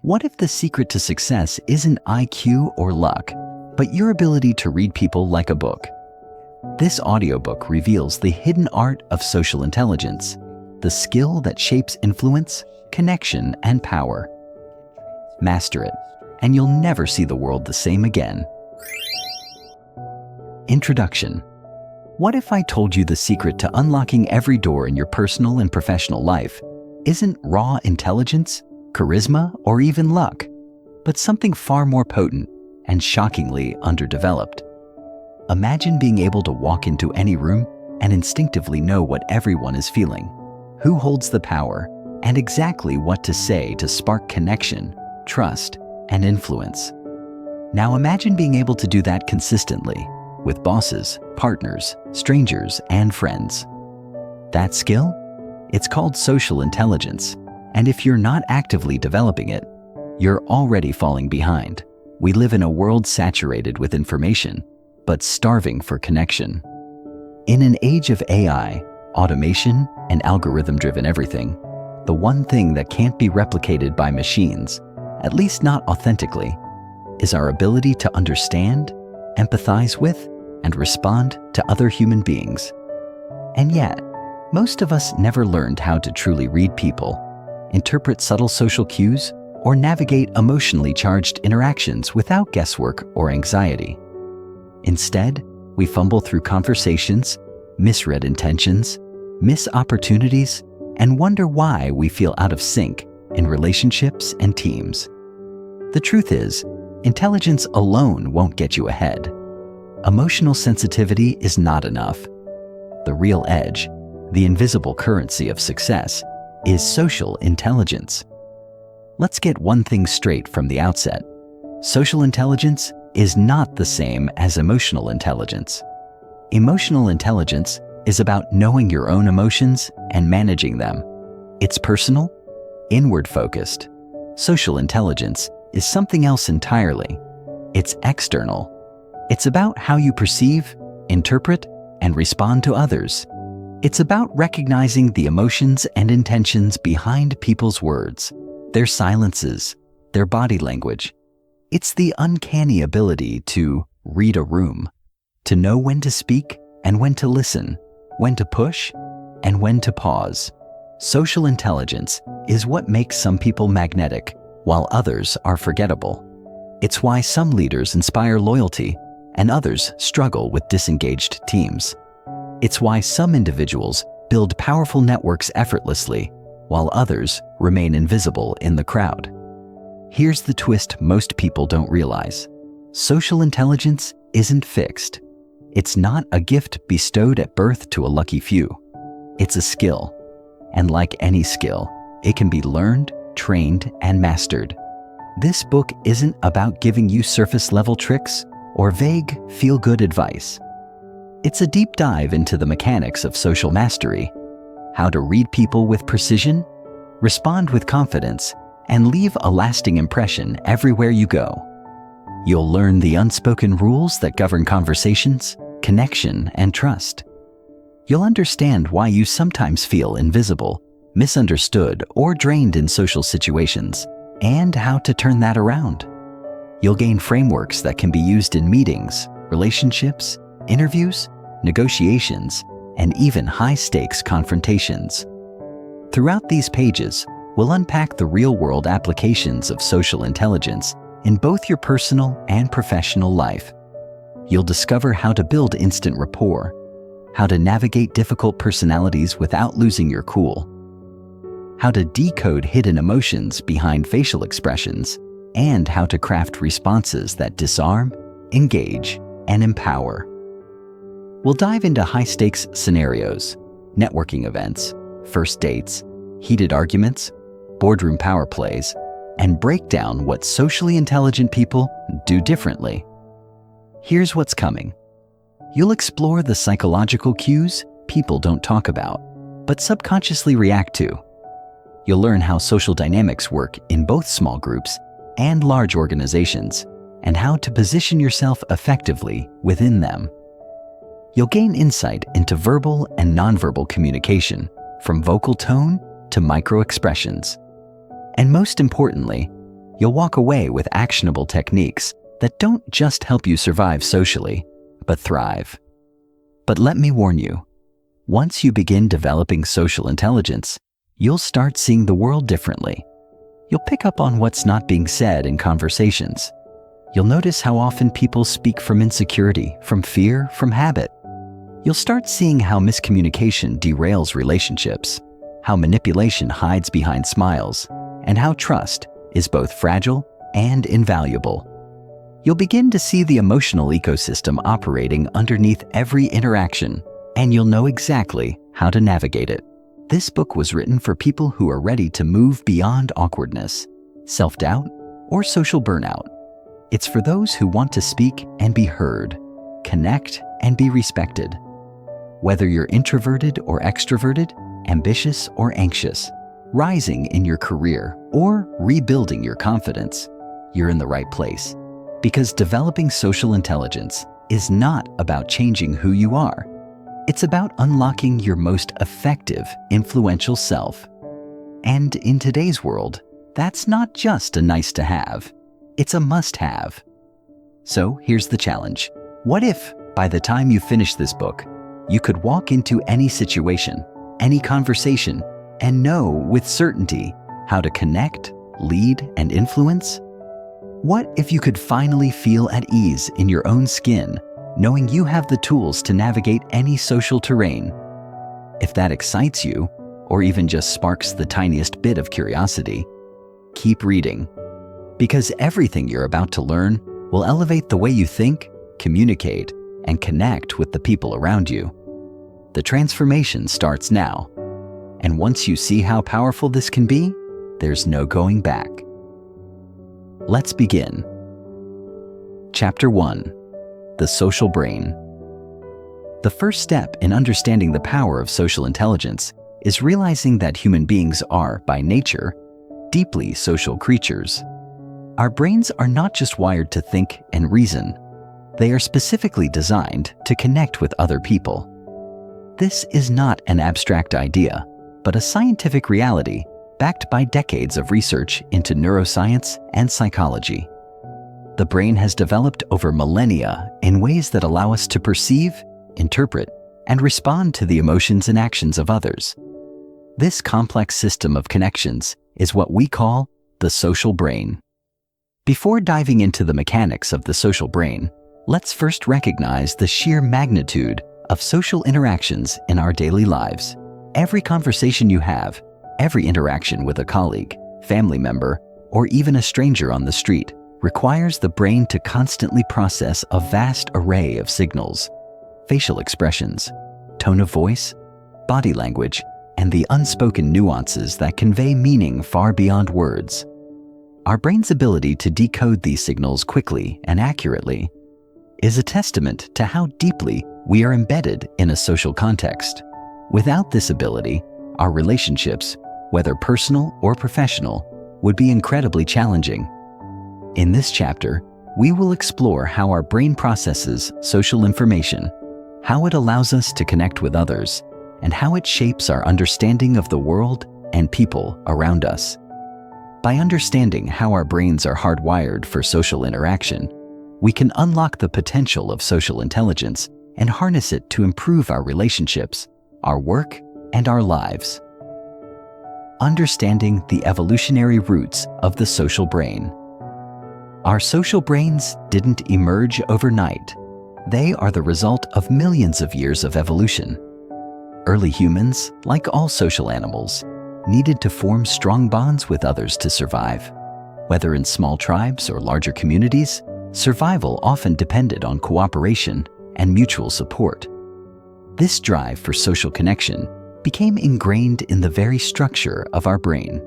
What if the secret to success isn't IQ or luck, but your ability to read people like a book? This audiobook reveals the hidden art of social intelligence, the skill that shapes influence, connection, and power. Master it, and you'll never see the world the same again. Introduction. What if I told you the secret to unlocking every door in your personal and professional life isn't raw intelligence, charisma, or even luck, but something far more potent and shockingly underdeveloped? Imagine being able to walk into any room and instinctively know what everyone is feeling, who holds the power, and exactly what to say to spark connection, trust, and influence. Now imagine being able to do that consistently with bosses, partners, strangers, and friends. That skill? It's called social intelligence, and if you're not actively developing it, you're already falling behind. We live in a world saturated with information, but starving for connection. In an age of AI, automation, and algorithm-driven everything, the one thing that can't be replicated by machines, at least not authentically, is our ability to understand, empathize with, and respond to other human beings. And yet, most of us never learned how to truly read people, interpret subtle social cues, or navigate emotionally charged interactions without guesswork or anxiety. Instead, we fumble through conversations, misread intentions, miss opportunities, and wonder why we feel out of sync in relationships and teams. The truth is, intelligence alone won't get you ahead. Emotional sensitivity is not enough. The real edge, the invisible currency of success, is social intelligence. Let's get one thing straight from the outset. Social intelligence is not the same as emotional intelligence. Emotional intelligence is about knowing your own emotions and managing them. It's personal, inward-focused. Social intelligence is something else entirely. It's external. It's about how you perceive, interpret, and respond to others. It's about recognizing the emotions and intentions behind people's words, their silences, their body language. It's the uncanny ability to read a room, to know when to speak and when to listen, when to push and when to pause. Social intelligence is what makes some people magnetic, while others are forgettable. It's why some leaders inspire loyalty and others struggle with disengaged teams. It's why some individuals build powerful networks effortlessly, while others remain invisible in the crowd. Here's the twist most people don't realize. Social intelligence isn't fixed. It's not a gift bestowed at birth to a lucky few. It's a skill. And like any skill, it can be learned, trained, and mastered. This book isn't about giving you surface-level tricks or vague, feel-good advice. It's a deep dive into the mechanics of social mastery, how to read people with precision, respond with confidence, and leave a lasting impression everywhere you go. You'll learn the unspoken rules that govern conversations, connection, and trust. You'll understand why you sometimes feel invisible, misunderstood, or drained in social situations, and how to turn that around. You'll gain frameworks that can be used in meetings, relationships, interviews, negotiations, and even high-stakes confrontations. Throughout these pages, we'll unpack the real-world applications of social intelligence in both your personal and professional life. You'll discover how to build instant rapport, how to navigate difficult personalities without losing your cool, how to decode hidden emotions behind facial expressions, and how to craft responses that disarm, engage, and empower. We'll dive into high-stakes scenarios, networking events, first dates, heated arguments, boardroom power plays, and break down what socially intelligent people do differently. Here's what's coming. You'll explore the psychological cues people don't talk about, but subconsciously react to. You'll learn how social dynamics work in both small groups and large organizations, and how to position yourself effectively within them. You'll gain insight into verbal and nonverbal communication, from vocal tone to micro expressions. And most importantly, you'll walk away with actionable techniques that don't just help you survive socially, but thrive. But let me warn you, once you begin developing social intelligence, you'll start seeing the world differently. You'll pick up on what's not being said in conversations. You'll notice how often people speak from insecurity, from fear, from habit. You'll start seeing how miscommunication derails relationships, how manipulation hides behind smiles, and how trust is both fragile and invaluable. You'll begin to see the emotional ecosystem operating underneath every interaction, and you'll know exactly how to navigate it. This book was written for people who are ready to move beyond awkwardness, self-doubt, or social burnout. It's for those who want to speak and be heard, connect and be respected. Whether you're introverted or extroverted, ambitious or anxious, rising in your career or rebuilding your confidence, you're in the right place. Because developing social intelligence is not about changing who you are. It's about unlocking your most effective, influential self. And in today's world, that's not just a nice to have, it's a must-have. So here's the challenge. What if, by the time you finish this book, you could walk into any situation, any conversation, and know with certainty how to connect, lead, and influence? What if you could finally feel at ease in your own skin, knowing you have the tools to navigate any social terrain? If that excites you, or even just sparks the tiniest bit of curiosity, keep reading. Because everything you're about to learn will elevate the way you think, communicate, and connect with the people around you. The transformation starts now. And once you see how powerful this can be, there's no going back. Let's begin. Chapter 1. The Social Brain. The first step in understanding the power of social intelligence is realizing that human beings are, by nature, deeply social creatures. Our brains are not just wired to think and reason. They are specifically designed to connect with other people. This is not an abstract idea, but a scientific reality backed by decades of research into neuroscience and psychology. The brain has developed over millennia in ways that allow us to perceive, interpret, and respond to the emotions and actions of others. This complex system of connections is what we call the social brain. Before diving into the mechanics of the social brain, let's first recognize the sheer magnitude of social interactions in our daily lives. Every conversation you have, every interaction with a colleague, family member, or even a stranger on the street requires the brain to constantly process a vast array of signals, facial expressions, tone of voice, body language, and the unspoken nuances that convey meaning far beyond words. Our brain's ability to decode these signals quickly and accurately is a testament to how deeply we are embedded in a social context. Without this ability, our relationships, whether personal or professional, would be incredibly challenging. In this chapter, we will explore how our brain processes social information, how it allows us to connect with others, and how it shapes our understanding of the world and people around us. By understanding how our brains are hardwired for social interaction, we can unlock the potential of social intelligence and harness it to improve our relationships, our work, and our lives. Understanding the evolutionary roots of the social brain. Our social brains didn't emerge overnight. They are the result of millions of years of evolution. Early humans, like all social animals, needed to form strong bonds with others to survive. Whether in small tribes or larger communities, survival often depended on cooperation and mutual support. This drive for social connection became ingrained in the very structure of our brain.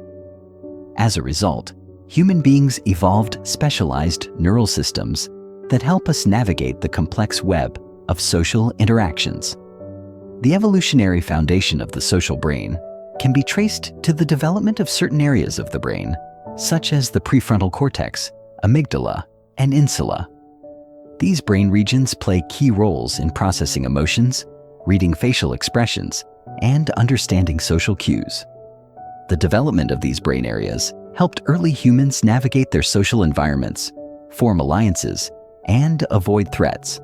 As a result, human beings evolved specialized neural systems that help us navigate the complex web of social interactions. The evolutionary foundation of the social brain can be traced to the development of certain areas of the brain, such as the prefrontal cortex, amygdala, and insula. These brain regions play key roles in processing emotions, reading facial expressions, and understanding social cues. The development of these brain areas helped early humans navigate their social environments, form alliances, and avoid threats.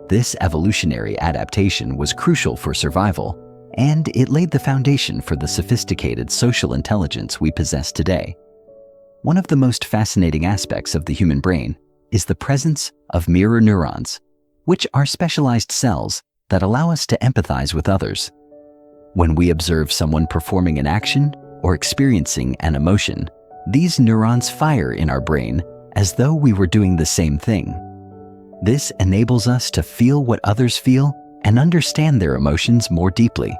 This evolutionary adaptation was crucial for survival, and it laid the foundation for the sophisticated social intelligence we possess today. One of the most fascinating aspects of the human brain is the presence of mirror neurons, which are specialized cells that allow us to empathize with others. When we observe someone performing an action or experiencing an emotion, these neurons fire in our brain as though we were doing the same thing. This enables us to feel what others feel and understand their emotions more deeply.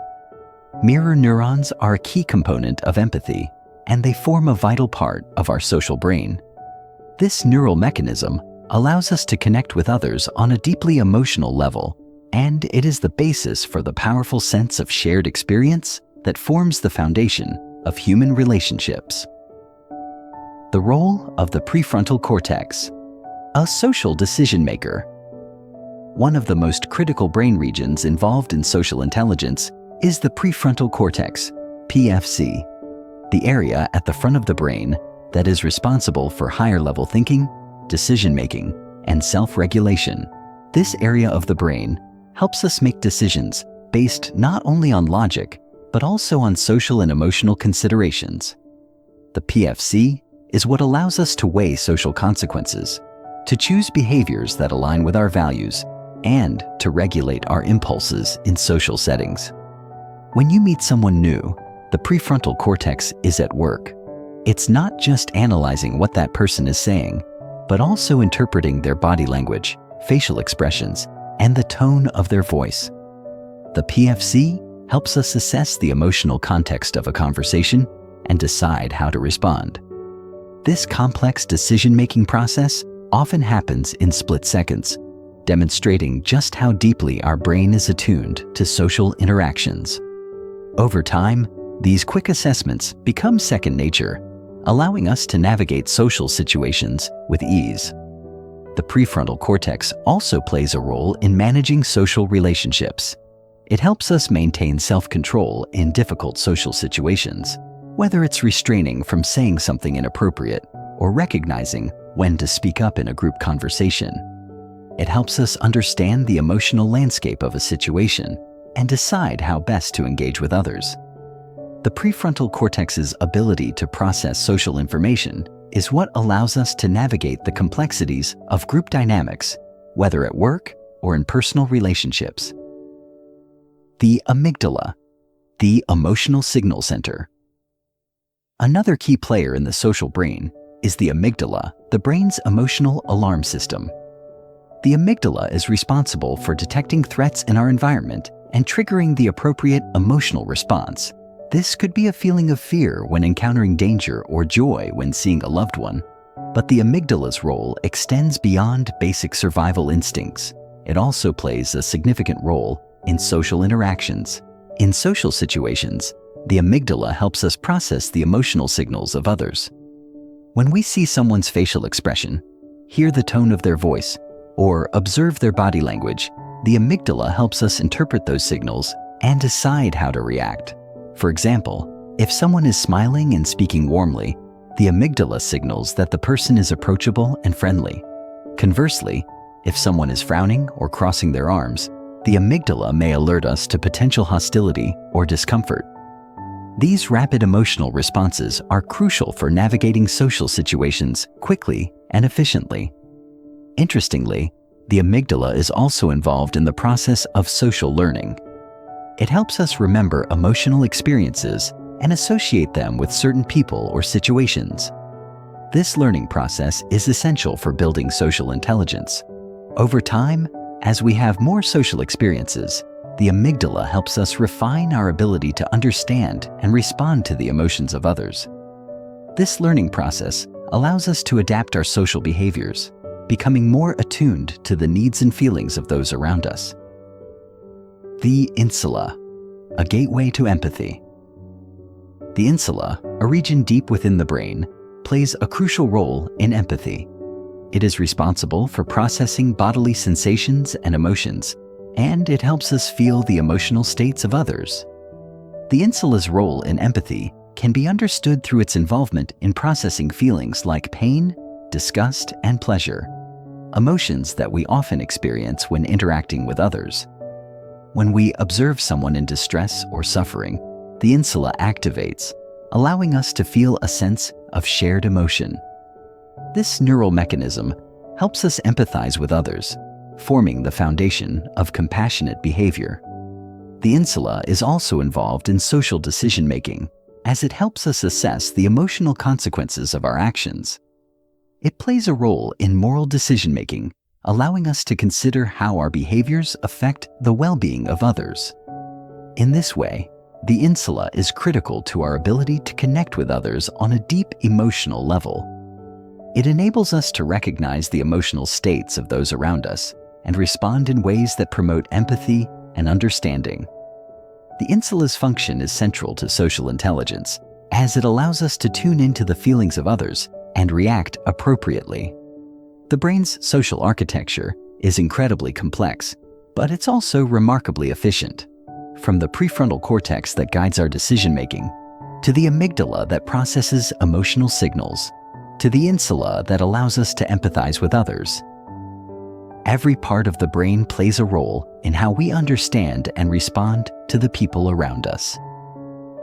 Mirror neurons are a key component of empathy, and they form a vital part of our social brain. This neural mechanism allows us to connect with others on a deeply emotional level, and it is the basis for the powerful sense of shared experience that forms the foundation of human relationships. The role of the prefrontal cortex, a social decision maker. One of the most critical brain regions involved in social intelligence is the prefrontal cortex, PFC, the area at the front of the brain that is responsible for higher-level thinking, decision-making, and self-regulation. This area of the brain helps us make decisions based not only on logic, but also on social and emotional considerations. The PFC is what allows us to weigh social consequences, to choose behaviors that align with our values, and to regulate our impulses in social settings. When you meet someone new, the prefrontal cortex is at work. It's not just analyzing what that person is saying, but also interpreting their body language, facial expressions, and the tone of their voice. The PFC helps us assess the emotional context of a conversation and decide how to respond. This complex decision-making process often happens in split seconds, demonstrating just how deeply our brain is attuned to social interactions. Over time, these quick assessments become second nature, allowing us to navigate social situations with ease. The prefrontal cortex also plays a role in managing social relationships. It helps us maintain self-control in difficult social situations, whether it's restraining from saying something inappropriate or recognizing when to speak up in a group conversation. It helps us understand the emotional landscape of a situation and decide how best to engage with others. The prefrontal cortex's ability to process social information is what allows us to navigate the complexities of group dynamics, whether at work or in personal relationships. The amygdala, the emotional signal center. Another key player in the social brain is the amygdala, the brain's emotional alarm system. The amygdala is responsible for detecting threats in our environment and triggering the appropriate emotional response. This could be a feeling of fear when encountering danger or joy when seeing a loved one. But the amygdala's role extends beyond basic survival instincts. It also plays a significant role in social interactions. In social situations, the amygdala helps us process the emotional signals of others. When we see someone's facial expression, hear the tone of their voice, or observe their body language, the amygdala helps us interpret those signals and decide how to react. For example, if someone is smiling and speaking warmly, the amygdala signals that the person is approachable and friendly. Conversely, if someone is frowning or crossing their arms, the amygdala may alert us to potential hostility or discomfort. These rapid emotional responses are crucial for navigating social situations quickly and efficiently. Interestingly, the amygdala is also involved in the process of social learning. It helps us remember emotional experiences and associate them with certain people or situations. This learning process is essential for building social intelligence. Over time, as we have more social experiences, the amygdala helps us refine our ability to understand and respond to the emotions of others. This learning process allows us to adapt our social behaviors, becoming more attuned to the needs and feelings of those around us. The insula, a gateway to empathy. The insula, a region deep within the brain, plays a crucial role in empathy. It is responsible for processing bodily sensations and emotions, and it helps us feel the emotional states of others. The insula's role in empathy can be understood through its involvement in processing feelings like pain, disgust, and pleasure, emotions that we often experience when interacting with others. When we observe someone in distress or suffering, the insula activates, allowing us to feel a sense of shared emotion. This neural mechanism helps us empathize with others, forming the foundation of compassionate behavior. The insula is also involved in social decision-making, as it helps us assess the emotional consequences of our actions. It plays a role in moral decision-making, allowing us to consider how our behaviors affect the well-being of others. In this way, the insula is critical to our ability to connect with others on a deep emotional level. It enables us to recognize the emotional states of those around us and respond in ways that promote empathy and understanding. The insula's function is central to social intelligence, as it allows us to tune into the feelings of others and react appropriately. The brain's social architecture is incredibly complex, but it's also remarkably efficient. From the prefrontal cortex that guides our decision-making, to the amygdala that processes emotional signals, to the insula that allows us to empathize with others. Every part of the brain plays a role in how we understand and respond to the people around us.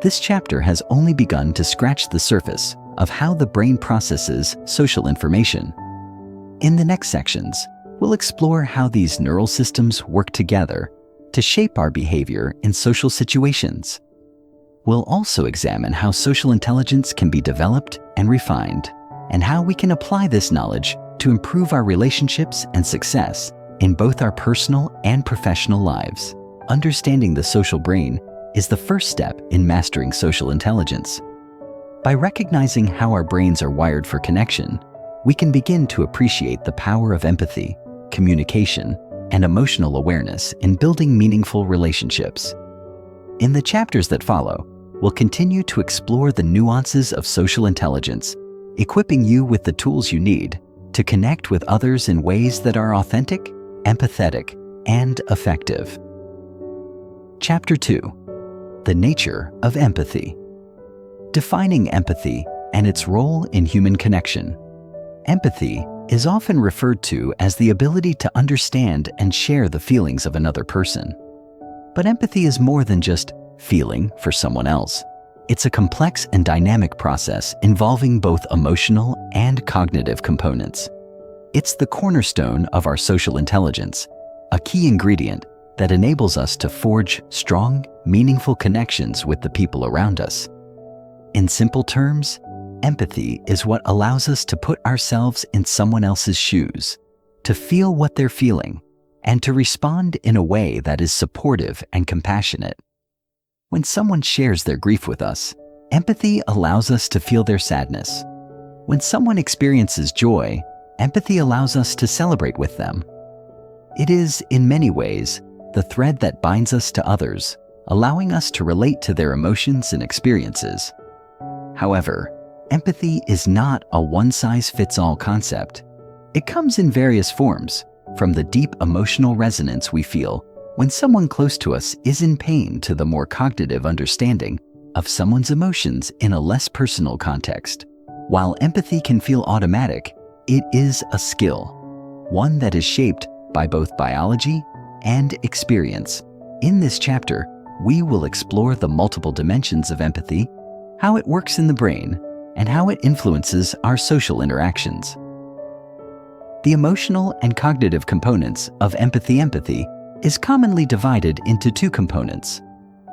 This chapter has only begun to scratch the surface of how the brain processes social information. In the next sections, we'll explore how these neural systems work together to shape our behavior in social situations. We'll also examine how social intelligence can be developed and refined, and how we can apply this knowledge to improve our relationships and success in both our personal and professional lives. Understanding the social brain is the first step in mastering social intelligence. By recognizing how our brains are wired for connection, we can begin to appreciate the power of empathy, communication, and emotional awareness in building meaningful relationships. In the chapters that follow, we'll continue to explore the nuances of social intelligence, equipping you with the tools you need to connect with others in ways that are authentic, empathetic, and effective. Chapter 2: The Nature of Empathy. Defining empathy and its role in human connection. Empathy is often referred to as the ability to understand and share the feelings of another person. But empathy is more than just feeling for someone else. It's a complex and dynamic process involving both emotional and cognitive components. It's the cornerstone of our social intelligence, a key ingredient that enables us to forge strong, meaningful connections with the people around us. In simple terms, empathy is what allows us to put ourselves in someone else's shoes, to feel what they're feeling, and to respond in a way that is supportive and compassionate. When someone shares their grief with us, empathy allows us to feel their sadness. When someone experiences joy, empathy allows us to celebrate with them. It is, in many ways, the thread that binds us to others, allowing us to relate to their emotions and experiences. However, empathy is not a one-size-fits-all concept. It comes in various forms, from the deep emotional resonance we feel when someone close to us is in pain to the more cognitive understanding of someone's emotions in a less personal context. While empathy can feel automatic, it is a skill, one that is shaped by both biology and experience. In this chapter, we will explore the multiple dimensions of empathy, how it works in the brain, and how it influences our social interactions. The emotional and cognitive components of empathy is commonly divided into two components: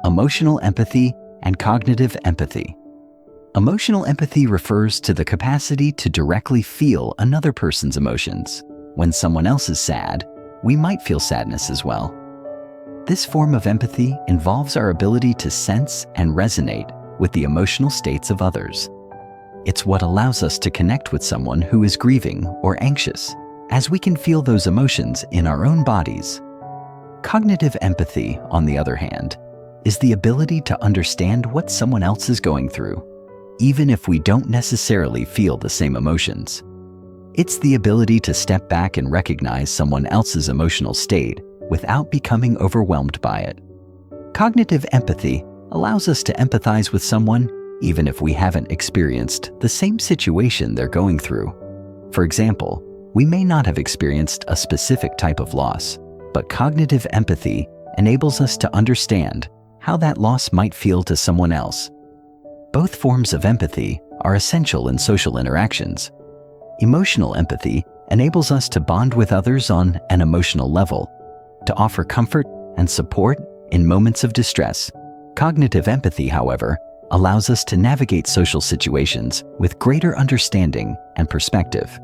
emotional empathy and cognitive empathy. Emotional empathy refers to the capacity to directly feel another person's emotions. When someone else is sad, we might feel sadness as well. This form of empathy involves our ability to sense and resonate with the emotional states of others. It's what allows us to connect with someone who is grieving or anxious, as we can feel those emotions in our own bodies. Cognitive empathy, on the other hand, is the ability to understand what someone else is going through, even if we don't necessarily feel the same emotions. It's the ability to step back and recognize someone else's emotional state without becoming overwhelmed by it. Cognitive empathy allows us to empathize with someone even if we haven't experienced the same situation they're going through. For example, we may not have experienced a specific type of loss, but cognitive empathy enables us to understand how that loss might feel to someone else. Both forms of empathy are essential in social interactions. Emotional empathy enables us to bond with others on an emotional level, to offer comfort and support in moments of distress. Cognitive empathy, however, allows us to navigate social situations with greater understanding and perspective.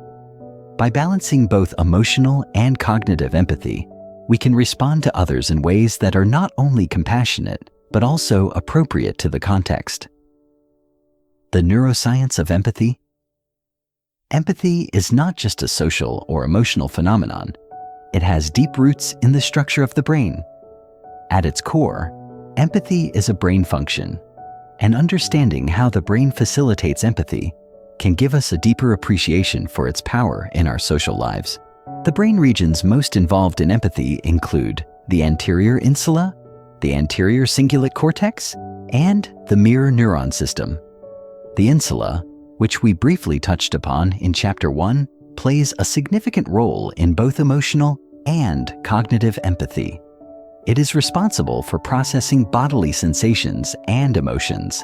By balancing both emotional and cognitive empathy, we can respond to others in ways that are not only compassionate, but also appropriate to the context. The neuroscience of empathy. Empathy is not just a social or emotional phenomenon. It has deep roots in the structure of the brain. At its core, empathy is a brain function, and understanding how the brain facilitates empathy can give us a deeper appreciation for its power in our social lives. The brain regions most involved in empathy include the anterior insula, the anterior cingulate cortex, and the mirror neuron system. The insula, which we briefly touched upon in Chapter 1, plays a significant role in both emotional and cognitive empathy. It is responsible for processing bodily sensations and emotions.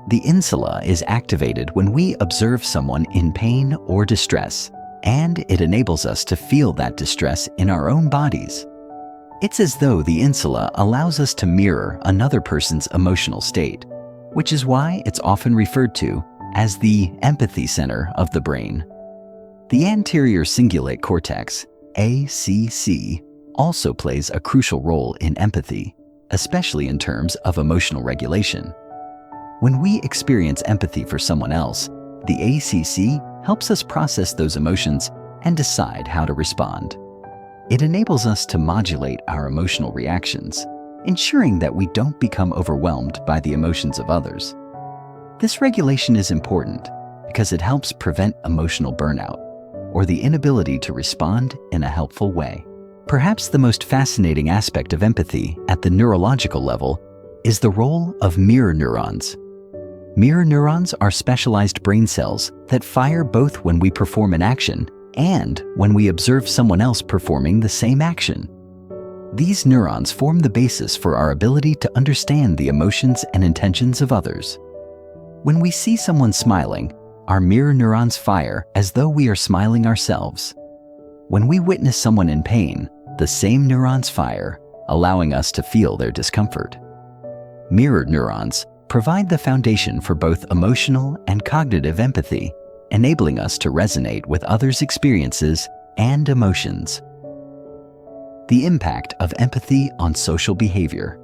The insula is activated when we observe someone in pain or distress, and it enables us to feel that distress in our own bodies. It's as though the insula allows us to mirror another person's emotional state, which is why it's often referred to as the empathy center of the brain. The anterior cingulate cortex, ACC, also plays a crucial role in empathy, especially in terms of emotional regulation. When we experience empathy for someone else, the ACC helps us process those emotions and decide how to respond. It enables us to modulate our emotional reactions, ensuring that we don't become overwhelmed by the emotions of others. This regulation is important because it helps prevent emotional burnout or the inability to respond in a helpful way. Perhaps the most fascinating aspect of empathy at the neurological level is the role of mirror neurons. Mirror neurons are specialized brain cells that fire both when we perform an action and when we observe someone else performing the same action. These neurons form the basis for our ability to understand the emotions and intentions of others. When we see someone smiling, our mirror neurons fire as though we are smiling ourselves. When we witness someone in pain, the same neurons fire, allowing us to feel their discomfort. Mirror neurons provide the foundation for both emotional and cognitive empathy, enabling us to resonate with others' experiences and emotions. The impact of empathy on social behavior.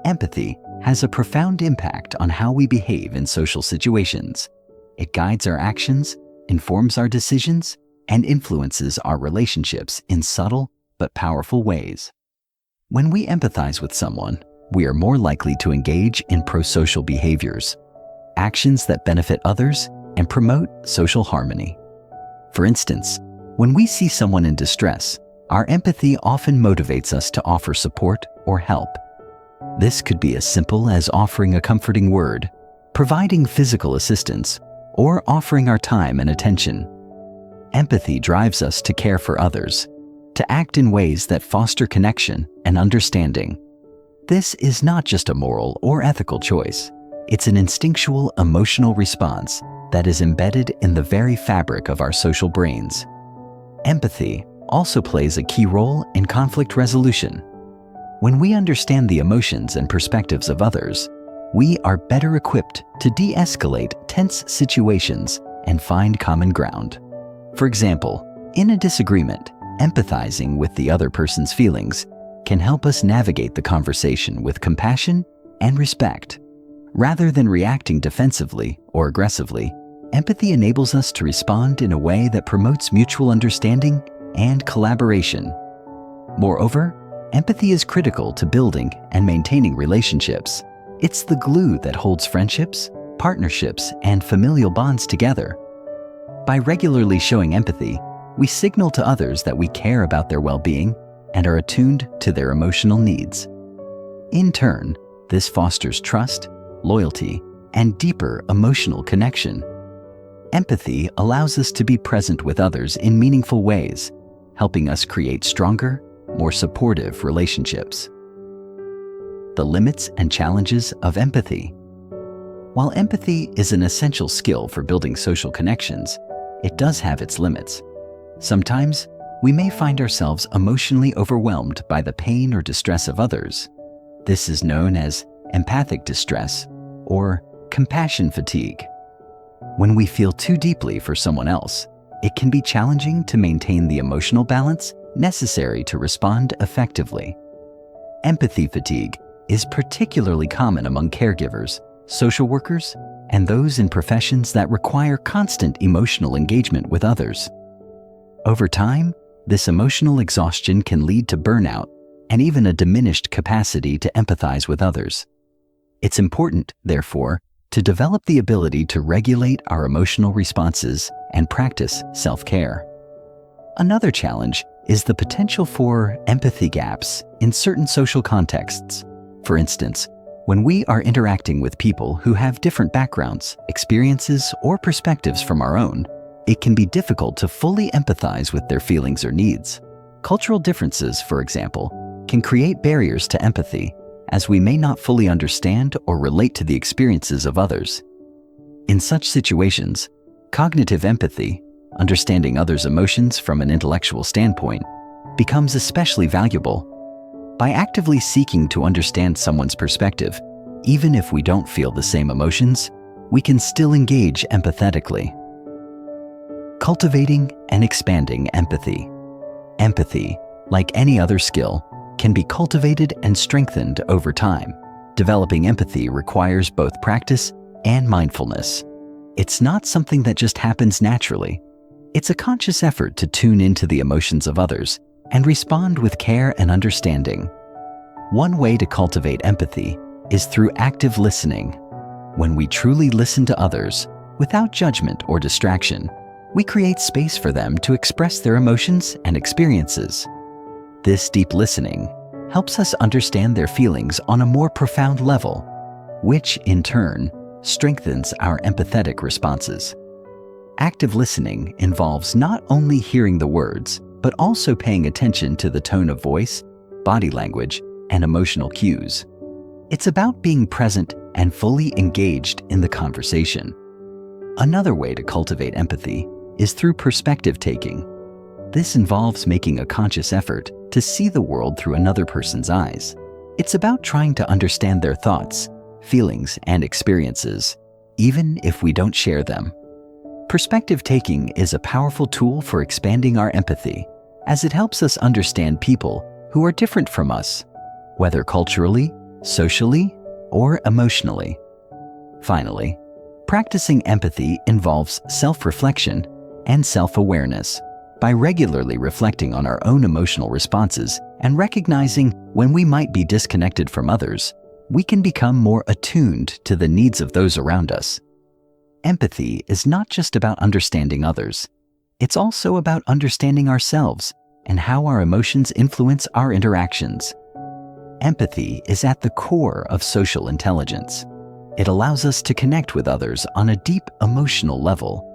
Empathy has a profound impact on how we behave in social situations. It guides our actions, informs our decisions, and influences our relationships in subtle but powerful ways. When we empathize with someone, we are more likely to engage in prosocial behaviors, actions that benefit others and promote social harmony. For instance, when we see someone in distress, our empathy often motivates us to offer support or help. This could be as simple as offering a comforting word, providing physical assistance, or offering our time and attention. Empathy drives us to care for others, to act in ways that foster connection and understanding. This is not just a moral or ethical choice. It's an instinctual emotional response that is embedded in the very fabric of our social brains. Empathy also plays a key role in conflict resolution. When we understand the emotions and perspectives of others, we are better equipped to de-escalate tense situations and find common ground. For example, in a disagreement, empathizing with the other person's feelings can help us navigate the conversation with compassion and respect. Rather than reacting defensively or aggressively, empathy enables us to respond in a way that promotes mutual understanding and collaboration. Moreover, empathy is critical to building and maintaining relationships. It's the glue that holds friendships, partnerships, and familial bonds together. By regularly showing empathy, we signal to others that we care about their well-being and are attuned to their emotional needs. In turn, this fosters trust, loyalty, and deeper emotional connection. Empathy allows us to be present with others in meaningful ways, helping us create stronger, more supportive relationships. The limits and challenges of empathy. While empathy is an essential skill for building social connections, it does have its limits. Sometimes, we may find ourselves emotionally overwhelmed by the pain or distress of others. This is known as empathic distress or compassion fatigue. When we feel too deeply for someone else, it can be challenging to maintain the emotional balance necessary to respond effectively. Empathy fatigue is particularly common among caregivers, social workers, and those in professions that require constant emotional engagement with others. Over time, this emotional exhaustion can lead to burnout and even a diminished capacity to empathize with others. It's important, therefore, to develop the ability to regulate our emotional responses and practice self-care. Another challenge is the potential for empathy gaps in certain social contexts. For instance, when we are interacting with people who have different backgrounds, experiences, or perspectives from our own, it can be difficult to fully empathize with their feelings or needs. Cultural differences, for example, can create barriers to empathy, as we may not fully understand or relate to the experiences of others. In such situations, cognitive empathy, understanding others' emotions from an intellectual standpoint, becomes especially valuable. By actively seeking to understand someone's perspective, even if we don't feel the same emotions, we can still engage empathetically. Cultivating and expanding empathy. Empathy, like any other skill, can be cultivated and strengthened over time. Developing empathy requires both practice and mindfulness. It's not something that just happens naturally. It's a conscious effort to tune into the emotions of others and respond with care and understanding. One way to cultivate empathy is through active listening. When we truly listen to others, without judgment or distraction, we create space for them to express their emotions and experiences. This deep listening helps us understand their feelings on a more profound level, which, in turn, strengthens our empathetic responses. Active listening involves not only hearing the words, but also paying attention to the tone of voice, body language, and emotional cues. It's about being present and fully engaged in the conversation. Another way to cultivate empathy is through perspective taking. This involves making a conscious effort to see the world through another person's eyes. It's about trying to understand their thoughts, feelings, and experiences, even if we don't share them. Perspective taking is a powerful tool for expanding our empathy, as it helps us understand people who are different from us, whether culturally, socially, or emotionally. Finally, practicing empathy involves self-reflection and self-awareness. By regularly reflecting on our own emotional responses and recognizing when we might be disconnected from others, we can become more attuned to the needs of those around us. Empathy is not just about understanding others. It's also about understanding ourselves and how our emotions influence our interactions. Empathy is at the core of social intelligence. It allows us to connect with others on a deep emotional level,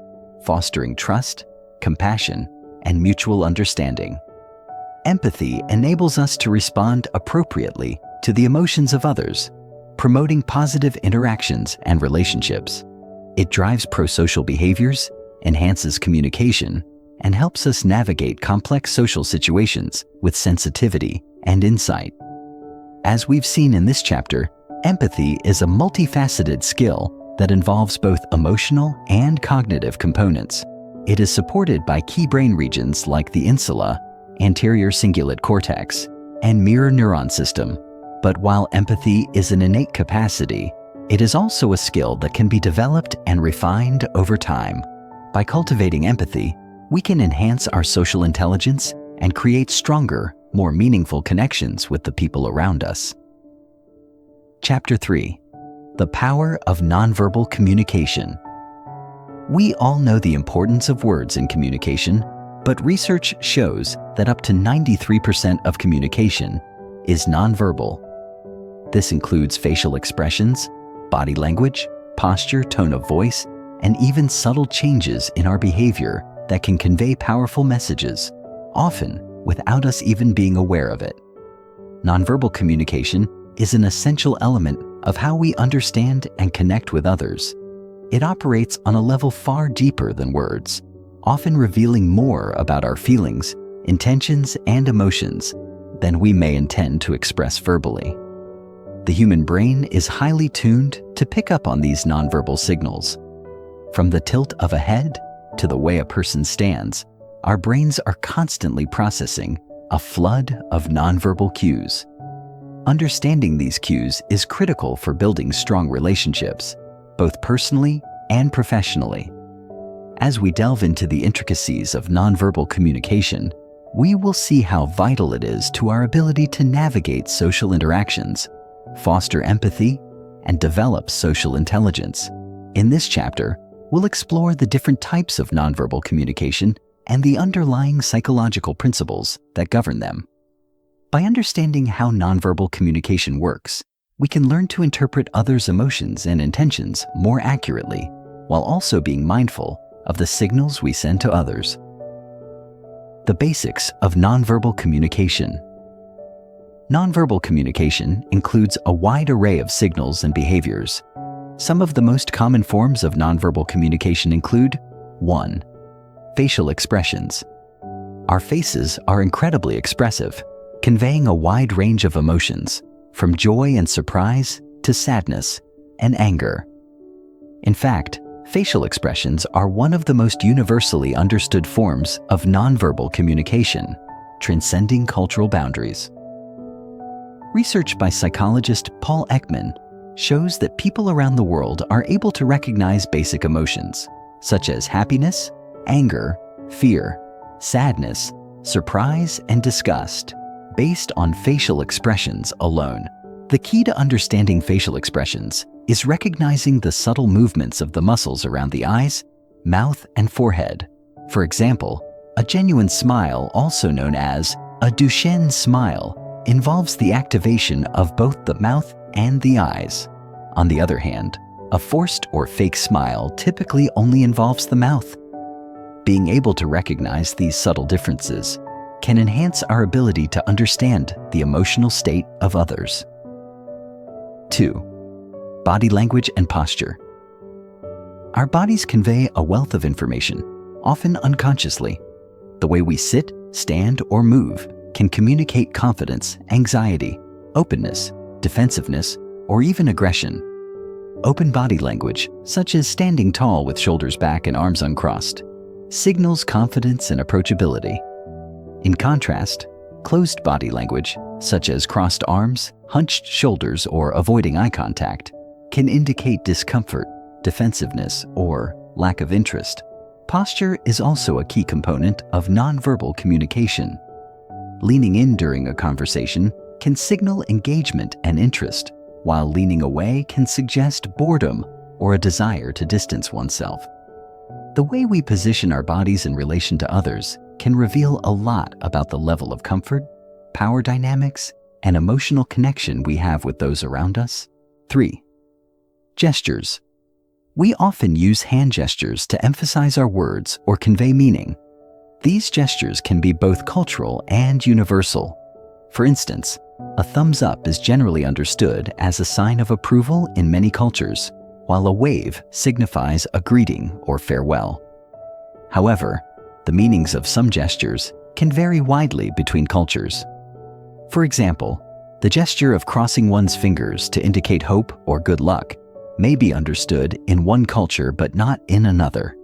fostering trust, compassion, and mutual understanding. Empathy enables us to respond appropriately to the emotions of others, promoting positive interactions and relationships. It drives pro-social behaviors, enhances communication, and helps us navigate complex social situations with sensitivity and insight. As we've seen in this chapter, empathy is a multifaceted skill that involves both emotional and cognitive components. It is supported by key brain regions like the insula, anterior cingulate cortex, and mirror neuron system. But while empathy is an innate capacity, it is also a skill that can be developed and refined over time. By cultivating empathy, we can enhance our social intelligence and create stronger, more meaningful connections with the people around us. Chapter 3: The Power of Nonverbal Communication. We all know the importance of words in communication, but research shows that up to 93% of communication is nonverbal. This includes facial expressions, body language, posture, tone of voice, and even subtle changes in our behavior that can convey powerful messages, often without us even being aware of it. Nonverbal communication is an essential element of how we understand and connect with others. It operates on a level far deeper than words, often revealing more about our feelings, intentions, and emotions than we may intend to express verbally. The human brain is highly tuned to pick up on these nonverbal signals. From the tilt of a head to the way a person stands, our brains are constantly processing a flood of nonverbal cues. Understanding these cues is critical for building strong relationships, both personally and professionally. As we delve into the intricacies of nonverbal communication, we will see how vital it is to our ability to navigate social interactions, foster empathy, and develop social intelligence. In this chapter, we'll explore the different types of nonverbal communication and the underlying psychological principles that govern them. By understanding how nonverbal communication works, we can learn to interpret others' emotions and intentions more accurately, while also being mindful of the signals we send to others. The basics of nonverbal communication. Nonverbal communication includes a wide array of signals and behaviors. Some of the most common forms of nonverbal communication include 1. Facial expressions. Our faces are incredibly expressive, conveying a wide range of emotions, from joy and surprise to sadness and anger. In fact, facial expressions are one of the most universally understood forms of nonverbal communication, transcending cultural boundaries. Research by psychologist Paul Ekman shows that people around the world are able to recognize basic emotions, such as happiness, anger, fear, sadness, surprise, and disgust, based on facial expressions alone. The key to understanding facial expressions is recognizing the subtle movements of the muscles around the eyes, mouth, and forehead. For example, a genuine smile, also known as a Duchenne smile, involves the activation of both the mouth and the eyes. On the other hand, a forced or fake smile typically only involves the mouth. Being able to recognize these subtle differences can enhance our ability to understand the emotional state of others. 2. Body language and posture. Our bodies convey a wealth of information, often unconsciously. The way we sit, stand, or move can communicate confidence, anxiety, openness, defensiveness, or even aggression. Open body language, such as standing tall with shoulders back and arms uncrossed, signals confidence and approachability. In contrast, closed body language, such as crossed arms, hunched shoulders, or avoiding eye contact, can indicate discomfort, defensiveness, or lack of interest. Posture is also a key component of nonverbal communication. Leaning in during a conversation can signal engagement and interest, while leaning away can suggest boredom or a desire to distance oneself. The way we position our bodies in relation to others can reveal a lot about the level of comfort, power dynamics, and emotional connection we have with those around us. 3. Gestures. We often use hand gestures to emphasize our words or convey meaning. These gestures can be both cultural and universal. For instance, a thumbs up is generally understood as a sign of approval in many cultures, while a wave signifies a greeting or farewell. However, the meanings of some gestures can vary widely between cultures. For example, the gesture of crossing one's fingers to indicate hope or good luck may be understood in one culture but not in another.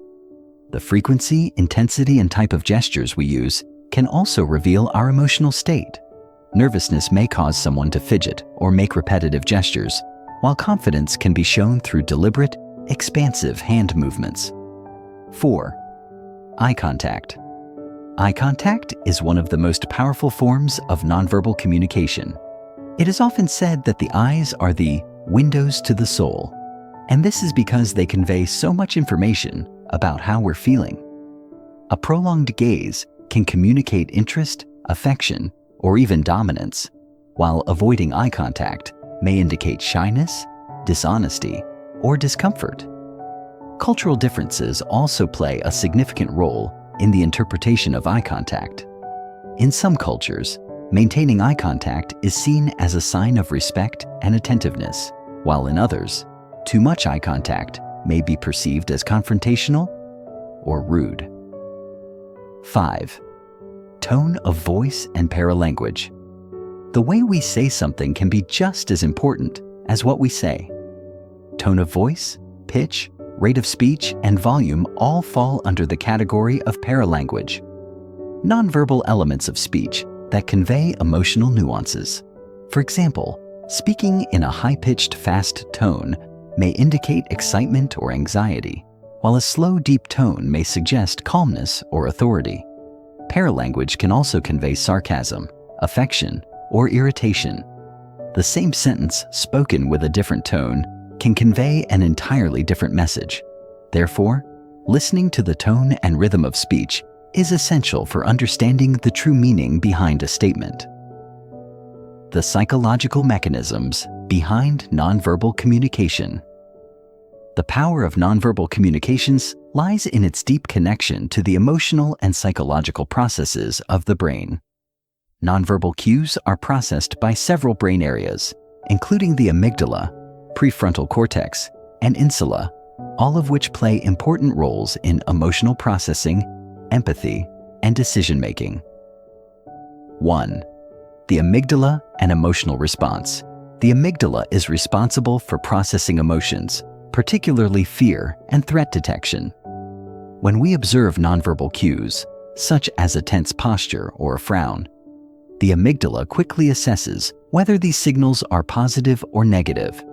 The frequency, intensity, and type of gestures we use can also reveal our emotional state. Nervousness may cause someone to fidget or make repetitive gestures, while confidence can be shown through deliberate, expansive hand movements. 4. Eye contact. Eye contact is one of the most powerful forms of nonverbal communication. It is often said that the eyes are the windows to the soul, and this is because they convey so much information about how we're feeling. A prolonged gaze can communicate interest, affection, or even dominance, while avoiding eye contact may indicate shyness, dishonesty, or discomfort. Cultural differences also play a significant role in the interpretation of eye contact. In some cultures, maintaining eye contact is seen as a sign of respect and attentiveness, while in others, too much eye contact may be perceived as confrontational or rude. 5. Tone of voice and paralanguage. The way we say something can be just as important as what we say. Tone of voice, pitch, rate of speech, and volume all fall under the category of paralanguage, nonverbal elements of speech that convey emotional nuances. For example, speaking in a high-pitched, fast tone may indicate excitement or anxiety, while a slow, deep tone may suggest calmness or authority. Paralanguage can also convey sarcasm, affection, or irritation. The same sentence spoken with a different tone can convey an entirely different message. Therefore, listening to the tone and rhythm of speech is essential for understanding the true meaning behind a statement. The psychological mechanisms behind nonverbal communication. The power of nonverbal communications lies in its deep connection to the emotional and psychological processes of the brain. Nonverbal cues are processed by several brain areas, including the amygdala, prefrontal cortex, and insula, all of which play important roles in emotional processing, empathy, and decision-making. 1. The amygdala and emotional response. The amygdala is responsible for processing emotions, particularly fear and threat detection. When we observe nonverbal cues, such as a tense posture or a frown, the amygdala quickly assesses whether these signals are positive or negative.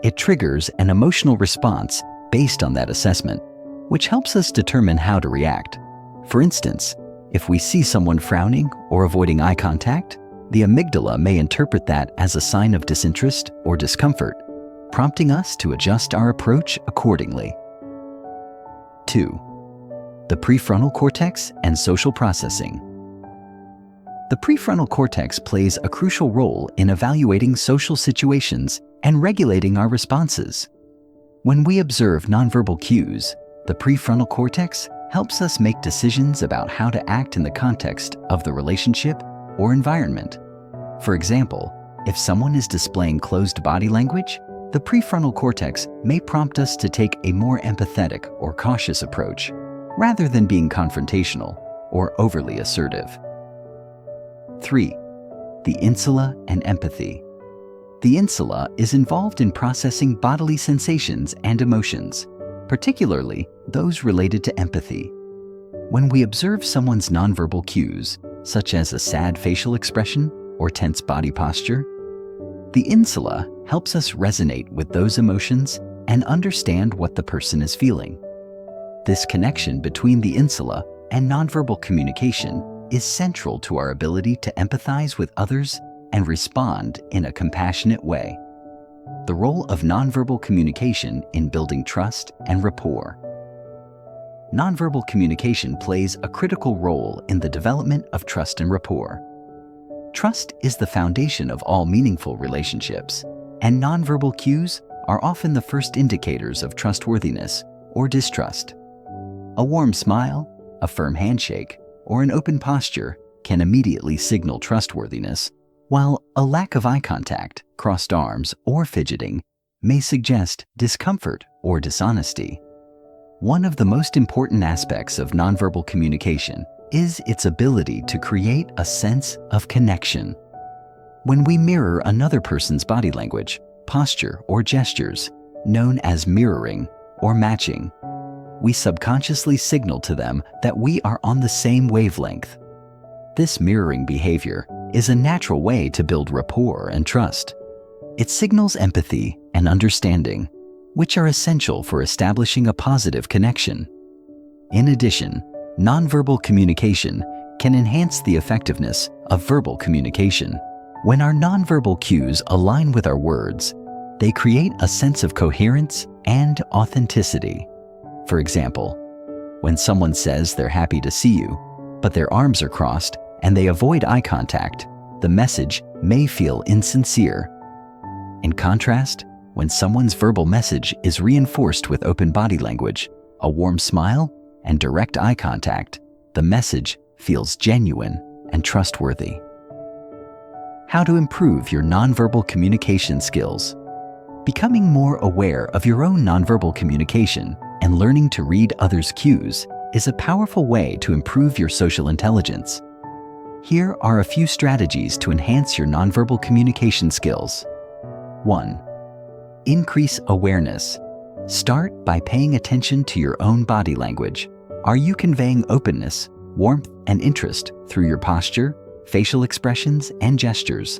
It triggers an emotional response based on that assessment, which helps us determine how to react. For instance, if we see someone frowning or avoiding eye contact, the amygdala may interpret that as a sign of disinterest or discomfort, prompting us to adjust our approach accordingly. 2. The prefrontal cortex and social processing. The prefrontal cortex plays a crucial role in evaluating social situations and regulating our responses. When we observe nonverbal cues, the prefrontal cortex helps us make decisions about how to act in the context of the relationship or environment. For example, if someone is displaying closed body language, the prefrontal cortex may prompt us to take a more empathetic or cautious approach, rather than being confrontational or overly assertive. 3. The insula and empathy. The insula is involved in processing bodily sensations and emotions, particularly those related to empathy. When we observe someone's nonverbal cues, such as a sad facial expression or tense body posture, the insula helps us resonate with those emotions and understand what the person is feeling. This connection between the insula and nonverbal communication is central to our ability to empathize with others and respond in a compassionate way. The role of nonverbal communication in building trust and rapport. Nonverbal communication plays a critical role in the development of trust and rapport. Trust is the foundation of all meaningful relationships, and nonverbal cues are often the first indicators of trustworthiness or distrust. A warm smile, a firm handshake, or an open posture can immediately signal trustworthiness, while a lack of eye contact, crossed arms, or fidgeting may suggest discomfort or dishonesty. One of the most important aspects of nonverbal communication is its ability to create a sense of connection. When we mirror another person's body language, posture, or gestures, known as mirroring or matching, we subconsciously signal to them that we are on the same wavelength. This mirroring behavior is a natural way to build rapport and trust. It signals empathy and understanding, which are essential for establishing a positive connection. In addition, nonverbal communication can enhance the effectiveness of verbal communication. When our nonverbal cues align with our words, they create a sense of coherence and authenticity. For example, when someone says they're happy to see you, but their arms are crossed and they avoid eye contact, the message may feel insincere. In contrast, when someone's verbal message is reinforced with open body language, a warm smile, and direct eye contact, the message feels genuine and trustworthy. How to improve your nonverbal communication skills. Becoming more aware of your own nonverbal communication and learning to read others' cues is a powerful way to improve your social intelligence. Here are a few strategies to enhance your nonverbal communication skills. 1. Increase awareness. Start by paying attention to your own body language. Are you conveying openness, warmth, and interest through your posture, facial expressions, and gestures?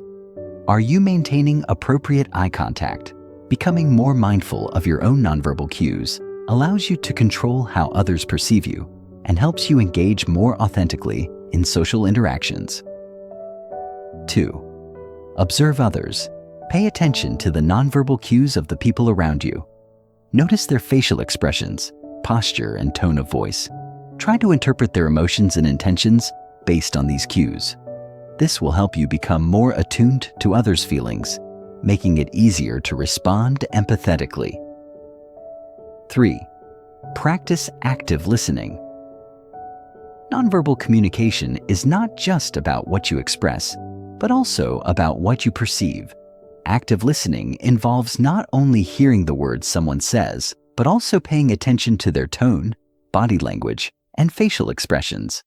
Are you maintaining appropriate eye contact? Becoming more mindful of your own nonverbal cues allows you to control how others perceive you and helps you engage more authentically in social interactions. 2. Observe others. Pay attention to the nonverbal cues of the people around you. Notice their facial expressions, posture, and tone of voice. Try to interpret their emotions and intentions based on these cues. This will help you become more attuned to others' feelings, making it easier to respond empathetically. 3. Practice active listening. Nonverbal communication is not just about what you express, but also about what you perceive. Active listening involves not only hearing the words someone says, but also paying attention to their tone, body language, and facial expressions.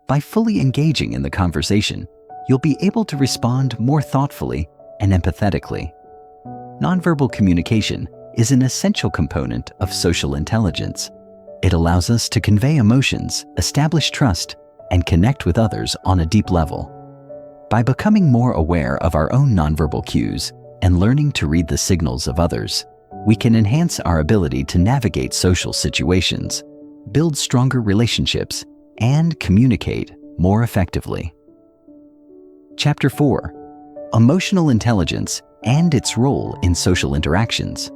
By fully engaging in the conversation, you'll be able to respond more thoughtfully and empathetically. Nonverbal communication is an essential component of social intelligence. It allows us to convey emotions, establish trust, and connect with others on a deep level. By becoming more aware of our own nonverbal cues and learning to read the signals of others, we can enhance our ability to navigate social situations, build stronger relationships, and communicate more effectively. Chapter 4. Emotional intelligence and its role in social interactions.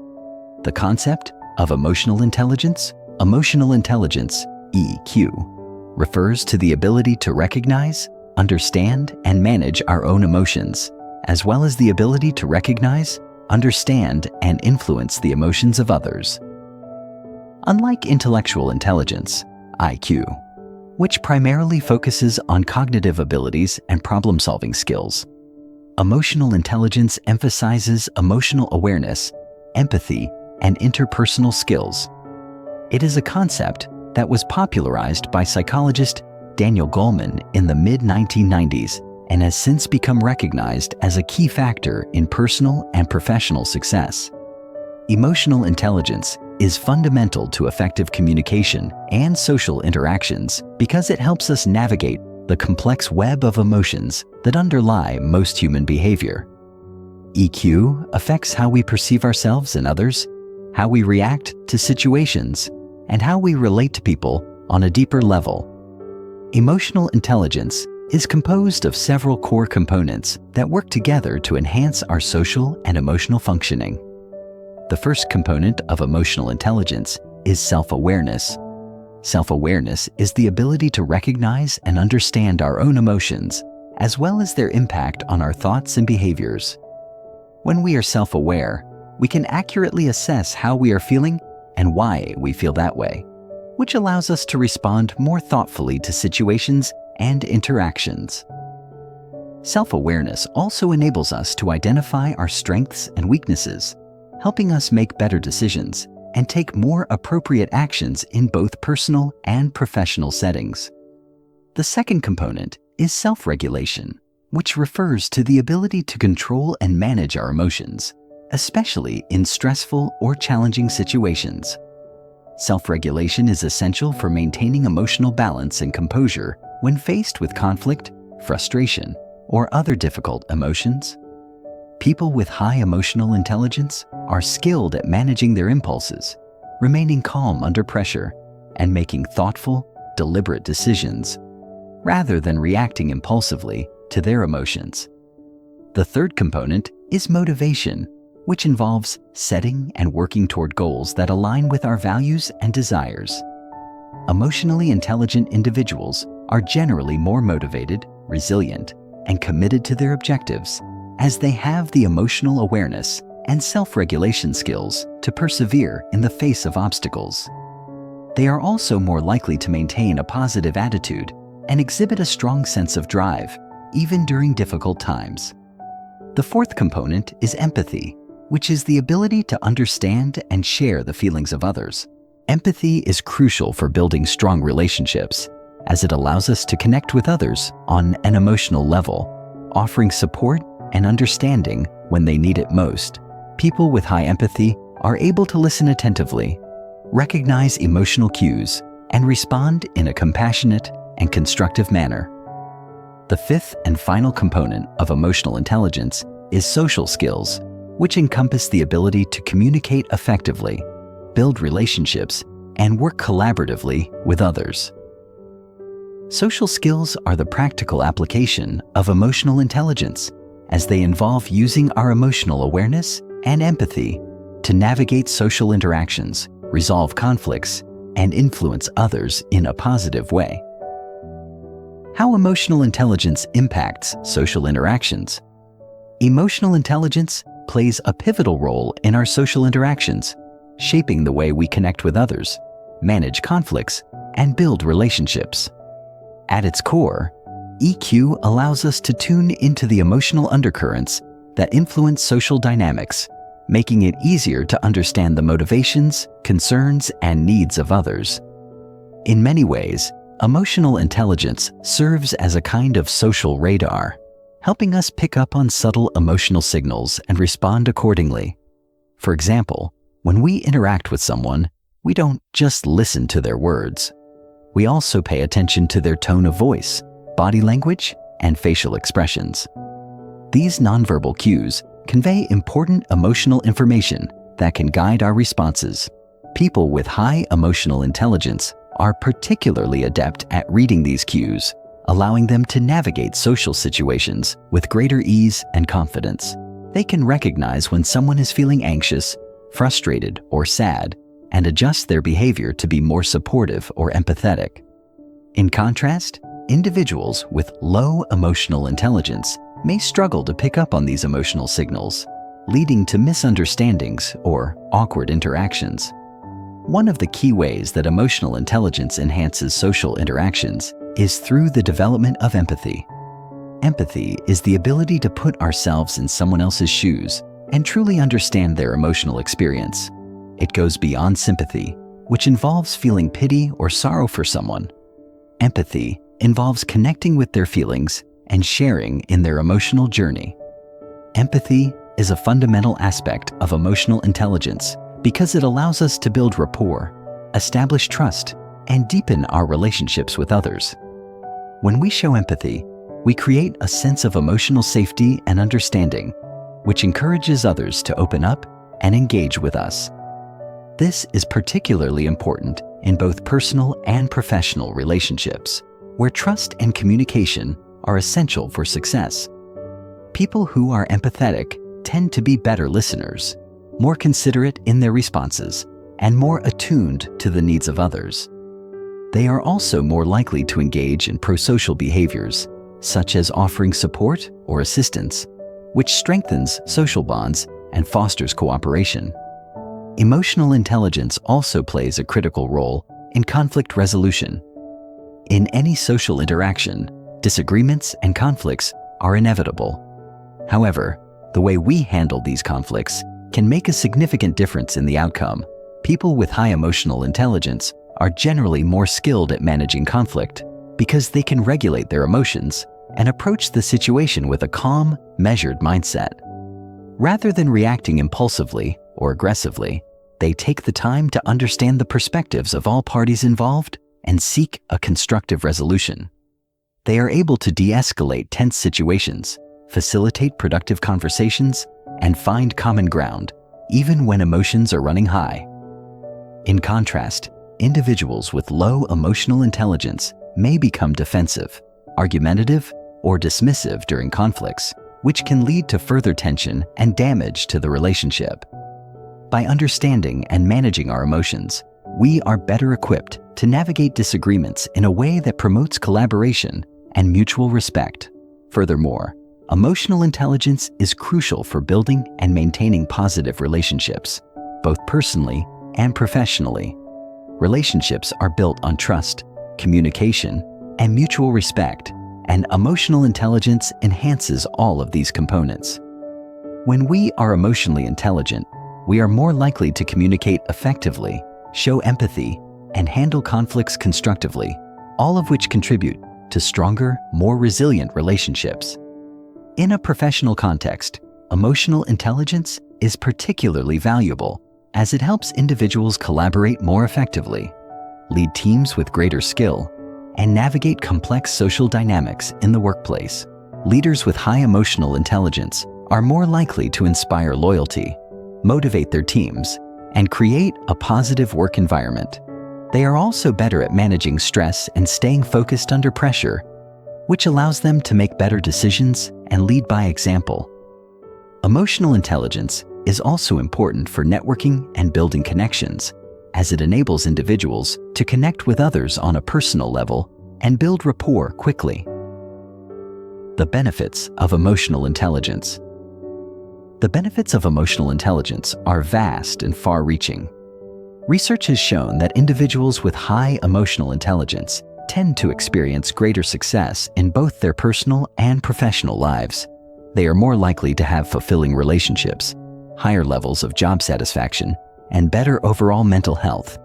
The concept of emotional intelligence, EQ, refers to the ability to recognize, understand, and manage our own emotions, as well as the ability to recognize, understand, and influence the emotions of others. Unlike intellectual intelligence, IQ, which primarily focuses on cognitive abilities and problem-solving skills, emotional intelligence emphasizes emotional awareness, empathy, and interpersonal skills. It is a concept that was popularized by psychologist Daniel Goleman in the mid-1990s and has since become recognized as a key factor in personal and professional success. Emotional intelligence is fundamental to effective communication and social interactions because it helps us navigate the complex web of emotions that underlie most human behavior. EQ affects how we perceive ourselves and others, how we react to situations, and how we relate to people on a deeper level. Emotional intelligence is composed of several core components that work together to enhance our social and emotional functioning. The first component of emotional intelligence is self-awareness. Self-awareness is the ability to recognize and understand our own emotions, as well as their impact on our thoughts and behaviors. When we are self-aware, we can accurately assess how we are feeling and why we feel that way, which allows us to respond more thoughtfully to situations and interactions. Self-awareness also enables us to identify our strengths and weaknesses, helping us make better decisions and take more appropriate actions in both personal and professional settings. The second component is self-regulation, which refers to the ability to control and manage our emotions, especially in stressful or challenging situations. Self-regulation is essential for maintaining emotional balance and composure when faced with conflict, frustration, or other difficult emotions. People with high emotional intelligence are skilled at managing their impulses, remaining calm under pressure, and making thoughtful, deliberate decisions, rather than reacting impulsively to their emotions. The third component is motivation, which involves setting and working toward goals that align with our values and desires. Emotionally intelligent individuals are generally more motivated, resilient, and committed to their objectives, as they have the emotional awareness and self-regulation skills to persevere in the face of obstacles. They are also more likely to maintain a positive attitude and exhibit a strong sense of drive, even during difficult times. The fourth component is empathy, which is the ability to understand and share the feelings of others. Empathy is crucial for building strong relationships, as it allows us to connect with others on an emotional level, offering support and understanding when they need it most. People with high empathy are able to listen attentively, recognize emotional cues, and respond in a compassionate and constructive manner. The fifth and final component of emotional intelligence is social skills, which encompass the ability to communicate effectively, build relationships, and work collaboratively with others. Social skills are the practical application of emotional intelligence, as they involve using our emotional awareness and empathy to navigate social interactions, resolve conflicts, and influence others in a positive way. How emotional intelligence impacts social interactions. Emotional intelligence plays a pivotal role in our social interactions, shaping the way we connect with others, manage conflicts, and build relationships. At its core, EQ allows us to tune into the emotional undercurrents that influence social dynamics, making it easier to understand the motivations, concerns, and needs of others. In many ways, emotional intelligence serves as a kind of social radar, helping us pick up on subtle emotional signals and respond accordingly. For example, when we interact with someone, we don't just listen to their words. We also pay attention to their tone of voice, body language, and facial expressions. These nonverbal cues convey important emotional information that can guide our responses. People with high emotional intelligence are particularly adept at reading these cues, allowing them to navigate social situations with greater ease and confidence. They can recognize when someone is feeling anxious, frustrated, or sad, and adjust their behavior to be more supportive or empathetic. In contrast, individuals with low emotional intelligence may struggle to pick up on these emotional signals, leading to misunderstandings or awkward interactions. One of the key ways that emotional intelligence enhances social interactions is through the development of empathy. Empathy is the ability to put ourselves in someone else's shoes and truly understand their emotional experience. It goes beyond sympathy, which involves feeling pity or sorrow for someone. Empathy involves connecting with their feelings and sharing in their emotional journey. Empathy is a fundamental aspect of emotional intelligence because it allows us to build rapport, establish trust, and deepen our relationships with others. When we show empathy, we create a sense of emotional safety and understanding, which encourages others to open up and engage with us. This is particularly important in both personal and professional relationships, where trust and communication are essential for success. People who are empathetic tend to be better listeners, more considerate in their responses, and more attuned to the needs of others. They are also more likely to engage in prosocial behaviors, such as offering support or assistance, which strengthens social bonds and fosters cooperation. Emotional intelligence also plays a critical role in conflict resolution. In any social interaction, disagreements and conflicts are inevitable. However, the way we handle these conflicts can make a significant difference in the outcome. People with high emotional intelligence are generally more skilled at managing conflict because they can regulate their emotions and approach the situation with a calm, measured mindset. Rather than reacting impulsively or aggressively, they take the time to understand the perspectives of all parties involved and seek a constructive resolution. They are able to de-escalate tense situations, facilitate productive conversations, and find common ground, even when emotions are running high. In contrast, individuals with low emotional intelligence may become defensive, argumentative, or dismissive during conflicts, which can lead to further tension and damage to the relationship. By understanding and managing our emotions, we are better equipped to navigate disagreements in a way that promotes collaboration and mutual respect. Furthermore, Emotional intelligence is crucial for building and maintaining positive relationships, both personally and professionally. Relationships are built on trust, communication, and mutual respect, and emotional intelligence enhances all of these components. When we are emotionally intelligent, we are more likely to communicate effectively, show empathy, and handle conflicts constructively, all of which contribute to stronger, more resilient relationships. In a professional context, emotional intelligence is particularly valuable as it helps individuals collaborate more effectively, lead teams with greater skill, and navigate complex social dynamics in the workplace. Leaders with high emotional intelligence are more likely to inspire loyalty, motivate their teams, and create a positive work environment. They are also better at managing stress and staying focused under pressure, which allows them to make better decisions and lead by example. Emotional intelligence is also important for networking and building connections, as it enables individuals to connect with others on a personal level and build rapport quickly. The benefits of emotional intelligence. The benefits of emotional intelligence are vast and far-reaching. Research has shown that individuals with high emotional intelligence tend to experience greater success in both their personal and professional lives. They are more likely to have fulfilling relationships, higher levels of job satisfaction, and better overall mental health.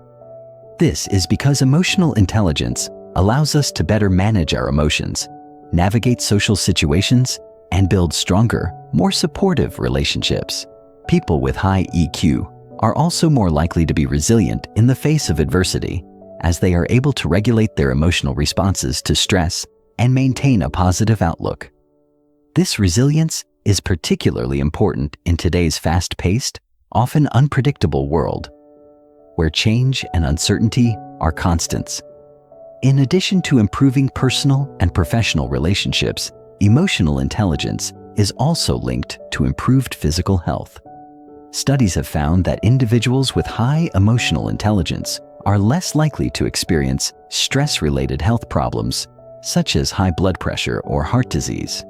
This is because emotional intelligence allows us to better manage our emotions, navigate social situations, and build stronger, more supportive relationships. People with high EQ are also more likely to be resilient in the face of adversity, as they are able to regulate their emotional responses to stress and maintain a positive outlook. This resilience is particularly important in today's fast-paced, often unpredictable world, where change and uncertainty are constants. In addition to improving personal and professional relationships, emotional intelligence is also linked to improved physical health. Studies have found that individuals with high emotional intelligence are less likely to experience stress-related health problems, such as high blood pressure or heart disease.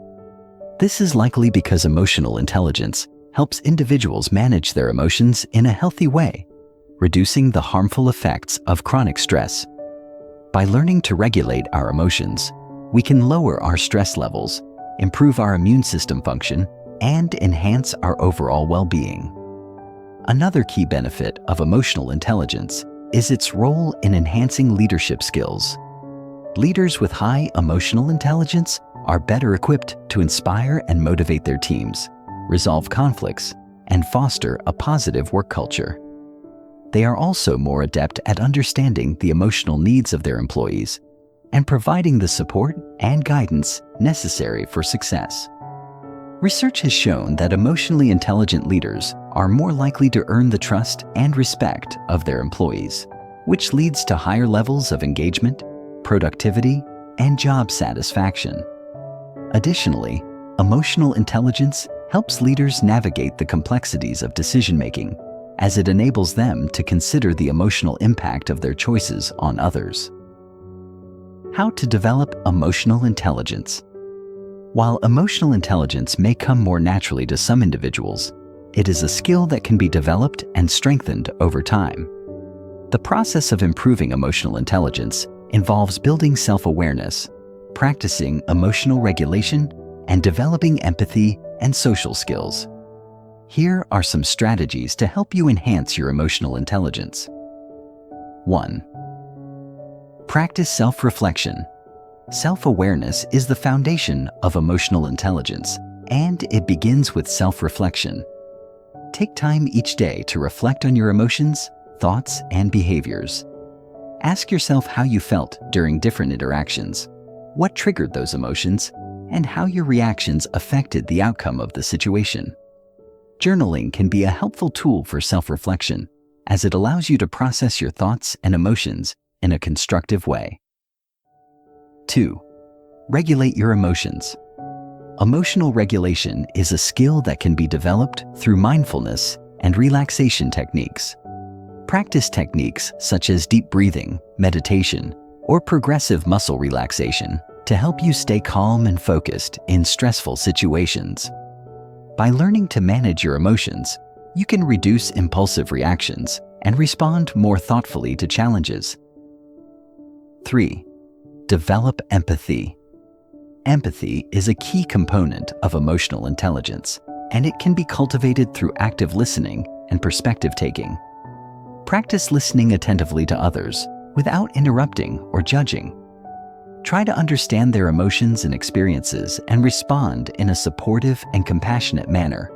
This is likely because emotional intelligence helps individuals manage their emotions in a healthy way, reducing the harmful effects of chronic stress. By learning to regulate our emotions, we can lower our stress levels, improve our immune system function, and enhance our overall well-being. Another key benefit of emotional intelligence is its role in enhancing leadership skills. Leaders with high emotional intelligence are better equipped to inspire and motivate their teams, resolve conflicts, and foster a positive work culture. They are also more adept at understanding the emotional needs of their employees and providing the support and guidance necessary for success. Research has shown that emotionally intelligent leaders are more likely to earn the trust and respect of their employees, which leads to higher levels of engagement, productivity, and job satisfaction. Additionally, emotional intelligence helps leaders navigate the complexities of decision-making, as it enables them to consider the emotional impact of their choices on others. How to develop emotional intelligence. While emotional intelligence may come more naturally to some individuals, it is a skill that can be developed and strengthened over time. The process of improving emotional intelligence involves building self-awareness, practicing emotional regulation, and developing empathy and social skills. Here are some strategies to help you enhance your emotional intelligence. 1. Practice self-reflection. Self-awareness is the foundation of emotional intelligence, and it begins with self-reflection. Take time each day to reflect on your emotions, thoughts, and behaviors. Ask yourself how you felt during different interactions, what triggered those emotions, and how your reactions affected the outcome of the situation. Journaling can be a helpful tool for self-reflection, as it allows you to process your thoughts and emotions in a constructive way. 2. Regulate your emotions. Emotional regulation is a skill that can be developed through mindfulness and relaxation techniques. Practice techniques such as deep breathing, meditation, or progressive muscle relaxation to help you stay calm and focused in stressful situations. By learning to manage your emotions, you can reduce impulsive reactions and respond more thoughtfully to challenges. 3. Develop empathy. Empathy is a key component of emotional intelligence, and it can be cultivated through active listening and perspective-taking. Practice listening attentively to others without interrupting or judging. Try to understand their emotions and experiences and respond in a supportive and compassionate manner.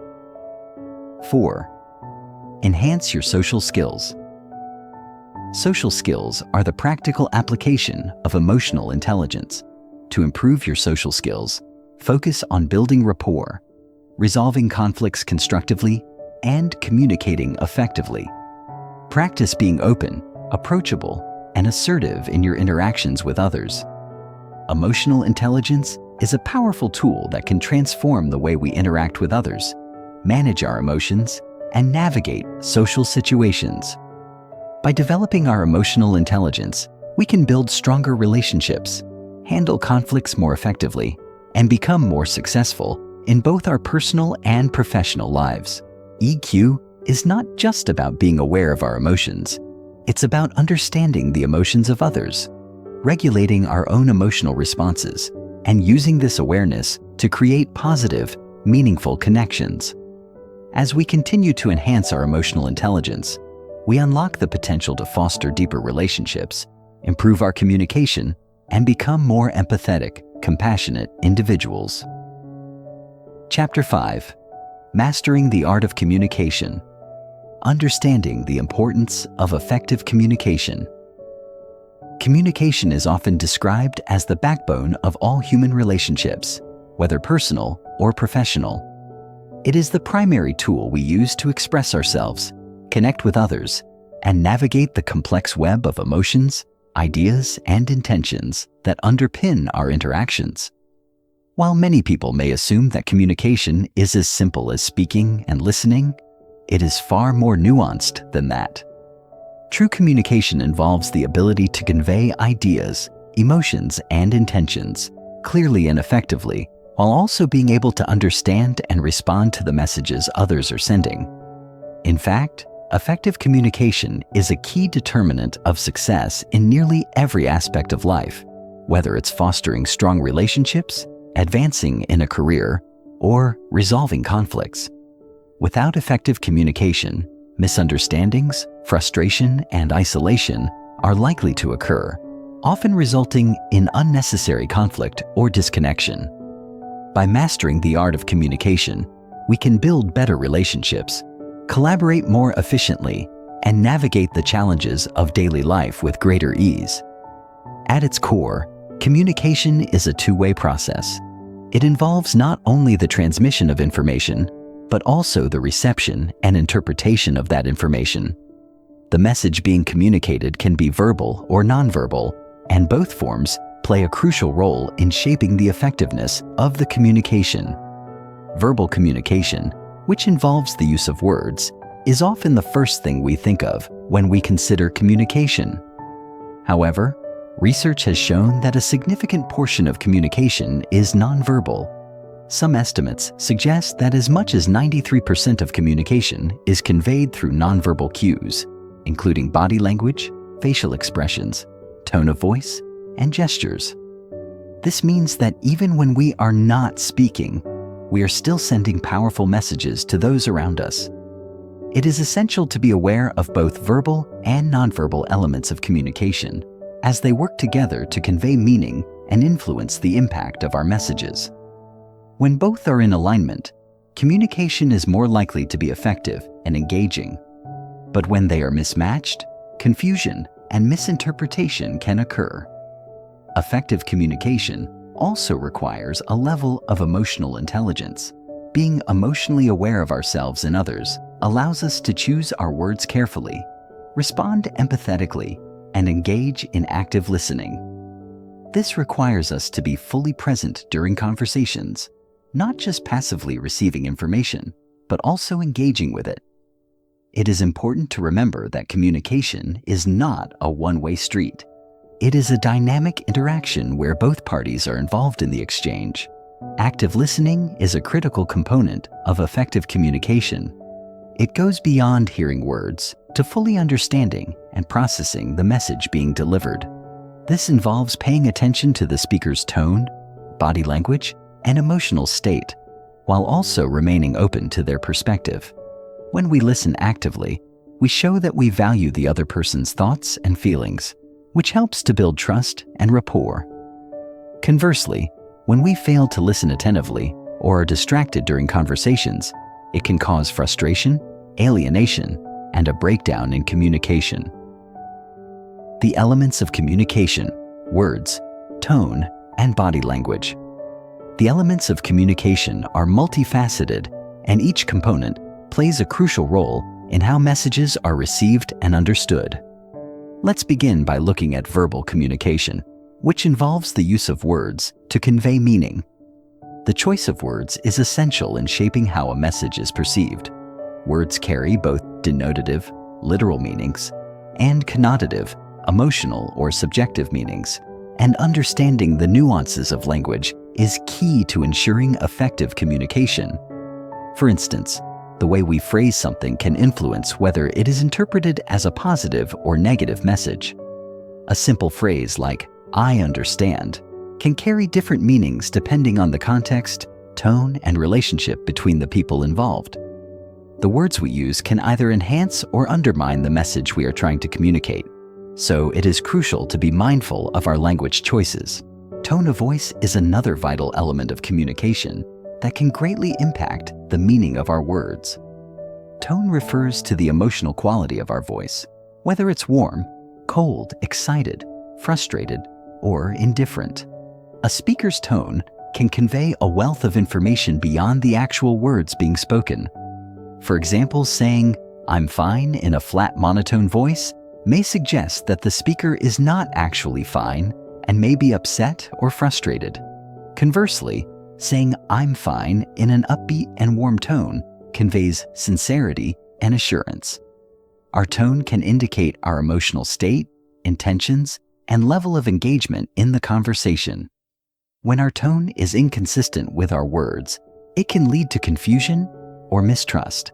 4. Enhance your social skills. Social skills are the practical application of emotional intelligence. To improve your social skills, focus on building rapport, resolving conflicts constructively, and communicating effectively. Practice being open, approachable, and assertive in your interactions with others. Emotional intelligence is a powerful tool that can transform the way we interact with others, manage our emotions, and navigate social situations. By developing our emotional intelligence, we can build stronger relationships, handle conflicts more effectively, and become more successful in both our personal and professional lives. EQ is not just about being aware of our emotions. It's about understanding the emotions of others, regulating our own emotional responses, and using this awareness to create positive, meaningful connections. As we continue to enhance our emotional intelligence, we unlock the potential to foster deeper relationships, improve our communication, and become more empathetic, compassionate individuals. Chapter 5. Mastering the Art of Communication. Understanding the importance of effective communication. Communication is often described as the backbone of all human relationships, whether personal or professional. It is the primary tool we use to express ourselves, connect with others, and navigate the complex web of emotions, ideas, and intentions that underpin our interactions. While many people may assume that communication is as simple as speaking and listening, it is far more nuanced than that. True communication involves the ability to convey ideas, emotions, and intentions clearly and effectively, while also being able to understand and respond to the messages others are sending. In fact, effective communication is a key determinant of success in nearly every aspect of life, whether it's fostering strong relationships, advancing in a career, or resolving conflicts. Without effective communication, misunderstandings, frustration, and isolation are likely to occur, often resulting in unnecessary conflict or disconnection. By mastering the art of communication, we can build better relationships, collaborate more efficiently, and navigate the challenges of daily life with greater ease. At its core, communication is a two-way process. It involves not only the transmission of information, but also the reception and interpretation of that information. The message being communicated can be verbal or nonverbal, and both forms play a crucial role in shaping the effectiveness of the communication. Verbal communication, which involves the use of words, is often the first thing we think of when we consider communication. However, research has shown that a significant portion of communication is nonverbal. Some estimates suggest that as much as 93% of communication is conveyed through nonverbal cues, including body language, facial expressions, tone of voice, and gestures. This means that even when we are not speaking, we are still sending powerful messages to those around us. It is essential to be aware of both verbal and nonverbal elements of communication, as they work together to convey meaning and influence the impact of our messages. When both are in alignment, communication is more likely to be effective and engaging. But when they are mismatched, confusion and misinterpretation can occur. Effective communication also requires a level of emotional intelligence. Being emotionally aware of ourselves and others allows us to choose our words carefully, respond empathetically, and engage in active listening. This requires us to be fully present during conversations, not just passively receiving information, but also engaging with it. It is important to remember that communication is not a one-way street. It is a dynamic interaction where both parties are involved in the exchange. Active listening is a critical component of effective communication. It goes beyond hearing words to fully understanding and processing the message being delivered. This involves paying attention to the speaker's tone, body language, and emotional state, while also remaining open to their perspective. When we listen actively, we show that we value the other person's thoughts and feelings, which helps to build trust and rapport. Conversely, when we fail to listen attentively or are distracted during conversations, it can cause frustration, alienation, and a breakdown in communication. The elements of communication: words, tone, and body language. The elements of communication are multifaceted, and each component plays a crucial role in how messages are received and understood. Let's begin by looking at verbal communication, which involves the use of words to convey meaning. The choice of words is essential in shaping how a message is perceived. Words carry both denotative, literal meanings, and connotative, emotional or subjective meanings, and understanding the nuances of language is key to ensuring effective communication. For instance, the way we phrase something can influence whether it is interpreted as a positive or negative message. A simple phrase like, "I understand," can carry different meanings depending on the context, tone, and relationship between the people involved. The words we use can either enhance or undermine the message we are trying to communicate, so it is crucial to be mindful of our language choices. Tone of voice is another vital element of communication that can greatly impact the meaning of our words. Tone refers to the emotional quality of our voice, whether it's warm, cold, excited, frustrated, or indifferent. A speaker's tone can convey a wealth of information beyond the actual words being spoken. For example, saying, "I'm fine" in a flat monotone voice may suggest that the speaker is not actually fine and may be upset or frustrated. Conversely, saying "I'm fine" in an upbeat and warm tone conveys sincerity and assurance. Our tone can indicate our emotional state, intentions, and level of engagement in the conversation. When our tone is inconsistent with our words, it can lead to confusion or mistrust.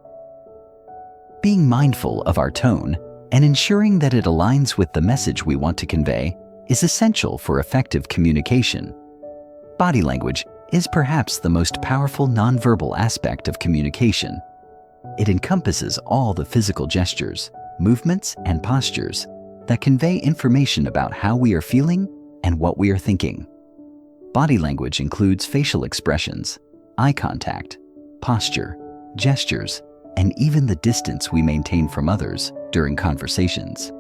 Being mindful of our tone and ensuring that it aligns with the message we want to convey is essential for effective communication. Body language is perhaps the most powerful nonverbal aspect of communication. It encompasses all the physical gestures, movements, and postures that convey information about how we are feeling and what we are thinking. Body language includes facial expressions, eye contact, posture, gestures, and even the distance we maintain from others during conversations.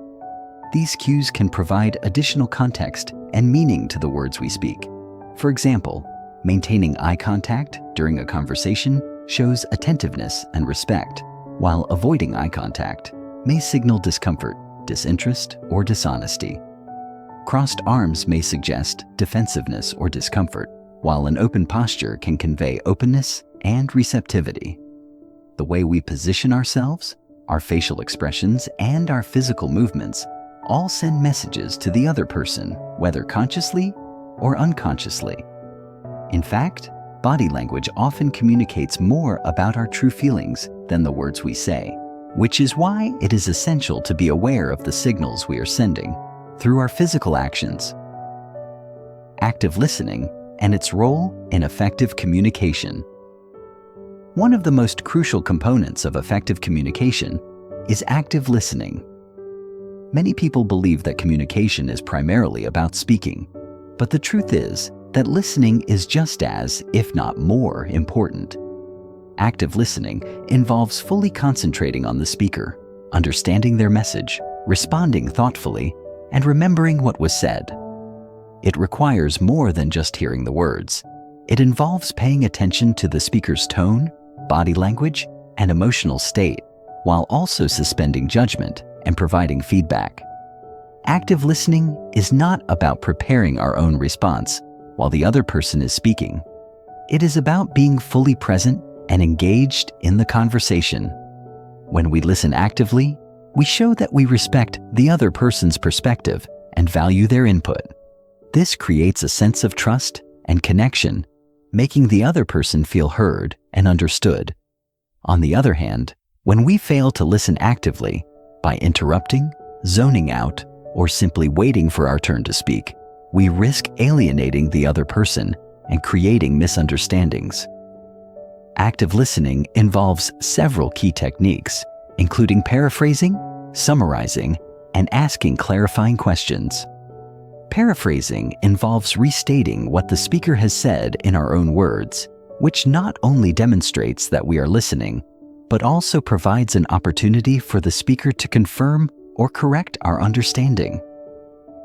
These cues can provide additional context and meaning to the words we speak. For example, maintaining eye contact during a conversation shows attentiveness and respect, while avoiding eye contact may signal discomfort, disinterest, or dishonesty. Crossed arms may suggest defensiveness or discomfort, while an open posture can convey openness and receptivity. The way we position ourselves, our facial expressions, and our physical movements all send messages to the other person, whether consciously or unconsciously. In fact, body language often communicates more about our true feelings than the words we say, which is why it is essential to be aware of the signals we are sending through our physical actions. Active listening and its role in effective communication. One of the most crucial components of effective communication is active listening. Many people believe that communication is primarily about speaking, but the truth is that listening is just as, if not more, important. Active listening involves fully concentrating on the speaker, understanding their message, responding thoughtfully, and remembering what was said. It requires more than just hearing the words. It involves paying attention to the speaker's tone, body language, and emotional state, while also suspending judgment and providing feedback. Active listening is not about preparing our own response while the other person is speaking. It is about being fully present and engaged in the conversation. When we listen actively, we show that we respect the other person's perspective and value their input. This creates a sense of trust and connection, making the other person feel heard and understood. On the other hand, when we fail to listen actively by interrupting, zoning out, or simply waiting for our turn to speak, we risk alienating the other person and creating misunderstandings. Active listening involves several key techniques, including paraphrasing, summarizing, and asking clarifying questions. Paraphrasing involves restating what the speaker has said in our own words, which not only demonstrates that we are listening, but also provides an opportunity for the speaker to confirm or correct our understanding.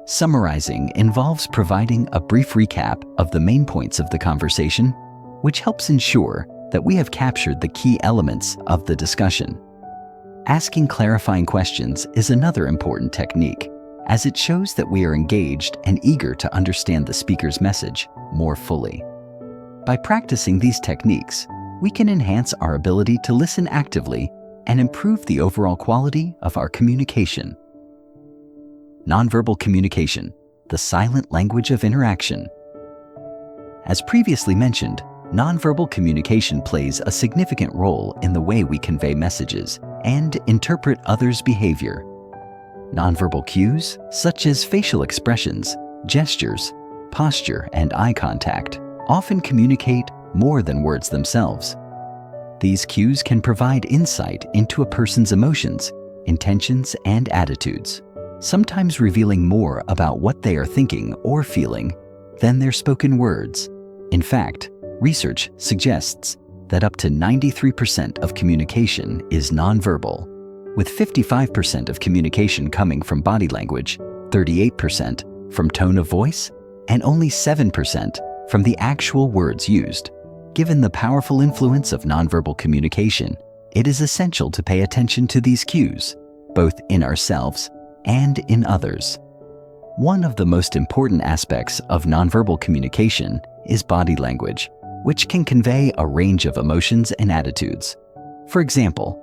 Summarizing involves providing a brief recap of the main points of the conversation, which helps ensure that we have captured the key elements of the discussion. Asking clarifying questions is another important technique, as it shows that we are engaged and eager to understand the speaker's message more fully. By practicing these techniques, we can enhance our ability to listen actively and improve the overall quality of our communication. Nonverbal communication, the silent language of interaction. As previously mentioned, nonverbal communication plays a significant role in the way we convey messages and interpret others' behavior. Nonverbal cues, such as facial expressions, gestures, posture, and eye contact, often communicate more than words themselves. These cues can provide insight into a person's emotions, intentions, and attitudes, sometimes revealing more about what they are thinking or feeling than their spoken words. In fact, research suggests that up to 93% of communication is nonverbal, with 55% of communication coming from body language, 38% from tone of voice, and only 7% from the actual words used. Given the powerful influence of nonverbal communication, it is essential to pay attention to these cues, both in ourselves and in others. One of the most important aspects of nonverbal communication is body language, which can convey a range of emotions and attitudes. For example,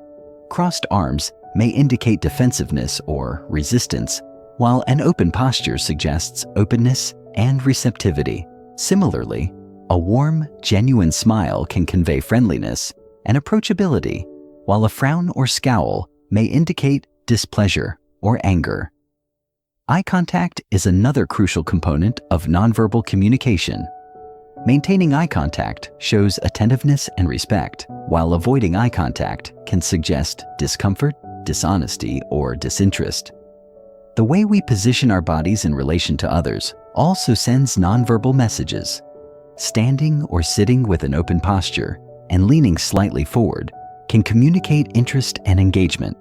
crossed arms may indicate defensiveness or resistance, while an open posture suggests openness and receptivity. Similarly, a warm, genuine smile can convey friendliness and approachability, while a frown or scowl may indicate displeasure or anger. Eye contact is another crucial component of nonverbal communication. Maintaining eye contact shows attentiveness and respect, while avoiding eye contact can suggest discomfort, dishonesty, or disinterest. The way we position our bodies in relation to others also sends nonverbal messages. Standing or sitting with an open posture and leaning slightly forward can communicate interest and engagement,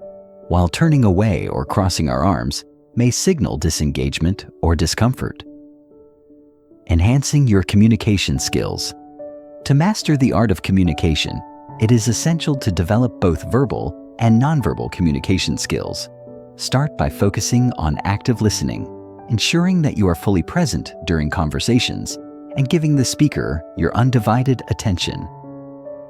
while turning away or crossing our arms may signal disengagement or discomfort. Enhancing your communication skills. To master the art of communication, it is essential to develop both verbal and nonverbal communication skills. Start by focusing on active listening, ensuring that you are fully present during conversations and giving the speaker your undivided attention.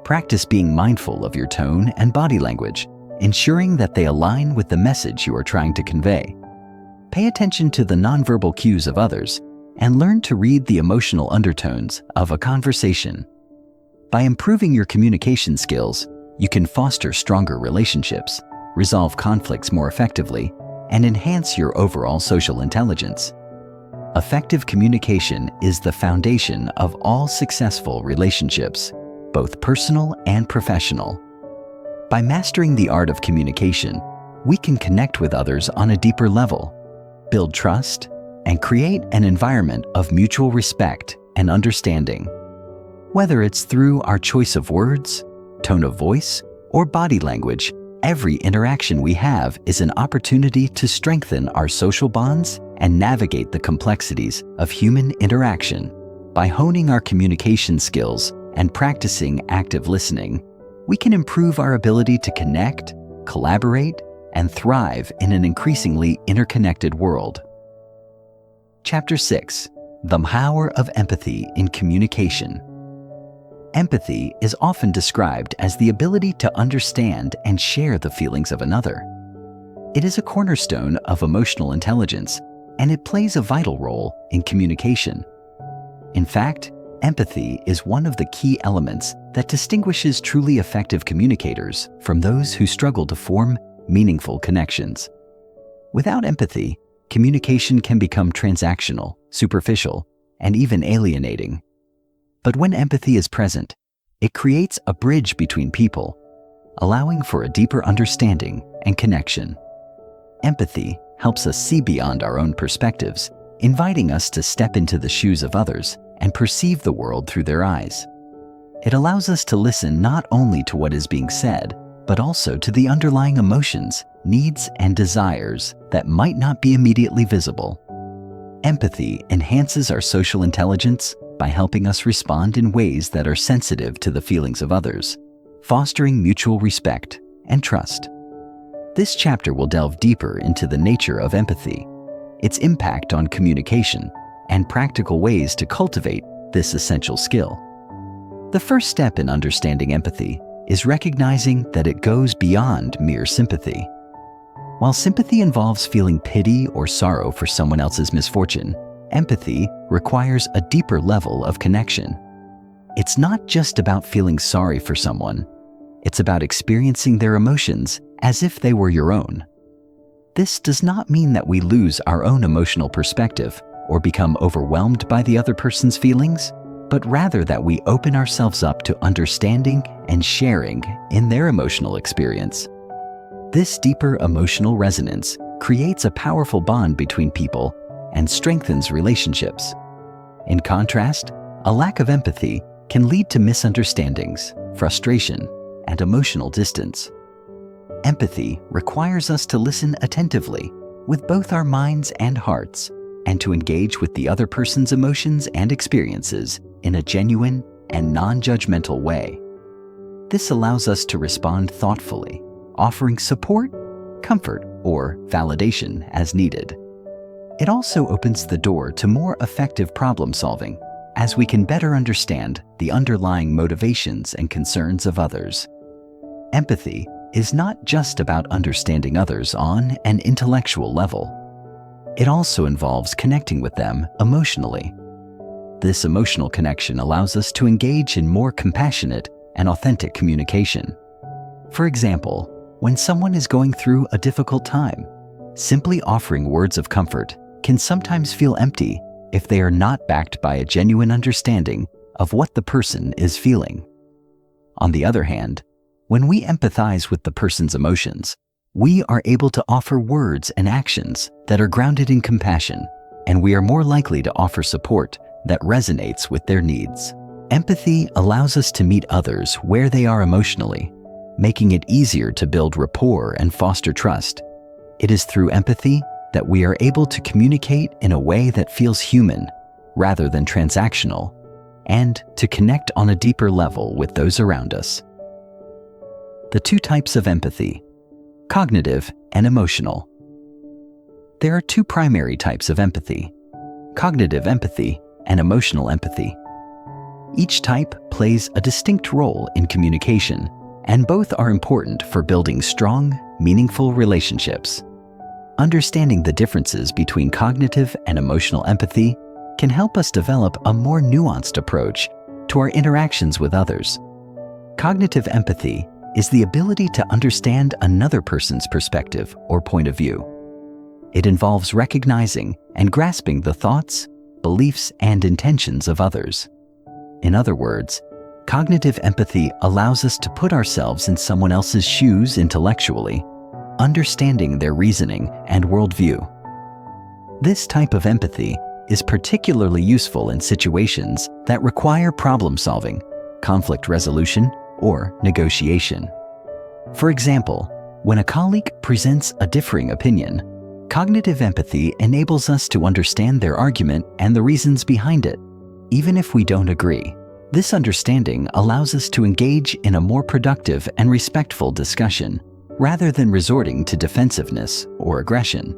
Practice being mindful of your tone and body language, ensuring that they align with the message you are trying to convey. Pay attention to the nonverbal cues of others and learn to read the emotional undertones of a conversation. By improving your communication skills, you can foster stronger relationships, resolve conflicts more effectively, and enhance your overall social intelligence. Effective communication is the foundation of all successful relationships, both personal and professional. By mastering the art of communication, we can connect with others on a deeper level, build trust, and create an environment of mutual respect and understanding. Whether it's through our choice of words, tone of voice, or body language, every interaction we have is an opportunity to strengthen our social bonds and navigate the complexities of human interaction. By honing our communication skills and practicing active listening, we can improve our ability to connect, collaborate, and thrive in an increasingly interconnected world. Chapter 6: The Power of Empathy in Communication. Empathy is often described as the ability to understand and share the feelings of another. It is a cornerstone of emotional intelligence and it plays a vital role in communication. In fact, empathy is one of the key elements that distinguishes truly effective communicators from those who struggle to form meaningful connections. Without empathy, communication can become transactional, superficial, and even alienating. But when empathy is present, it creates a bridge between people, allowing for a deeper understanding and connection. Empathy helps us see beyond our own perspectives, inviting us to step into the shoes of others and perceive the world through their eyes. It allows us to listen not only to what is being said, but also to the underlying emotions, needs, and desires that might not be immediately visible. Empathy enhances our social intelligence by helping us respond in ways that are sensitive to the feelings of others, fostering mutual respect and trust. This chapter will delve deeper into the nature of empathy, its impact on communication, and practical ways to cultivate this essential skill. The first step in understanding empathy is recognizing that it goes beyond mere sympathy. While sympathy involves feeling pity or sorrow for someone else's misfortune, empathy requires a deeper level of connection. It's not just about feeling sorry for someone, it's about experiencing their emotions as if they were your own. This does not mean that we lose our own emotional perspective or become overwhelmed by the other person's feelings, but rather that we open ourselves up to understanding and sharing in their emotional experience. This deeper emotional resonance creates a powerful bond between people and strengthens relationships. In contrast, a lack of empathy can lead to misunderstandings, frustration, and emotional distance. Empathy requires us to listen attentively with both our minds and hearts, and to engage with the other person's emotions and experiences in a genuine and non-judgmental way. This allows us to respond thoughtfully, offering support, comfort, or validation as needed. It also opens the door to more effective problem solving, as we can better understand the underlying motivations and concerns of others. Empathy is not just about understanding others on an intellectual level. It also involves connecting with them emotionally. This emotional connection allows us to engage in more compassionate and authentic communication. For example, when someone is going through a difficult time, simply offering words of comfort can sometimes feel empty if they are not backed by a genuine understanding of what the person is feeling. On the other hand, when we empathize with the person's emotions, we are able to offer words and actions that are grounded in compassion, and we are more likely to offer support that resonates with their needs. Empathy allows us to meet others where they are emotionally, making it easier to build rapport and foster trust. It is through empathy that we are able to communicate in a way that feels human rather than transactional, and to connect on a deeper level with those around us. The two types of empathy: cognitive and emotional. There are two primary types of empathy: cognitive empathy and emotional empathy. Each type plays a distinct role in communication, and both are important for building strong, meaningful relationships. Understanding the differences between cognitive and emotional empathy can help us develop a more nuanced approach to our interactions with others. Cognitive empathy is the ability to understand another person's perspective or point of view. It involves recognizing and grasping the thoughts, beliefs, and intentions of others. In other words, cognitive empathy allows us to put ourselves in someone else's shoes intellectually, understanding their reasoning and worldview. This type of empathy is particularly useful in situations that require problem solving, conflict resolution, or negotiation. For example, when a colleague presents a differing opinion, cognitive empathy enables us to understand their argument and the reasons behind it, even if we don't agree. This understanding allows us to engage in a more productive and respectful discussion, rather than resorting to defensiveness or aggression.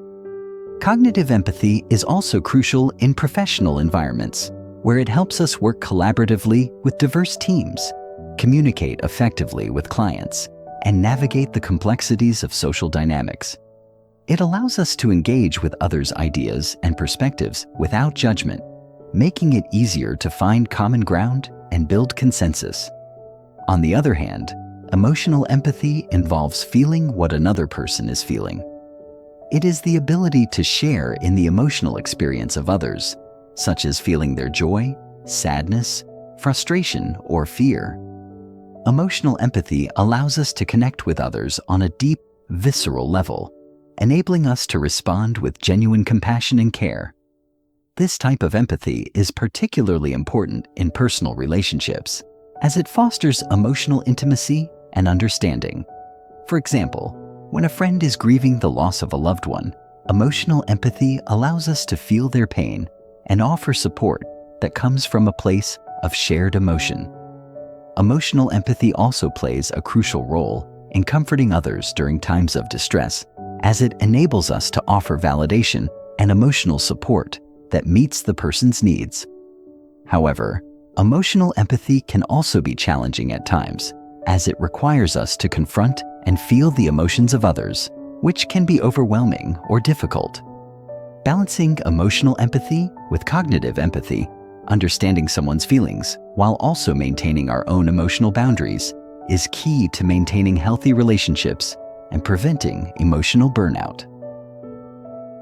Cognitive empathy is also crucial in professional environments, where it helps us work collaboratively with diverse teams, communicate effectively with clients, and navigate the complexities of social dynamics. It allows us to engage with others' ideas and perspectives without judgment, making it easier to find common ground and build consensus. On the other hand, emotional empathy involves feeling what another person is feeling. It is the ability to share in the emotional experience of others, such as feeling their joy, sadness, frustration, or fear. Emotional empathy allows us to connect with others on a deep, visceral level, enabling us to respond with genuine compassion and care. This type of empathy is particularly important in personal relationships, as it fosters emotional intimacy and understanding. For example, when a friend is grieving the loss of a loved one, emotional empathy allows us to feel their pain and offer support that comes from a place of shared emotion. Emotional empathy also plays a crucial role in comforting others during times of distress, as it enables us to offer validation and emotional support that meets the person's needs. However, emotional empathy can also be challenging at times, as it requires us to confront and feel the emotions of others, which can be overwhelming or difficult. Balancing emotional empathy with cognitive empathy, understanding someone's feelings while also maintaining our own emotional boundaries, is key to maintaining healthy relationships and preventing emotional burnout.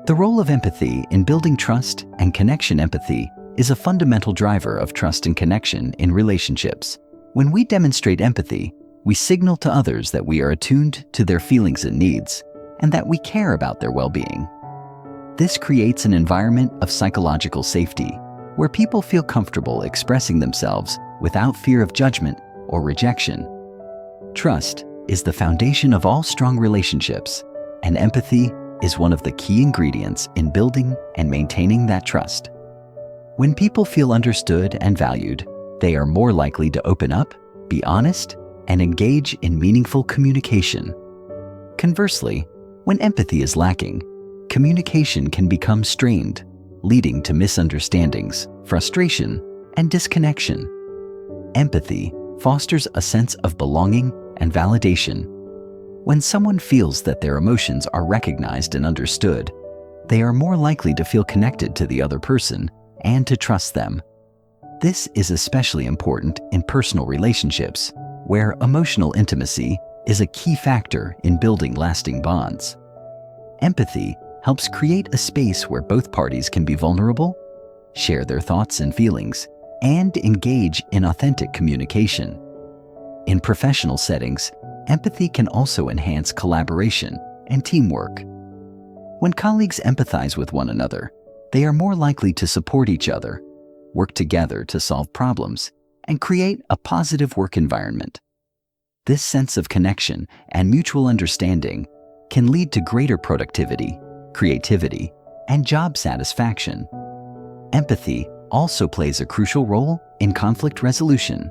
The role of empathy in building trust and connection. Empathy is a fundamental driver of trust and connection in relationships. When we demonstrate empathy, we signal to others that we are attuned to their feelings and needs, and that we care about their well-being. This creates an environment of psychological safety, where people feel comfortable expressing themselves without fear of judgment or rejection. Trust is the foundation of all strong relationships, and empathy is one of the key ingredients in building and maintaining that trust. When people feel understood and valued, they are more likely to open up, be honest, and engage in meaningful communication. Conversely, when empathy is lacking, communication can become strained, leading to misunderstandings, frustration, and disconnection. Empathy fosters a sense of belonging and validation. When someone feels that their emotions are recognized and understood, they are more likely to feel connected to the other person and to trust them. This is especially important in personal relationships, where emotional intimacy is a key factor in building lasting bonds. Empathy helps create a space where both parties can be vulnerable, share their thoughts and feelings, and engage in authentic communication. In professional settings, empathy can also enhance collaboration and teamwork. When colleagues empathize with one another, they are more likely to support each other, work together to solve problems, and create a positive work environment. This sense of connection and mutual understanding can lead to greater productivity, creativity, and job satisfaction. Empathy also plays a crucial role in conflict resolution.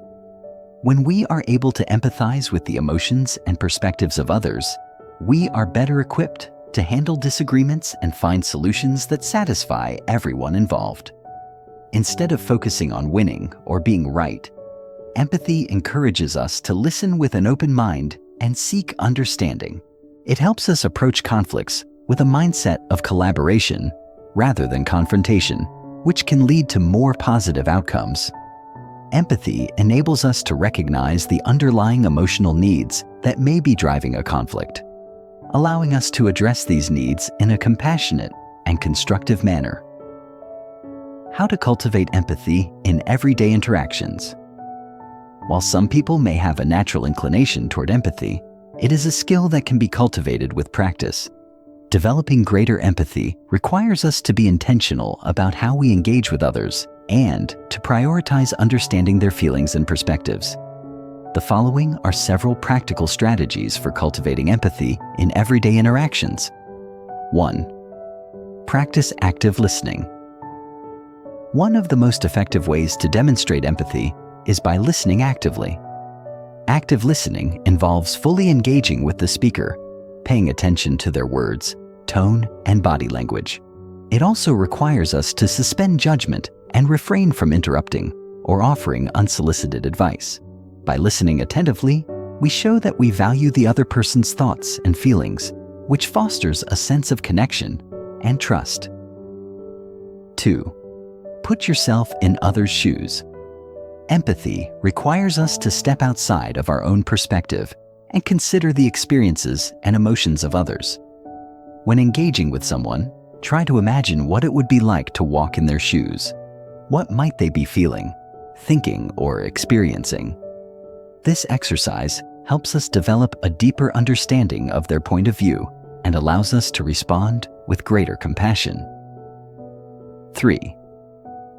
When we are able to empathize with the emotions and perspectives of others, we are better equipped to handle disagreements and find solutions that satisfy everyone involved. Instead of focusing on winning or being right, empathy encourages us to listen with an open mind and seek understanding. It helps us approach conflicts with a mindset of collaboration rather than confrontation, which can lead to more positive outcomes. Empathy enables us to recognize the underlying emotional needs that may be driving a conflict, allowing us to address these needs in a compassionate and constructive manner. How to cultivate empathy in everyday interactions. While some people may have a natural inclination toward empathy, it is a skill that can be cultivated with practice. Developing greater empathy requires us to be intentional about how we engage with others and to prioritize understanding their feelings and perspectives. The following are several practical strategies for cultivating empathy in everyday interactions. 1. Practice active listening. One of the most effective ways to demonstrate empathy is by listening actively. Active listening involves fully engaging with the speaker, paying attention to their words, tone, and body language. It also requires us to suspend judgment and refrain from interrupting or offering unsolicited advice. By listening attentively, we show that we value the other person's thoughts and feelings which fosters a sense of connection and trust. 2. Put yourself in others' shoes. Empathy requires us to step outside of our own perspective and consider the experiences and emotions of others. When engaging with someone, try to imagine what it would be like to walk in their shoes. What might they be feeling, thinking, or experiencing? This exercise helps us develop a deeper understanding of their point of view and allows us to respond with greater compassion. 3.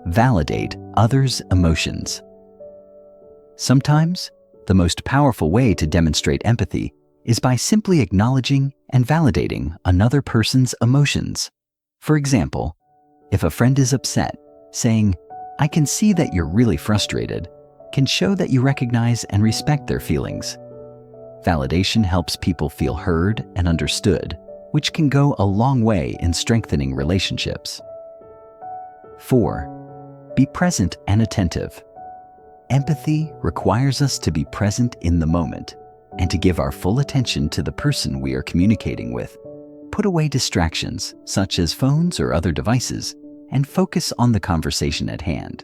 Validate others' emotions. Sometimes, the most powerful way to demonstrate empathy is by simply acknowledging and validating another person's emotions. For example, if a friend is upset, saying, "I can see that you're really frustrated," can show that you recognize and respect their feelings. Validation helps people feel heard and understood, which can go a long way in strengthening relationships. 4. Be present and attentive. Empathy requires us to be present in the moment and to give our full attention to the person we are communicating with. Put away distractions, such as phones or other devices, and focus on the conversation at hand.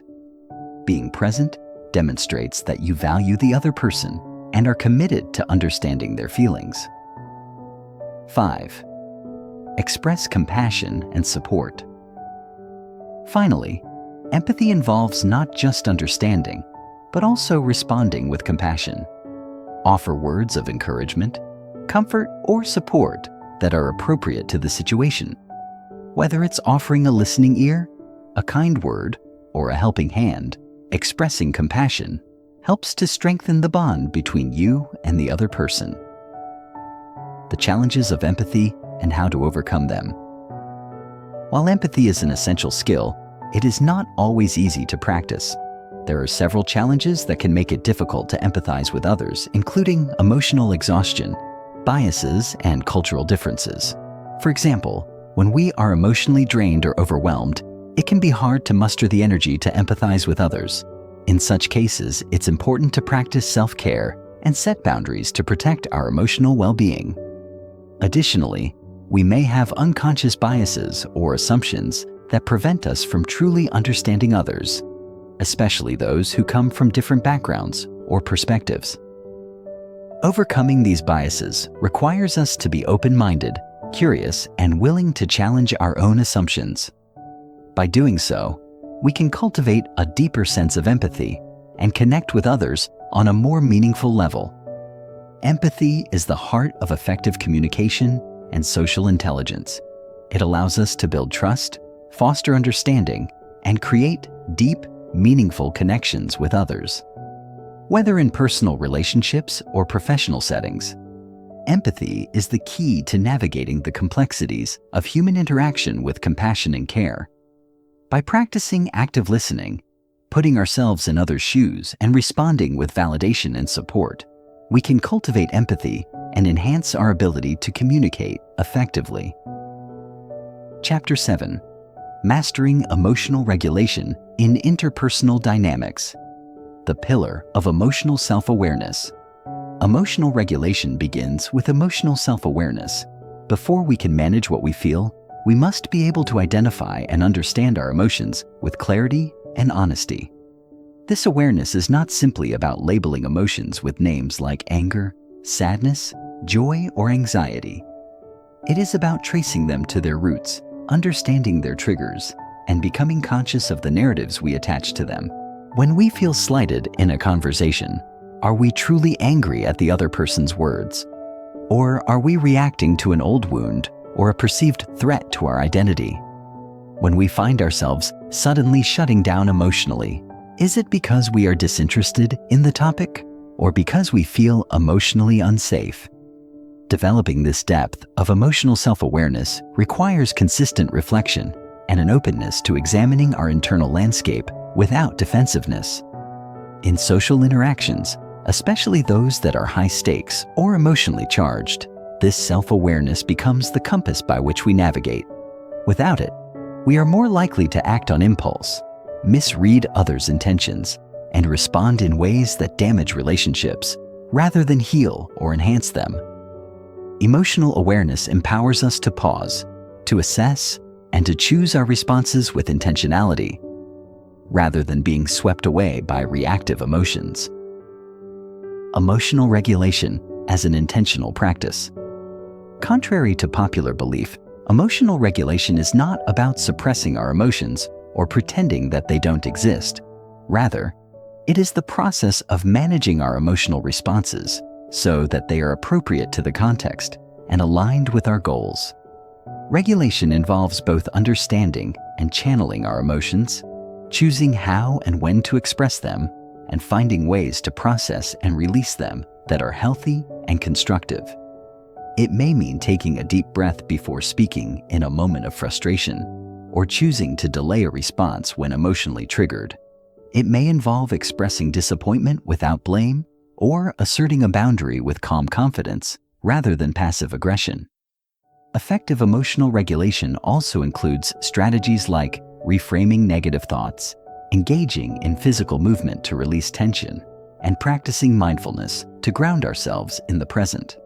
Being present demonstrates that you value the other person and are committed to understanding their feelings. 5. Express compassion and support. Finally, empathy involves not just understanding, but also responding with compassion. Offer words of encouragement, comfort, or support that are appropriate to the situation. Whether it's offering a listening ear, a kind word, or a helping hand, expressing compassion helps to strengthen the bond between you and the other person. The challenges of empathy and how to overcome them. While empathy is an essential skill, it is not always easy to practice. There are several challenges that can make it difficult to empathize with others, including emotional exhaustion, biases, and cultural differences. For example, when we are emotionally drained or overwhelmed, it can be hard to muster the energy to empathize with others. In such cases, it's important to practice self-care and set boundaries to protect our emotional well-being. Additionally, we may have unconscious biases or assumptions that prevent us from truly understanding others, especially those who come from different backgrounds or perspectives. Overcoming these biases requires us to be open-minded, curious, and willing to challenge our own assumptions. By doing so, we can cultivate a deeper sense of empathy and connect with others on a more meaningful level. Empathy is the heart of effective communication and social intelligence. It allows us to build trust, foster understanding, and create deep, meaningful connections with others. Whether in personal relationships or professional settings, empathy is the key to navigating the complexities of human interaction with compassion and care. By practicing active listening, putting ourselves in others' shoes, and responding with validation and support, we can cultivate empathy and enhance our ability to communicate effectively. Chapter 7. Mastering Emotional Regulation in Interpersonal Dynamics. The pillar of emotional self-awareness. Emotional regulation begins with emotional self-awareness. Before we can manage what we feel, we must be able to identify and understand our emotions with clarity and honesty. This awareness is not simply about labeling emotions with names like anger, sadness, joy, or anxiety. It is about tracing them to their roots, understanding their triggers, and becoming conscious of the narratives we attach to them. When we feel slighted in a conversation, are we truly angry at the other person's words? Or are we reacting to an old wound or a perceived threat to our identity? When we find ourselves suddenly shutting down emotionally, is it because we are disinterested in the topic or because we feel emotionally unsafe? Developing this depth of emotional self-awareness requires consistent reflection and an openness to examining our internal landscape without defensiveness. In social interactions, especially those that are high stakes or emotionally charged, this self-awareness becomes the compass by which we navigate. Without it, we are more likely to act on impulse, misread others' intentions, and respond in ways that damage relationships rather than heal or enhance them. Emotional awareness empowers us to pause, to assess, and to choose our responses with intentionality, rather than being swept away by reactive emotions. Emotional regulation as an intentional practice. Contrary to popular belief, emotional regulation is not about suppressing our emotions or pretending that they don't exist. Rather, it is the process of managing our emotional responses so that they are appropriate to the context and aligned with our goals. Regulation involves both understanding and channeling our emotions, choosing how and when to express them, and finding ways to process and release them that are healthy and constructive. It may mean taking a deep breath before speaking in a moment of frustration, or choosing to delay a response when emotionally triggered. It may involve expressing disappointment without blame, or asserting a boundary with calm confidence rather than passive aggression. Effective emotional regulation also includes strategies like reframing negative thoughts, engaging in physical movement to release tension, and practicing mindfulness to ground ourselves in the present.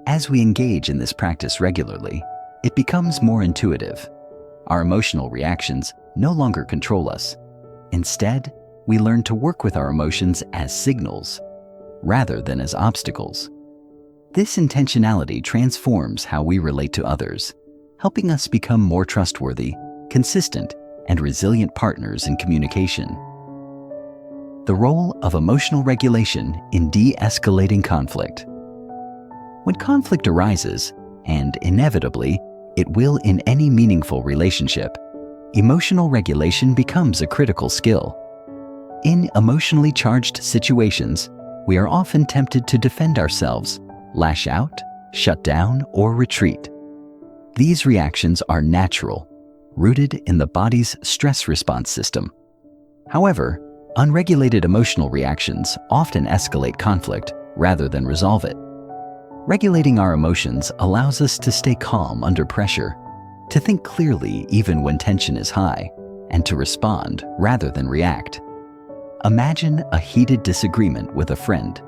As we engage in this practice regularly, it becomes more intuitive. Our emotional reactions no longer control us. Instead, we learn to work with our emotions as signals, rather than as obstacles. This intentionality transforms how we relate to others, helping us become more trustworthy, consistent, and resilient partners in communication. The role of emotional regulation in de-escalating conflict. When conflict arises, and inevitably, it will in any meaningful relationship, emotional regulation becomes a critical skill. In emotionally charged situations, we are often tempted to defend ourselves, lash out, shut down, or retreat. These reactions are natural, rooted in the body's stress response system. However, unregulated emotional reactions often escalate conflict rather than resolve it. Regulating our emotions allows us to stay calm under pressure, to think clearly even when tension is high, and to respond rather than react. Imagine a heated disagreement with a friend.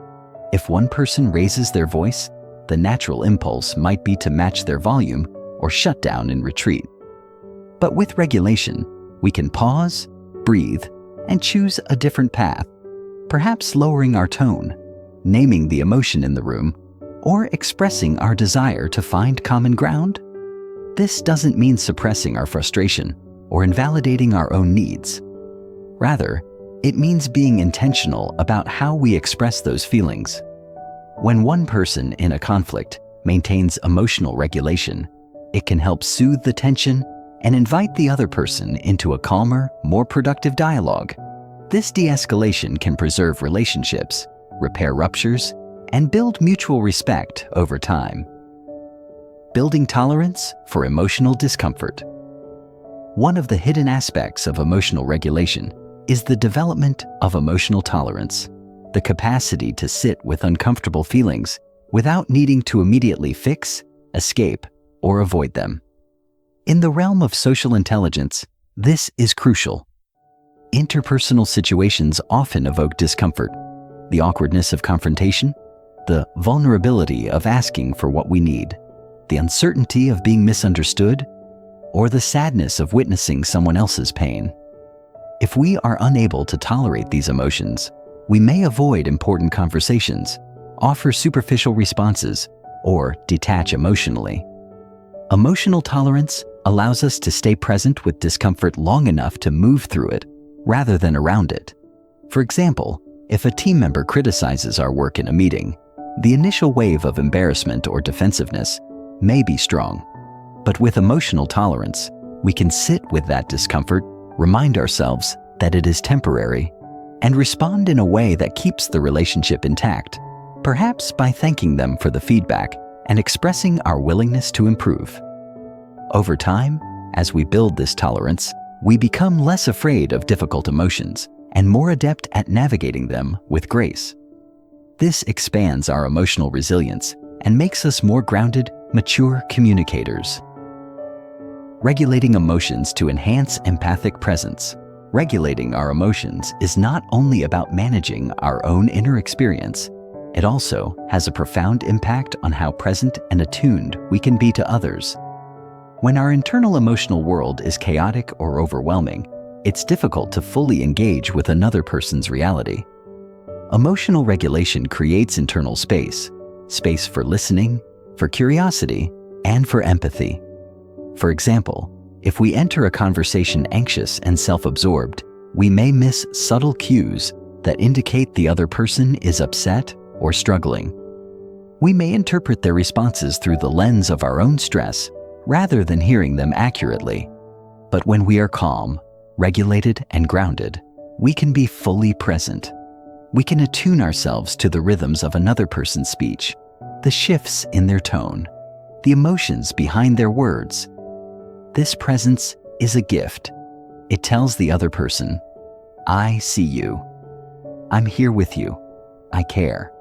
If one person raises their voice, the natural impulse might be to match their volume or shut down and retreat. But with regulation, we can pause, breathe, and choose a different path, perhaps lowering our tone, naming the emotion in the room, or expressing our desire to find common ground. This doesn't mean suppressing our frustration or invalidating our own needs. Rather, it means being intentional about how we express those feelings. When one person in a conflict maintains emotional regulation, it can help soothe the tension and invite the other person into a calmer, more productive dialogue. This de-escalation can preserve relationships, repair ruptures, and build mutual respect over time. Building tolerance for emotional discomfort. One of the hidden aspects of emotional regulation is the development of emotional tolerance, the capacity to sit with uncomfortable feelings without needing to immediately fix, escape, or avoid them. In the realm of social intelligence, this is crucial. Interpersonal situations often evoke discomfort, the awkwardness of confrontation, the vulnerability of asking for what we need, the uncertainty of being misunderstood, or the sadness of witnessing someone else's pain. If we are unable to tolerate these emotions, we may avoid important conversations, offer superficial responses, or detach emotionally. Emotional tolerance allows us to stay present with discomfort long enough to move through it, rather than around it. For example, if a team member criticizes our work in a meeting, the initial wave of embarrassment or defensiveness may be strong. But with emotional tolerance, we can sit with that discomfort, remind ourselves that it is temporary, and respond in a way that keeps the relationship intact, perhaps by thanking them for the feedback and expressing our willingness to improve. Over time, as we build this tolerance, we become less afraid of difficult emotions and more adept at navigating them with grace. This expands our emotional resilience and makes us more grounded, mature communicators. Regulating emotions to enhance empathic presence. Regulating our emotions is not only about managing our own inner experience, It also has a profound impact on how present and attuned we can be to others. When our internal emotional world is chaotic or overwhelming, it's difficult to fully engage with another person's reality. Emotional regulation creates internal space for listening, for curiosity, and for empathy. For example, if we enter a conversation anxious and self-absorbed, we may miss subtle cues that indicate the other person is upset or struggling. We may interpret their responses through the lens of our own stress rather than hearing them accurately. But when we are calm, regulated, and grounded, we can be fully present. We can attune ourselves to the rhythms of another person's speech, the shifts in their tone, the emotions behind their words. This presence is a gift. It tells the other person, "I see you. I'm here with you. I care."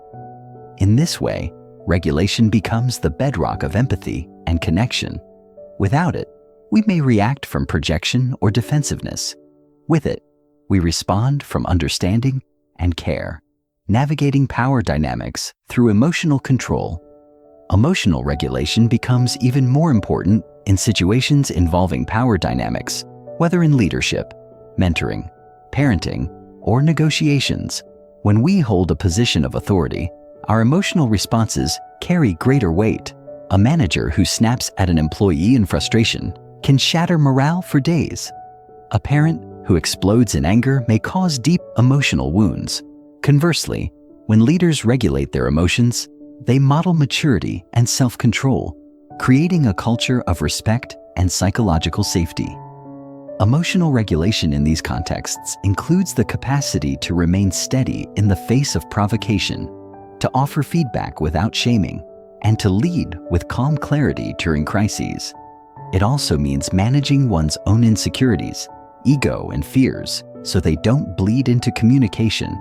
In this way, regulation becomes the bedrock of empathy and connection. Without it, we may react from projection or defensiveness. With it, we respond from understanding and care, navigating power dynamics through emotional control. Emotional regulation becomes even more important in situations involving power dynamics, whether in leadership, mentoring, parenting, or negotiations. When we hold a position of authority, our emotional responses carry greater weight. A manager who snaps at an employee in frustration can shatter morale for days. A parent who explodes in anger may cause deep emotional wounds. Conversely, when leaders regulate their emotions, they model maturity and self-control, creating a culture of respect and psychological safety. Emotional regulation in these contexts includes the capacity to remain steady in the face of provocation, to offer feedback without shaming, and to lead with calm clarity during crises. It also means managing one's own insecurities, ego, and fears so they don't bleed into communication.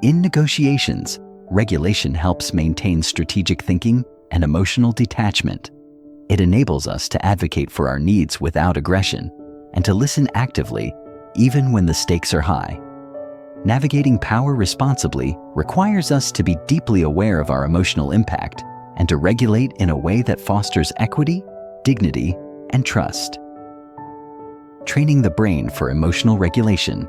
In negotiations, regulation helps maintain strategic thinking and emotional detachment. It enables us to advocate for our needs without aggression and to listen actively even when the stakes are high. Navigating power responsibly requires us to be deeply aware of our emotional impact and to regulate in a way that fosters equity, dignity, and trust. Training the brain for emotional regulation.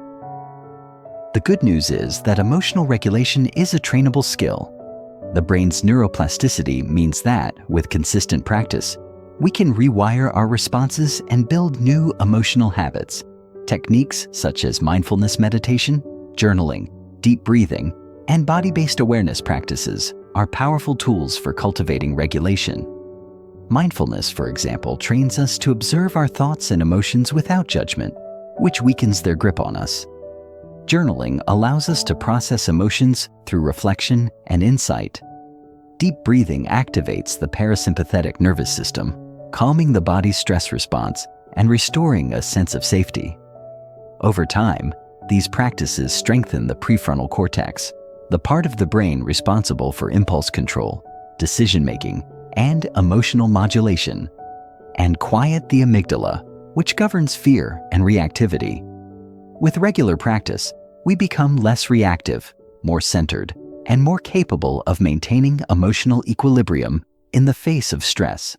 The good news is that emotional regulation is a trainable skill. The brain's neuroplasticity means that, with consistent practice, we can rewire our responses and build new emotional habits. Techniques such as mindfulness meditation, journaling, deep breathing, and body-based awareness practices are powerful tools for cultivating regulation. Mindfulness, for example, trains us to observe our thoughts and emotions without judgment, which weakens their grip on us. Journaling allows us to process emotions through reflection and insight. Deep breathing activates the parasympathetic nervous system, calming the body's stress response and restoring a sense of safety. Over time, these practices strengthen the prefrontal cortex, the part of the brain responsible for impulse control, decision-making, and emotional modulation, and quiet the amygdala, which governs fear and reactivity. With regular practice, we become less reactive, more centered, and more capable of maintaining emotional equilibrium in the face of stress.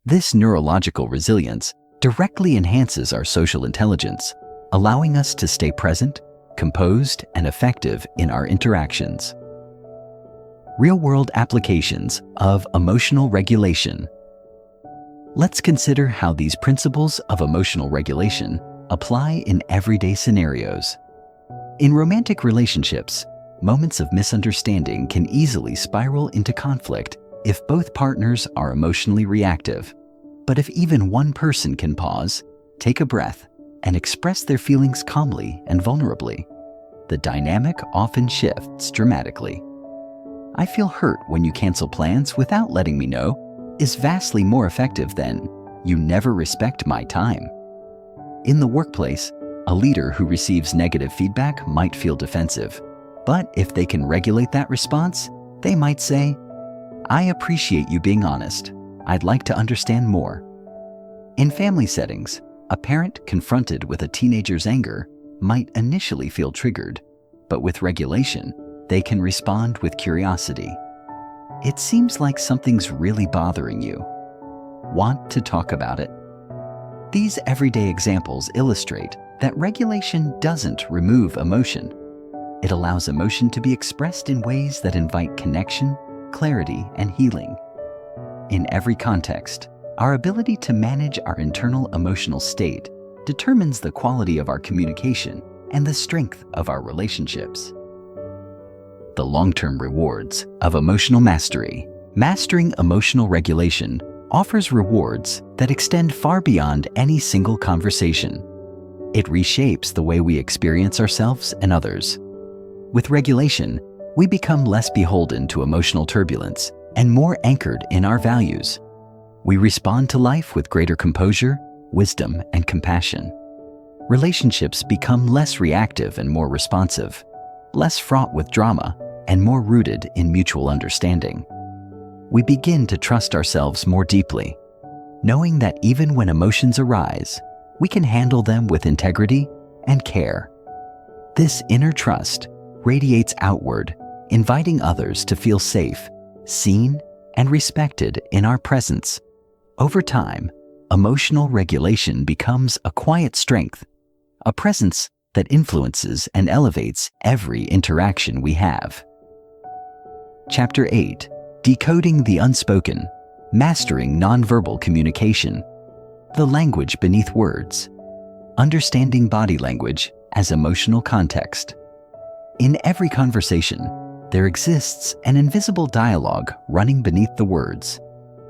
This neurological resilience directly enhances our social intelligence, allowing us to stay present, composed, and effective in our interactions. Real-world applications of emotional regulation. Let's consider how these principles of emotional regulation apply in everyday scenarios. In romantic relationships, moments of misunderstanding can easily spiral into conflict if both partners are emotionally reactive. But if even one person can pause, take a breath, and express their feelings calmly and vulnerably, the dynamic often shifts dramatically. "I feel hurt when you cancel plans without letting me know" is vastly more effective than "you never respect my time." In the workplace, a leader who receives negative feedback might feel defensive, but if they can regulate that response, they might say, "I appreciate you being honest. I'd like to understand more." In family settings, a parent confronted with a teenager's anger might initially feel triggered, but with regulation, they can respond with curiosity. It seems like something's really bothering you. Want to talk about it? These everyday examples illustrate that regulation doesn't remove emotion. It allows emotion to be expressed in ways that invite connection, clarity, and healing. In every context, our ability to manage our internal emotional state determines the quality of our communication and the strength of our relationships. The long-term rewards of emotional mastery. Mastering emotional regulation offers rewards that extend far beyond any single conversation. It reshapes the way we experience ourselves and others. With regulation, we become less beholden to emotional turbulence and more anchored in our values. We respond to life with greater composure, wisdom, and compassion. Relationships become less reactive and more responsive, less fraught with drama, and more rooted in mutual understanding. We begin to trust ourselves more deeply, knowing that even when emotions arise, we can handle them with integrity and care. This inner trust radiates outward, inviting others to feel safe, seen, and respected in our presence. Over time, emotional regulation becomes a quiet strength, a presence that influences and elevates every interaction we have. Chapter 8: Decoding the Unspoken, Mastering Nonverbal Communication. The language beneath words. Understanding body language as emotional context. In every conversation, there exists an invisible dialogue running beneath the words,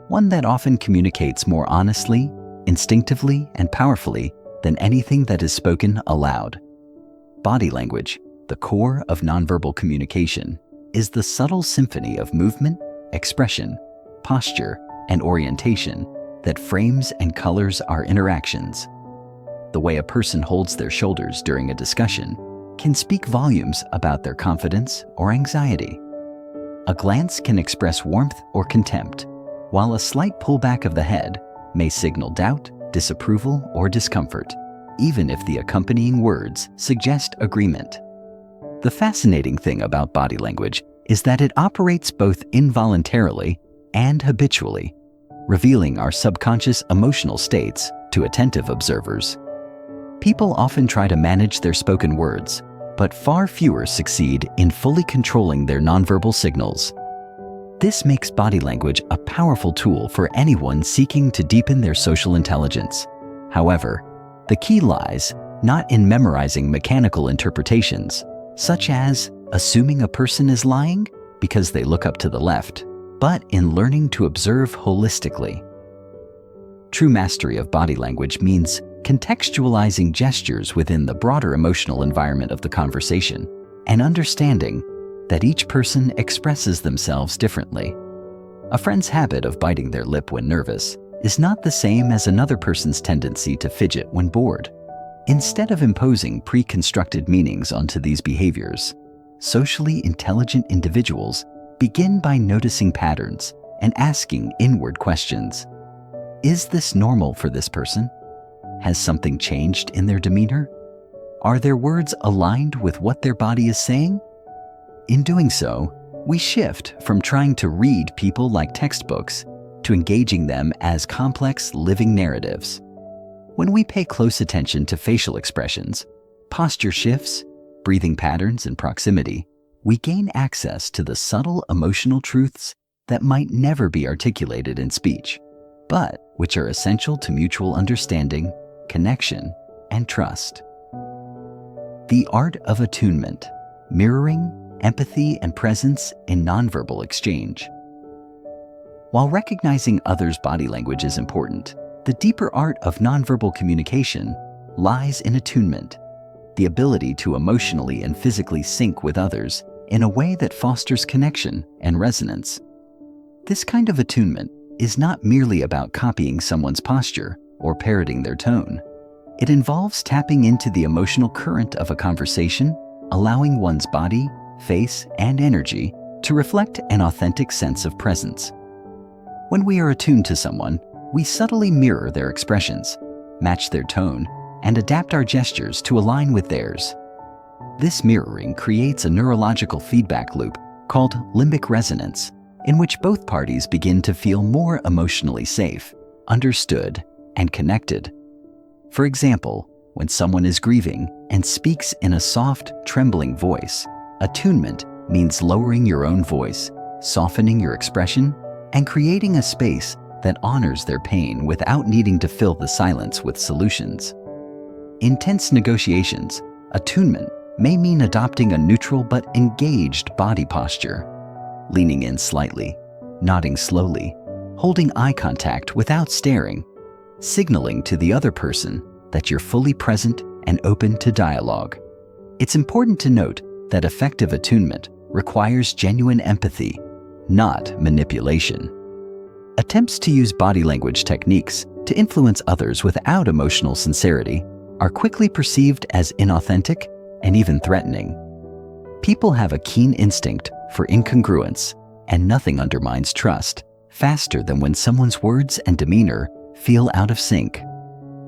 one that often communicates more honestly, instinctively, and powerfully than anything that is spoken aloud. Body language, the core of nonverbal communication, is the subtle symphony of movement, expression, posture, and orientation that frames and colors our interactions. The way a person holds their shoulders during a discussion can speak volumes about their confidence or anxiety. A glance can express warmth or contempt, while a slight pullback of the head may signal doubt, disapproval, or discomfort, even if the accompanying words suggest agreement. The fascinating thing about body language is that it operates both involuntarily and habitually, revealing our subconscious emotional states to attentive observers. People often try to manage their spoken words, but far fewer succeed in fully controlling their nonverbal signals. This makes body language a powerful tool for anyone seeking to deepen their social intelligence. However, the key lies not in memorizing mechanical interpretations, such as assuming a person is lying because they look up to the left, but in learning to observe holistically. True mastery of body language means contextualizing gestures within the broader emotional environment of the conversation and understanding that each person expresses themselves differently. A friend's habit of biting their lip when nervous is not the same as another person's tendency to fidget when bored. Instead of imposing pre-constructed meanings onto these behaviors, socially intelligent individuals begin by noticing patterns and asking inward questions. Is this normal for this person? Has something changed in their demeanor? Are their words aligned with what their body is saying? In doing so, we shift from trying to read people like textbooks to engaging them as complex living narratives. When we pay close attention to facial expressions, posture shifts, breathing patterns, and proximity, we gain access to the subtle emotional truths that might never be articulated in speech, but which are essential to mutual understanding, connection, and trust. The art of attunement, mirroring, empathy, and presence in nonverbal exchange. While recognizing others' body language is important, the deeper art of nonverbal communication lies in attunement, the ability to emotionally and physically sync with others in a way that fosters connection and resonance. This kind of attunement is not merely about copying someone's posture or parroting their tone. It involves tapping into the emotional current of a conversation, allowing one's body, face, and energy to reflect an authentic sense of presence. When we are attuned to someone, we subtly mirror their expressions, match their tone, and adapt our gestures to align with theirs. This mirroring creates a neurological feedback loop called limbic resonance, in which both parties begin to feel more emotionally safe, understood, and connected. For example, when someone is grieving and speaks in a soft, trembling voice, attunement means lowering your own voice, softening your expression, and creating a space that honors their pain without needing to fill the silence with solutions. In tense negotiations, attunement may mean adopting a neutral but engaged body posture, leaning in slightly, nodding slowly, holding eye contact without staring, signaling to the other person that you're fully present and open to dialogue. It's important to note that effective attunement requires genuine empathy, not manipulation. Attempts to use body language techniques to influence others without emotional sincerity are quickly perceived as inauthentic and even threatening. People have a keen instinct for incongruence, and nothing undermines trust faster than when someone's words and demeanor feel out of sync.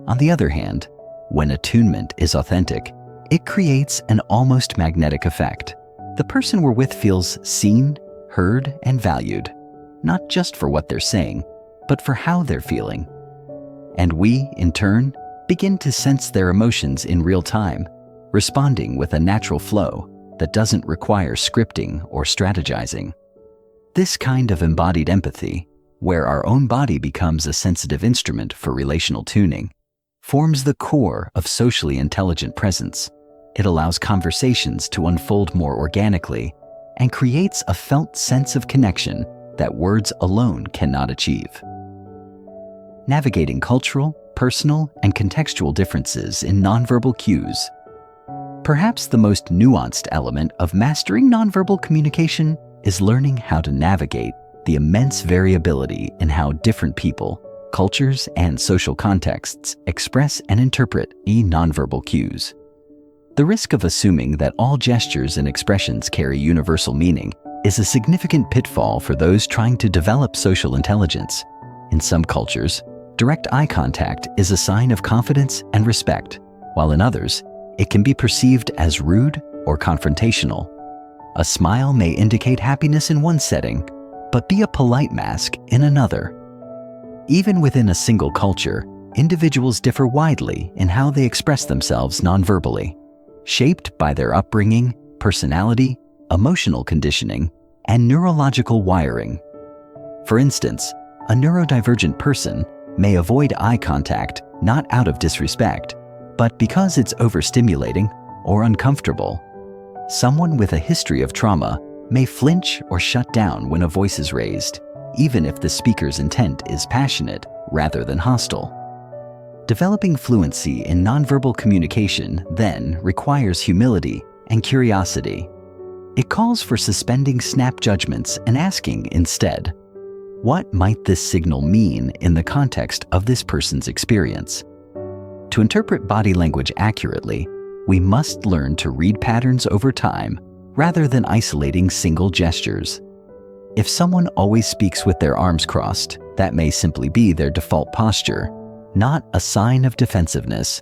On the other hand, when attunement is authentic, it creates an almost magnetic effect. The person we're with feels seen, heard, and valued, not just for what they're saying, but for how they're feeling. And we, in turn, begin to sense their emotions in real time, responding with a natural flow that doesn't require scripting or strategizing. This kind of embodied empathy, where our own body becomes a sensitive instrument for relational tuning, forms the core of socially intelligent presence. It allows conversations to unfold more organically and creates a felt sense of connection that words alone cannot achieve. Navigating cultural, personal, and contextual differences in nonverbal cues. Perhaps the most nuanced element of mastering nonverbal communication is learning how to navigate the immense variability in how different people, cultures, and social contexts express and interpret nonverbal cues. The risk of assuming that all gestures and expressions carry universal meaning is a significant pitfall for those trying to develop social intelligence. In some cultures, direct eye contact is a sign of confidence and respect, while in others, it can be perceived as rude or confrontational. A smile may indicate happiness in one setting, but be a polite mask in another. Even within a single culture, individuals differ widely in how they express themselves nonverbally, shaped by their upbringing, personality, emotional conditioning, and neurological wiring. For instance, a neurodivergent person may avoid eye contact not out of disrespect, but because it's overstimulating or uncomfortable. Someone with a history of trauma may flinch or shut down when a voice is raised, even if the speaker's intent is passionate rather than hostile. Developing fluency in nonverbal communication then requires humility and curiosity. It calls for suspending snap judgments and asking instead, what might this signal mean in the context of this person's experience? To interpret body language accurately, we must learn to read patterns over time rather than isolating single gestures. If someone always speaks with their arms crossed, that may simply be their default posture, not a sign of defensiveness.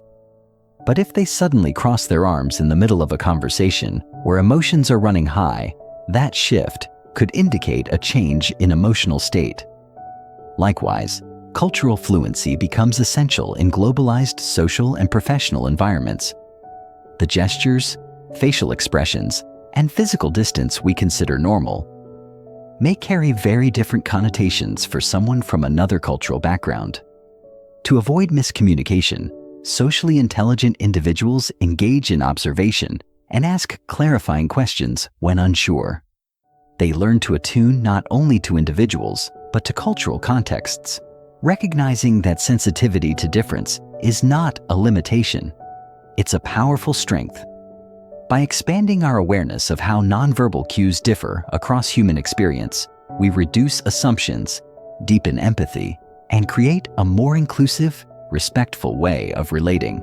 But if they suddenly cross their arms in the middle of a conversation where emotions are running high, that shift could indicate a change in emotional state. Likewise, cultural fluency becomes essential in globalized social and professional environments. The gestures, facial expressions, and physical distance we consider normal may carry very different connotations for someone from another cultural background. To avoid miscommunication, socially intelligent individuals engage in observation and ask clarifying questions when unsure. They learn to attune not only to individuals, but to cultural contexts, recognizing that sensitivity to difference is not a limitation. It's a powerful strength. By expanding our awareness of how nonverbal cues differ across human experience, we reduce assumptions, deepen empathy, and create a more inclusive, respectful way of relating.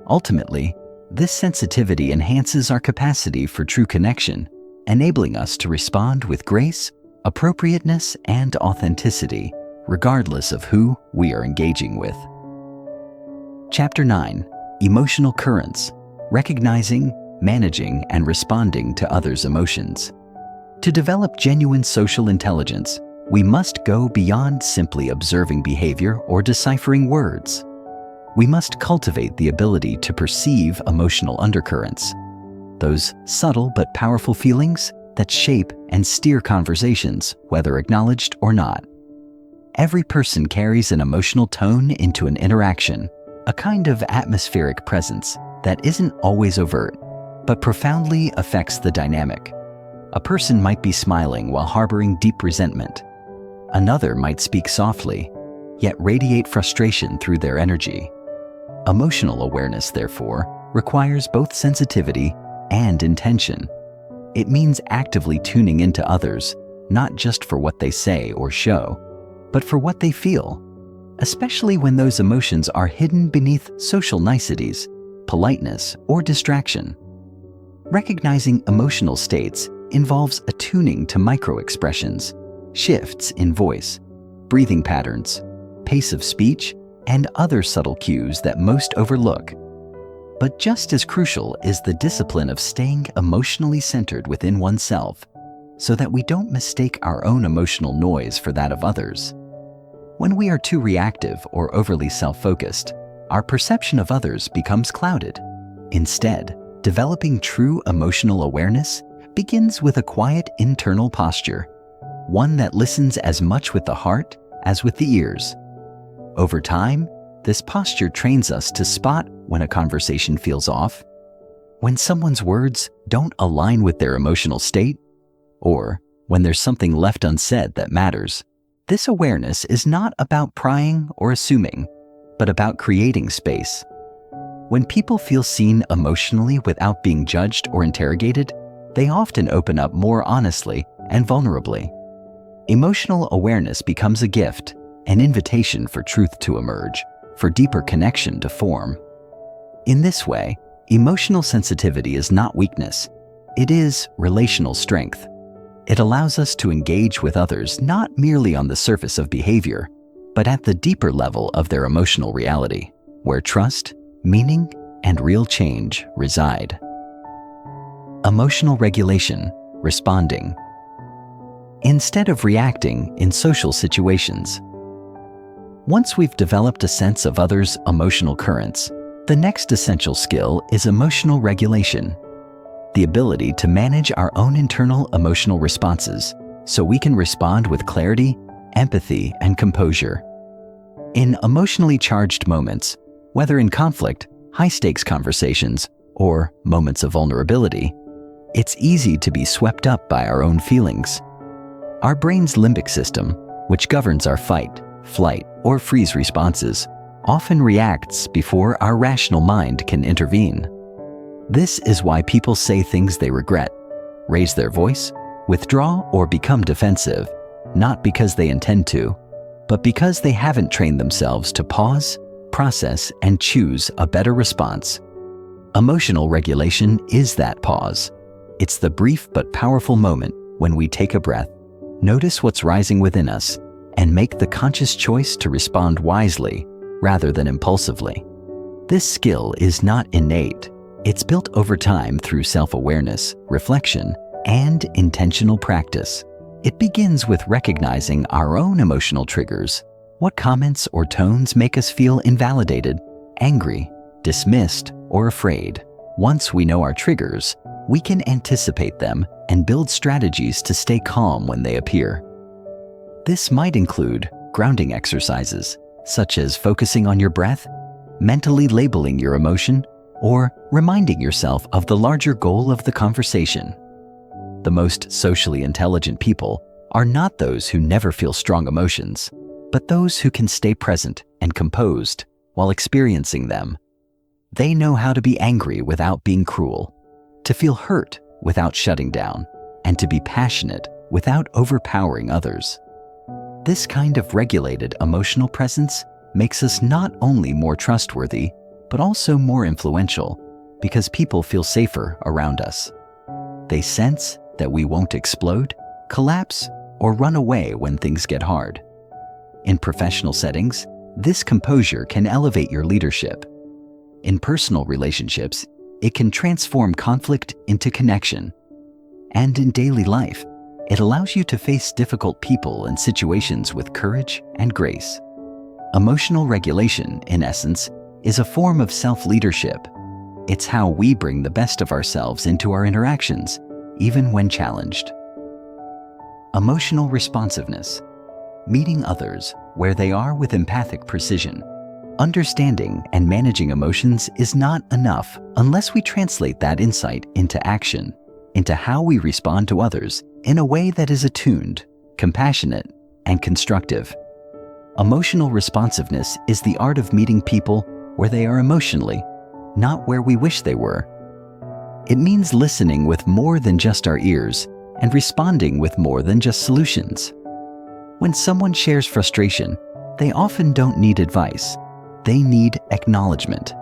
Ultimately, this sensitivity enhances our capacity for true connection, enabling us to respond with grace, appropriateness, and authenticity, regardless of who we are engaging with. Chapter 9: Emotional Currents: Recognizing, managing and responding to others' emotions. To develop genuine social intelligence, we must go beyond simply observing behavior or deciphering words. We must cultivate the ability to perceive emotional undercurrents, those subtle but powerful feelings that shape and steer conversations, whether acknowledged or not. Every person carries an emotional tone into an interaction, a kind of atmospheric presence that isn't always overt, but profoundly affects the dynamic. A person might be smiling while harboring deep resentment. Another might speak softly, yet radiate frustration through their energy. Emotional awareness, therefore, requires both sensitivity and intention. It means actively tuning into others, not just for what they say or show, but for what they feel, especially when those emotions are hidden beneath social niceties, politeness, or distraction. Recognizing emotional states involves attuning to micro-expressions, shifts in voice, breathing patterns, pace of speech, and other subtle cues that most overlook. But just as crucial is the discipline of staying emotionally centered within oneself, so that we don't mistake our own emotional noise for that of others. When we are too reactive or overly self-focused, our perception of others becomes clouded. Instead, developing true emotional awareness begins with a quiet internal posture, one that listens as much with the heart as with the ears. Over time, this posture trains us to spot when a conversation feels off, when someone's words don't align with their emotional state, or when there's something left unsaid that matters. This awareness is not about prying or assuming, but about creating space. When people feel seen emotionally without being judged or interrogated, they often open up more honestly and vulnerably. Emotional awareness becomes a gift, an invitation for truth to emerge, for deeper connection to form. In this way, emotional sensitivity is not weakness, it is relational strength. It allows us to engage with others not merely on the surface of behavior, but at the deeper level of their emotional reality, where trust, meaning, and real change reside. Emotional regulation, responding. Instead of reacting in social situations. Once we've developed a sense of others' emotional currents, the next essential skill is emotional regulation. The ability to manage our own internal emotional responses so we can respond with clarity, empathy, and composure. In emotionally charged moments, whether in conflict, high-stakes conversations, or moments of vulnerability, it's easy to be swept up by our own feelings. Our brain's limbic system, which governs our fight, flight, or freeze responses, often reacts before our rational mind can intervene. This is why people say things they regret, raise their voice, withdraw, or become defensive, not because they intend to, but because they haven't trained themselves to pause, process, and choose a better response. Emotional regulation is that pause. It's the brief but powerful moment when we take a breath, notice what's rising within us, and make the conscious choice to respond wisely rather than impulsively. This skill is not innate. It's built over time through self-awareness, reflection, and intentional practice. It begins with recognizing our own emotional triggers. What comments or tones make us feel invalidated, angry, dismissed, or afraid? Once we know our triggers, we can anticipate them and build strategies to stay calm when they appear. This might include grounding exercises, such as focusing on your breath, mentally labeling your emotion, or reminding yourself of the larger goal of the conversation. The most socially intelligent people are not those who never feel strong emotions, but those who can stay present and composed while experiencing them. They know how to be angry without being cruel, to feel hurt without shutting down, and to be passionate without overpowering others. This kind of regulated emotional presence makes us not only more trustworthy, but also more influential, because people feel safer around us. They sense that we won't explode, collapse, or run away when things get hard. In professional settings, this composure can elevate your leadership. In personal relationships, it can transform conflict into connection. And in daily life, it allows you to face difficult people and situations with courage and grace. Emotional regulation, in essence, is a form of self-leadership. It's how we bring the best of ourselves into our interactions, even when challenged. Emotional responsiveness. Meeting others where they are with empathic precision. Understanding and managing emotions is not enough unless we translate that insight into action, into how we respond to others in a way that is attuned, compassionate, and constructive. Emotional responsiveness is the art of meeting people where they are emotionally, not where we wish they were. It means listening with more than just our ears and responding with more than just solutions. When someone shares frustration, they often don't need advice. They need acknowledgement.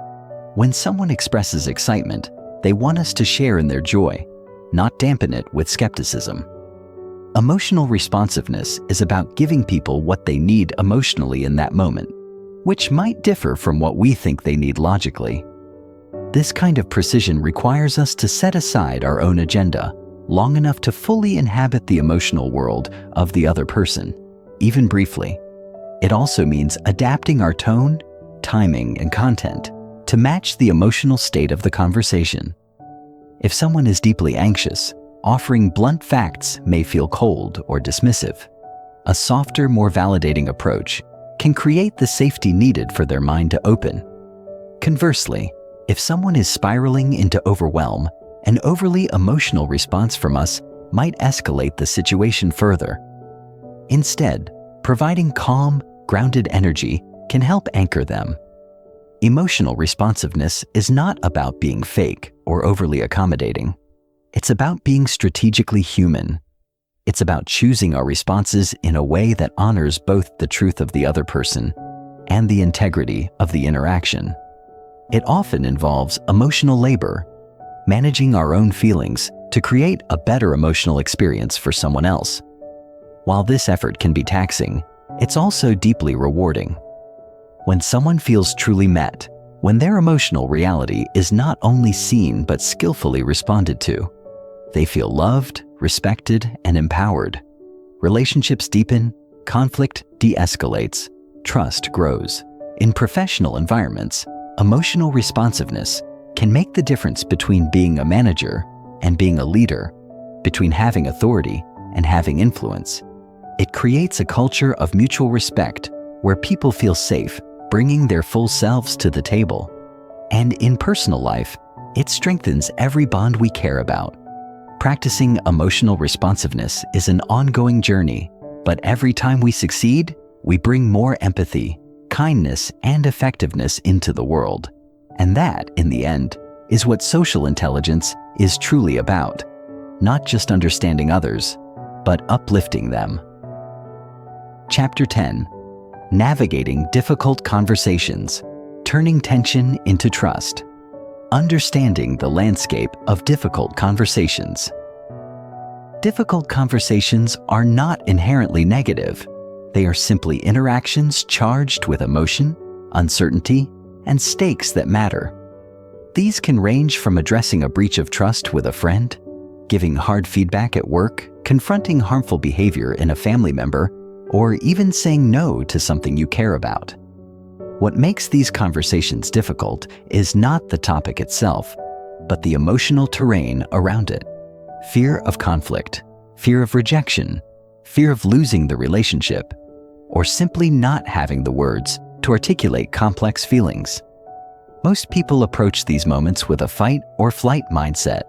When someone expresses excitement, they want us to share in their joy, not dampen it with skepticism. Emotional responsiveness is about giving people what they need emotionally in that moment, which might differ from what we think they need logically. This kind of precision requires us to set aside our own agenda long enough to fully inhabit the emotional world of the other person, even briefly. It also means adapting our tone, timing, and content to match the emotional state of the conversation. If someone is deeply anxious, offering blunt facts may feel cold or dismissive. A softer, more validating approach can create the safety needed for their mind to open. Conversely, if someone is spiraling into overwhelm, an overly emotional response from us might escalate the situation further. Instead, providing calm, grounded energy can help anchor them. Emotional responsiveness is not about being fake or overly accommodating. It's about being strategically human. It's about choosing our responses in a way that honors both the truth of the other person and the integrity of the interaction. It often involves emotional labor, managing our own feelings to create a better emotional experience for someone else. While this effort can be taxing, it's also deeply rewarding. When someone feels truly met, when their emotional reality is not only seen but skillfully responded to, they feel loved, respected, and empowered. Relationships deepen, conflict de-escalates, trust grows. In professional environments, emotional responsiveness can make the difference between being a manager and being a leader, between having authority and having influence. It creates a culture of mutual respect where people feel safe bringing their full selves to the table. And in personal life, it strengthens every bond we care about. Practicing emotional responsiveness is an ongoing journey, but every time we succeed, we bring more empathy, kindness, and effectiveness into the world. And that, in the end, is what social intelligence is truly about. Not just understanding others, but uplifting them. Chapter 10. Navigating difficult conversations, turning tension into trust. Understanding the landscape of difficult conversations. Difficult conversations are not inherently negative. They are simply interactions charged with emotion, uncertainty, and stakes that matter. These can range from addressing a breach of trust with a friend, giving hard feedback at work, confronting harmful behavior in a family member, or even saying no to something you care about. What makes these conversations difficult is not the topic itself, but the emotional terrain around it. Fear of conflict, fear of rejection, fear of losing the relationship, or simply not having the words to articulate complex feelings. Most people approach these moments with a fight or flight mindset,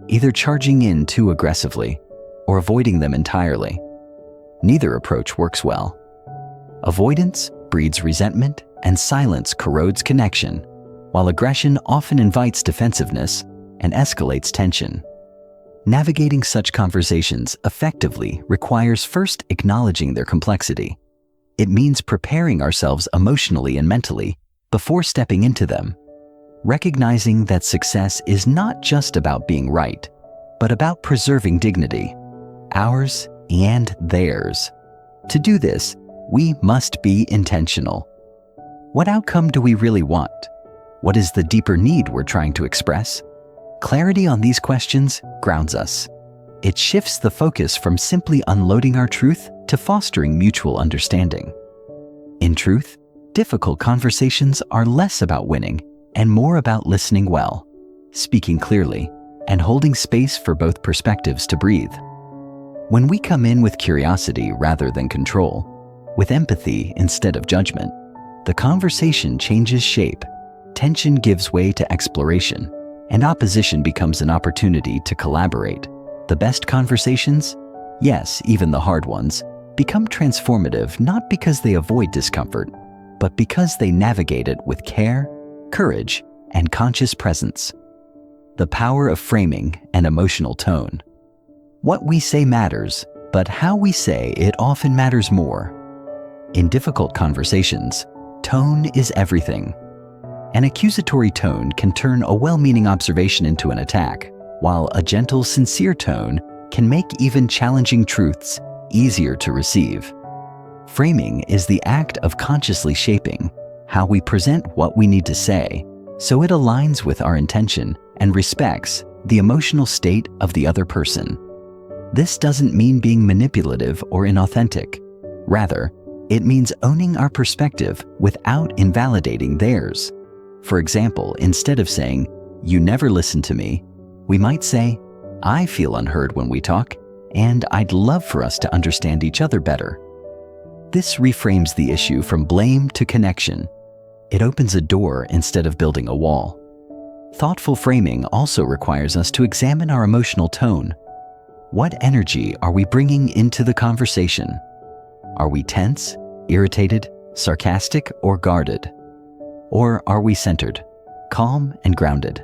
either charging in too aggressively or avoiding them entirely. Neither approach works well. Avoidance breeds resentment and silence corrodes connection, while aggression often invites defensiveness and escalates tension. Navigating such conversations effectively requires first acknowledging their complexity. It means preparing ourselves emotionally and mentally before stepping into them, recognizing that success is not just about being right, but about preserving dignity, ours and theirs. To do this, we must be intentional. What outcome do we really want? What is the deeper need we're trying to express? Clarity on these questions grounds us. It shifts the focus from simply unloading our truth to fostering mutual understanding. In truth, difficult conversations are less about winning and more about listening well, speaking clearly, and holding space for both perspectives to breathe. When we come in with curiosity rather than control, with empathy instead of judgment, the conversation changes shape, tension gives way to exploration, and opposition becomes an opportunity to collaborate. The best conversations, yes, even the hard ones, become transformative not because they avoid discomfort, but because they navigate it with care, courage, and conscious presence. The power of framing and emotional tone. What we say matters, but how we say it often matters more. In difficult conversations, tone is everything. An accusatory tone can turn a well-meaning observation into an attack, while a gentle, sincere tone can make even challenging truths easier to receive. Framing is the act of consciously shaping how we present what we need to say, so it aligns with our intention and respects the emotional state of the other person. This doesn't mean being manipulative or inauthentic. Rather, it means owning our perspective without invalidating theirs. For example, instead of saying, "You never listen to me," we might say, "I feel unheard when we talk, and I'd love for us to understand each other better." This reframes the issue from blame to connection. It opens a door instead of building a wall. Thoughtful framing also requires us to examine our emotional tone. What energy are we bringing into the conversation? Are we tense, irritated, sarcastic, or guarded? Or are we centered, calm, and grounded?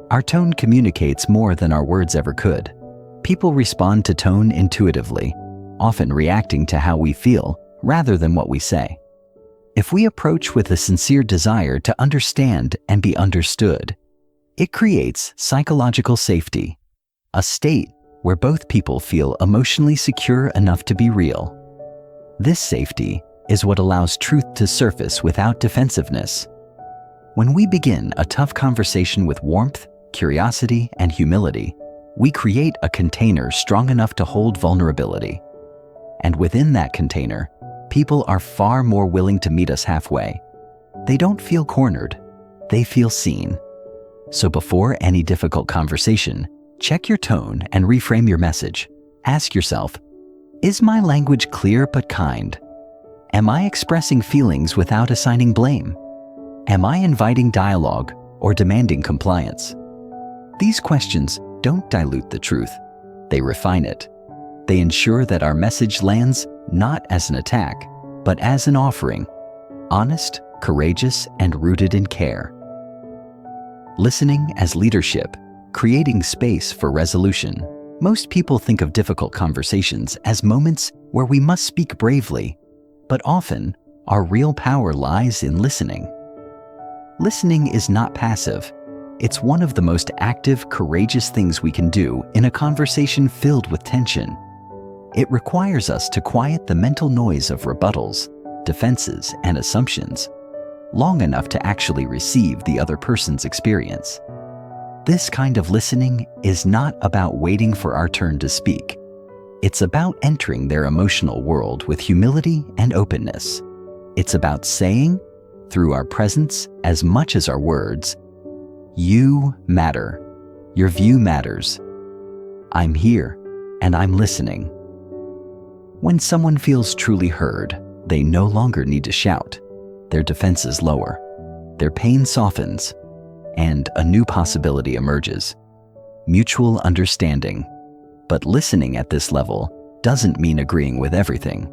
Our tone communicates more than our words ever could. People respond to tone intuitively, often reacting to how we feel rather than what we say. If we approach with a sincere desire to understand and be understood, it creates psychological safety, a state where both people feel emotionally secure enough to be real. This safety is what allows truth to surface without defensiveness. When we begin a tough conversation with warmth, curiosity, and humility, we create a container strong enough to hold vulnerability. And within that container, people are far more willing to meet us halfway. They don't feel cornered, they feel seen. So before any difficult conversation, check your tone and reframe your message. Ask yourself, is my language clear but kind? Am I expressing feelings without assigning blame? Am I inviting dialogue or demanding compliance? These questions don't dilute the truth, they refine it. They ensure that our message lands not as an attack, but as an offering, honest, courageous, and rooted in care. Listening as leadership, creating space for resolution. Most people think of difficult conversations as moments where we must speak bravely, but often our real power lies in listening. Listening is not passive. It's one of the most active, courageous things we can do in a conversation filled with tension. It requires us to quiet the mental noise of rebuttals, defenses, and assumptions long enough to actually receive the other person's experience. This kind of listening is not about waiting for our turn to speak. It's about entering their emotional world with humility and openness. It's about saying, through our presence as much as our words, "You matter. Your view matters. I'm here, and I'm listening." When someone feels truly heard, they no longer need to shout. Their defenses lower, their pain softens, and a new possibility emerges: mutual understanding. But listening at this level doesn't mean agreeing with everything.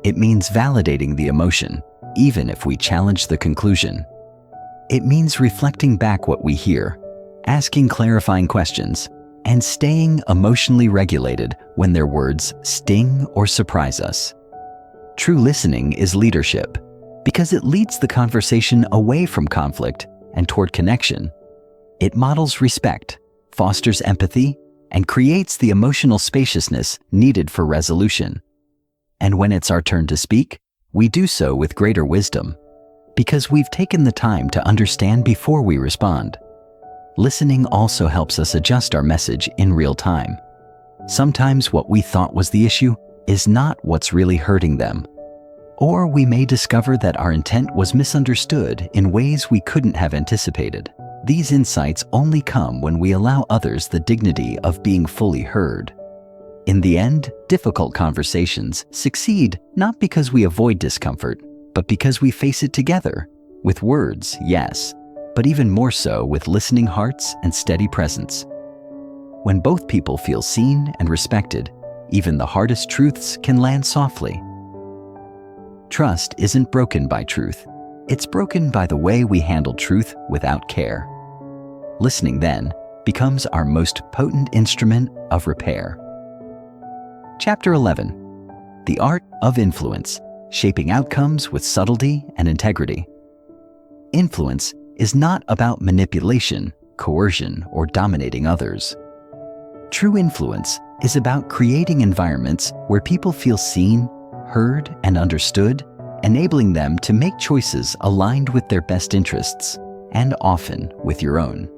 It means validating the emotion, even if we challenge the conclusion. It means reflecting back what we hear, asking clarifying questions, and staying emotionally regulated when their words sting or surprise us. True listening is leadership because it leads the conversation away from conflict and toward connection. It models respect, fosters empathy, and creates the emotional spaciousness needed for resolution. And when it's our turn to speak, we do so with greater wisdom, because we've taken the time to understand before we respond. Listening also helps us adjust our message in real time. Sometimes what we thought was the issue is not what's really hurting them. Or we may discover that our intent was misunderstood in ways we couldn't have anticipated. These insights only come when we allow others the dignity of being fully heard. In the end, difficult conversations succeed not because we avoid discomfort, but because we face it together. With words, yes, but even more so with listening hearts and steady presence. When both people feel seen and respected, even the hardest truths can land softly. Trust isn't broken by truth. It's broken by the way we handle truth without care. Listening then becomes our most potent instrument of repair. Chapter 11. The Art of Influence, Shaping Outcomes with Subtlety and Integrity. Influence is not about manipulation, coercion, or dominating others. True influence is about creating environments where people feel seen, heard, and understood, enabling them to make choices aligned with their best interests, and often with your own.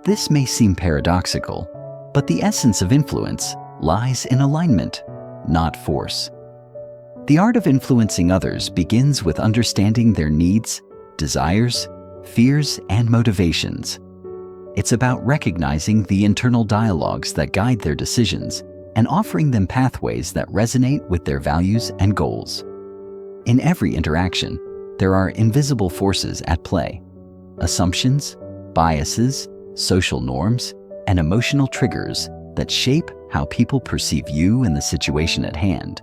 This may seem paradoxical, but the essence of influence lies in alignment, not force. The art of influencing others begins with understanding their needs, desires, fears, and motivations. It's about recognizing the internal dialogues that guide their decisions and offering them pathways that resonate with their values and goals. In every interaction, there are invisible forces at play: assumptions, biases, social norms, and emotional triggers that shape how people perceive you and the situation at hand.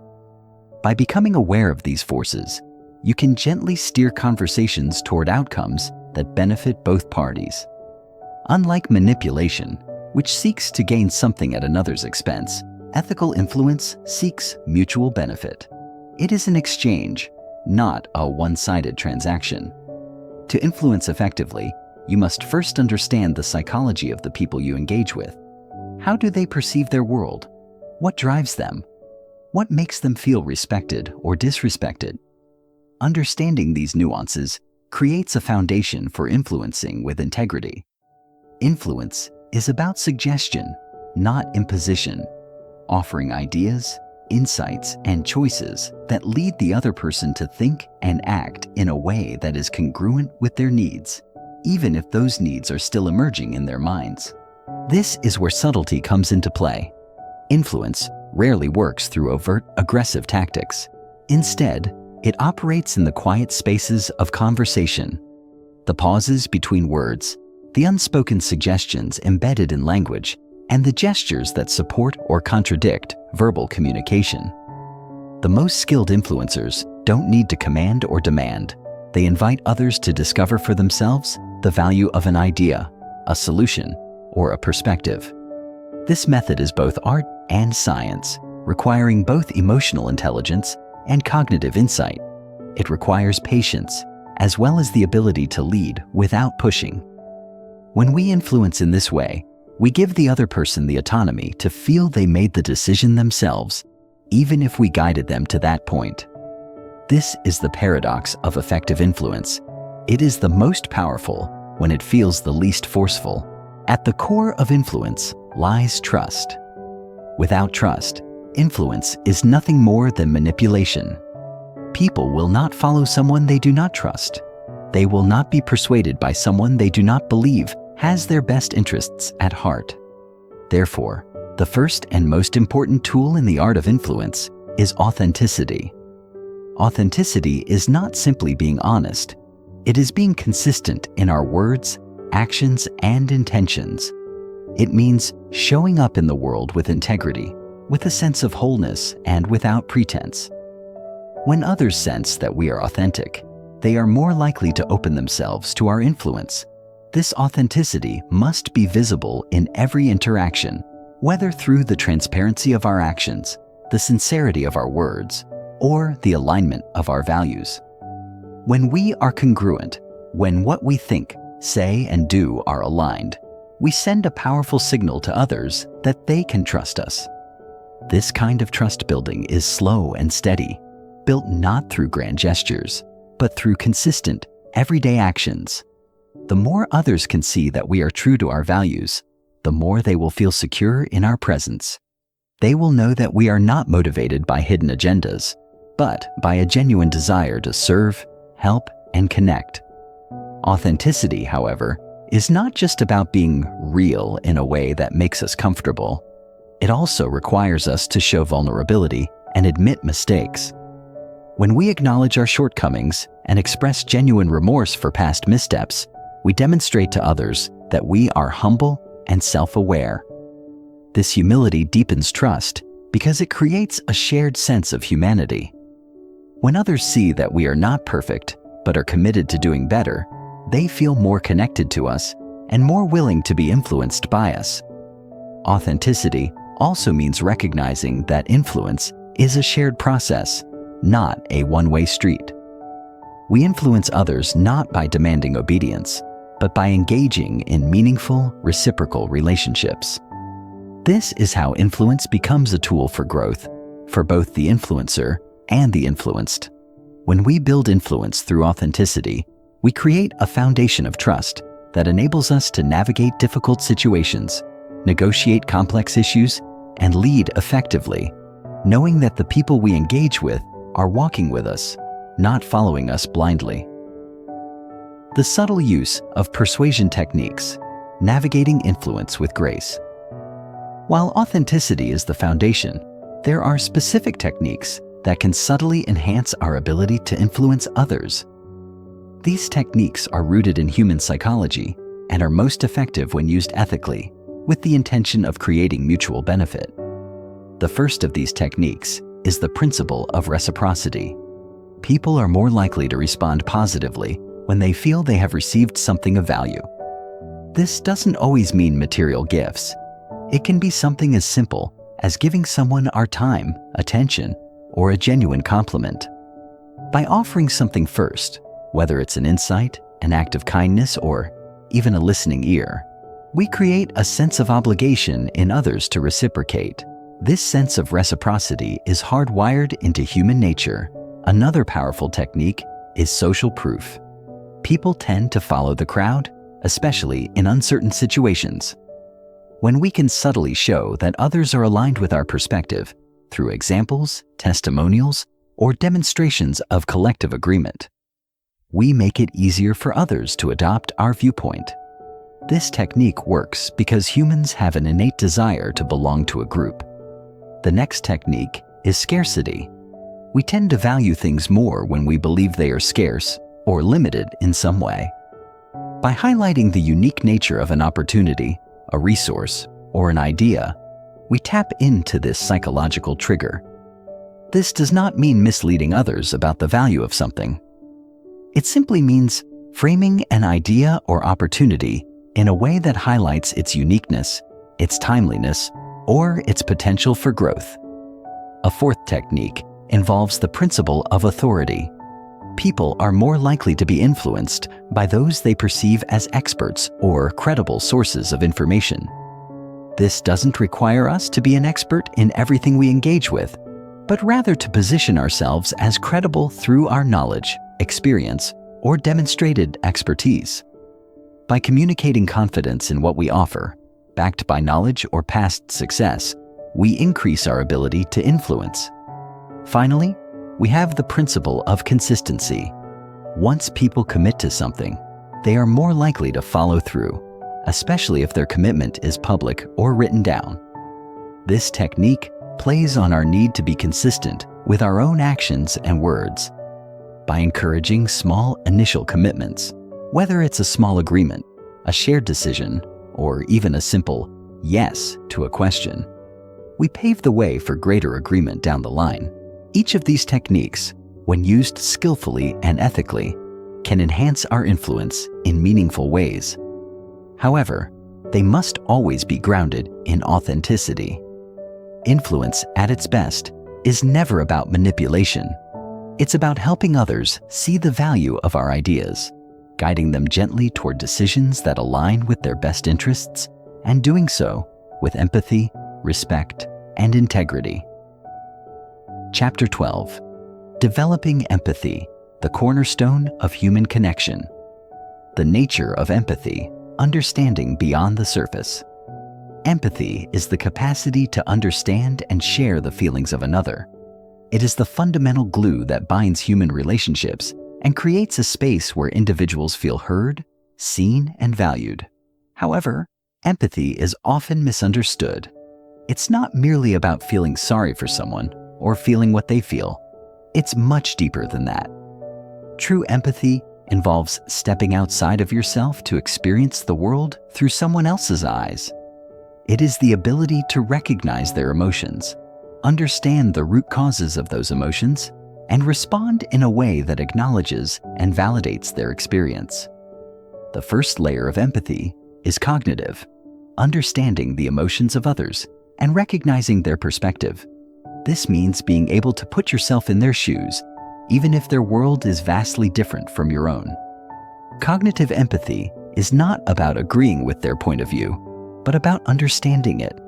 By becoming aware of these forces, you can gently steer conversations toward outcomes that benefit both parties. Unlike manipulation, which seeks to gain something at another's expense, ethical influence seeks mutual benefit. It is an exchange, not a one-sided transaction. To influence effectively, you must first understand the psychology of the people you engage with. How do they perceive their world? What drives them? What makes them feel respected or disrespected? Understanding these nuances creates a foundation for influencing with integrity. Influence is about suggestion, not imposition, offering ideas, insights, and choices that lead the other person to think and act in a way that is congruent with their needs, even if those needs are still emerging in their minds. This is where subtlety comes into play. Influence rarely works through overt, aggressive tactics. Instead, it operates in the quiet spaces of conversation, the pauses between words, the unspoken suggestions embedded in language, and the gestures that support or contradict verbal communication. The most skilled influencers don't need to command or demand. They invite others to discover for themselves the value of an idea, a solution, or a perspective. This method is both art and science, requiring both emotional intelligence and cognitive insight. It requires patience, as well as the ability to lead without pushing. When we influence in this way, we give the other person the autonomy to feel they made the decision themselves, even if we guided them to that point. This is the paradox of effective influence. It is the most powerful when it feels the least forceful. At the core of influence lies trust. Without trust, influence is nothing more than manipulation. People will not follow someone they do not trust. They will not be persuaded by someone they do not believe has their best interests at heart. Therefore, the first and most important tool in the art of influence is authenticity. Authenticity is not simply being honest. It is being consistent in our words, actions, and intentions. It means showing up in the world with integrity, with a sense of wholeness, and without pretense. When others sense that we are authentic, they are more likely to open themselves to our influence. This authenticity must be visible in every interaction, whether through the transparency of our actions, the sincerity of our words, or the alignment of our values. When we are congruent, when what we think, say, and do are aligned, we send a powerful signal to others that they can trust us. This kind of trust building is slow and steady, built not through grand gestures, but through consistent, everyday actions. The more others can see that we are true to our values, the more they will feel secure in our presence. They will know that we are not motivated by hidden agendas, but by a genuine desire to serve, help, and connect. Authenticity, however, is not just about being real in a way that makes us comfortable. It also requires us to show vulnerability and admit mistakes. When we acknowledge our shortcomings and express genuine remorse for past missteps, we demonstrate to others that we are humble and self-aware. This humility deepens trust because it creates a shared sense of humanity. When others see that we are not perfect but are committed to doing better, they feel more connected to us and more willing to be influenced by us. Authenticity also means recognizing that influence is a shared process, not a one-way street. We influence others not by demanding obedience, but by engaging in meaningful, reciprocal relationships. This is how influence becomes a tool for growth, for both the influencer and the influenced. When we build influence through authenticity, we create a foundation of trust that enables us to navigate difficult situations, negotiate complex issues, and lead effectively, knowing that the people we engage with are walking with us, not following us blindly. The subtle use of persuasion techniques, navigating influence with grace. While authenticity is the foundation, there are specific techniques that can subtly enhance our ability to influence others. These techniques are rooted in human psychology and are most effective when used ethically, with the intention of creating mutual benefit. The first of these techniques is the principle of reciprocity. People are more likely to respond positively when they feel they have received something of value. This doesn't always mean material gifts. It can be something as simple as giving someone our time, attention, or a genuine compliment. By offering something first, whether it's an insight, an act of kindness, or even a listening ear, we create a sense of obligation in others to reciprocate. This sense of reciprocity is hardwired into human nature. Another powerful technique is social proof. People tend to follow the crowd, especially in uncertain situations. When we can subtly show that others are aligned with our perspective through examples, testimonials, or demonstrations of collective agreement, we make it easier for others to adopt our viewpoint. This technique works because humans have an innate desire to belong to a group. The next technique is scarcity. We tend to value things more when we believe they are scarce or limited in some way. By highlighting the unique nature of an opportunity, a resource, or an idea, we tap into this psychological trigger. This does not mean misleading others about the value of something. It simply means framing an idea or opportunity in a way that highlights its uniqueness, its timeliness, or its potential for growth. A fourth technique involves the principle of authority. People are more likely to be influenced by those they perceive as experts or credible sources of information. This doesn't require us to be an expert in everything we engage with, but rather to position ourselves as credible through our knowledge, experience, or demonstrated expertise. By communicating confidence in what we offer, backed by knowledge or past success, we increase our ability to influence. Finally, we have the principle of consistency. Once people commit to something, they are more likely to follow through, especially if their commitment is public or written down. This technique plays on our need to be consistent with our own actions and words. By encouraging small initial commitments, whether it's a small agreement, a shared decision, or even a simple yes to a question, we pave the way for greater agreement down the line. Each of these techniques, when used skillfully and ethically, can enhance our influence in meaningful ways. However, they must always be grounded in authenticity. Influence at its best is never about manipulation. It's about helping others see the value of our ideas, guiding them gently toward decisions that align with their best interests, and doing so with empathy, respect, and integrity. Chapter 12. Developing Empathy, the Cornerstone of Human Connection. The nature of empathy, understanding beyond the surface. Empathy is the capacity to understand and share the feelings of another. It is the fundamental glue that binds human relationships and creates a space where individuals feel heard, seen, and valued. However, empathy is often misunderstood. It's not merely about feeling sorry for someone or feeling what they feel. It's much deeper than that. True empathy involves stepping outside of yourself to experience the world through someone else's eyes. It is the ability to recognize their emotions, understand the root causes of those emotions, and respond in a way that acknowledges and validates their experience. The first layer of empathy is cognitive, understanding the emotions of others and recognizing their perspective. This means being able to put yourself in their shoes, even if their world is vastly different from your own. Cognitive empathy is not about agreeing with their point of view, but about understanding it.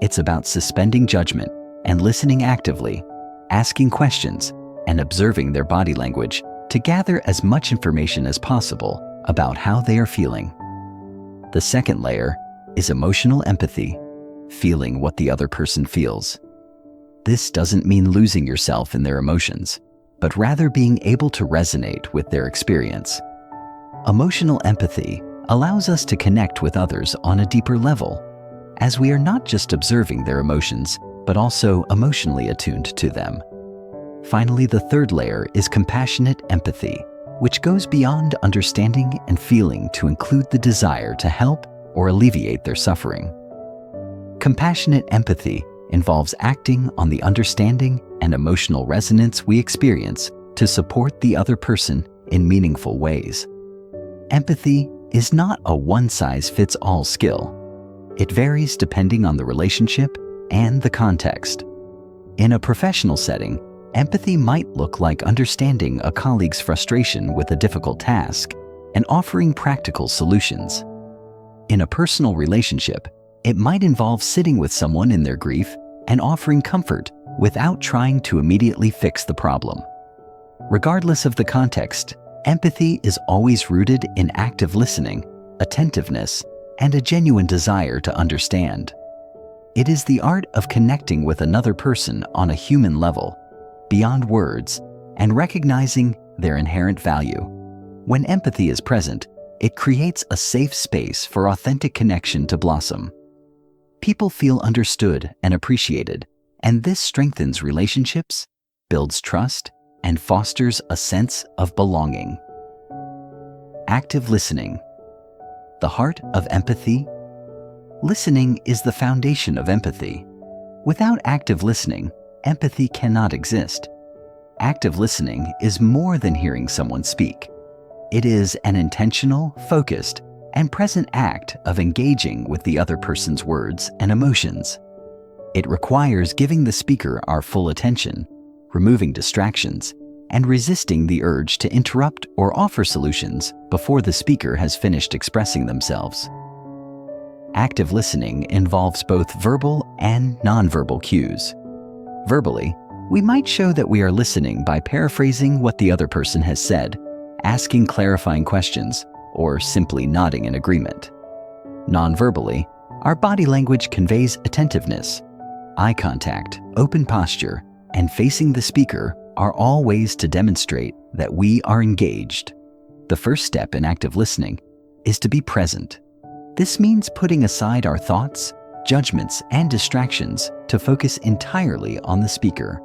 It's about suspending judgment and listening actively, asking questions, and observing their body language to gather as much information as possible about how they are feeling. The second layer is emotional empathy, feeling what the other person feels. This doesn't mean losing yourself in their emotions, but rather being able to resonate with their experience. Emotional empathy allows us to connect with others on a deeper level, as we are not just observing their emotions, but also emotionally attuned to them. Finally, the third layer is compassionate empathy, which goes beyond understanding and feeling to include the desire to help or alleviate their suffering. Compassionate empathy involves acting on the understanding and emotional resonance we experience to support the other person in meaningful ways. Empathy is not a one-size-fits-all skill. It varies depending on the relationship and the context. In a professional setting, empathy might look like understanding a colleague's frustration with a difficult task and offering practical solutions. In a personal relationship, it might involve sitting with someone in their grief and offering comfort without trying to immediately fix the problem. Regardless of the context, empathy is always rooted in active listening, attentiveness, and a genuine desire to understand. It is the art of connecting with another person on a human level, beyond words, and recognizing their inherent value. When empathy is present, it creates a safe space for authentic connection to blossom. People feel understood and appreciated, and this strengthens relationships, builds trust, and fosters a sense of belonging. Active listening. The heart of empathy. Listening is the foundation of empathy. Without active listening, empathy cannot exist. Active listening is more than hearing someone speak. It is an intentional, focused, and present act of engaging with the other person's words and emotions. It requires giving the speaker our full attention, removing distractions, and resisting the urge to interrupt or offer solutions before the speaker has finished expressing themselves. Active listening involves both verbal and nonverbal cues. Verbally, we might show that we are listening by paraphrasing what the other person has said, asking clarifying questions, or simply nodding in agreement. Non-verbally, our body language conveys attentiveness. Eye contact, open posture, and facing the speaker are all ways to demonstrate that we are engaged. The first step in active listening is to be present. This means putting aside our thoughts, judgments, and distractions to focus entirely on the speaker.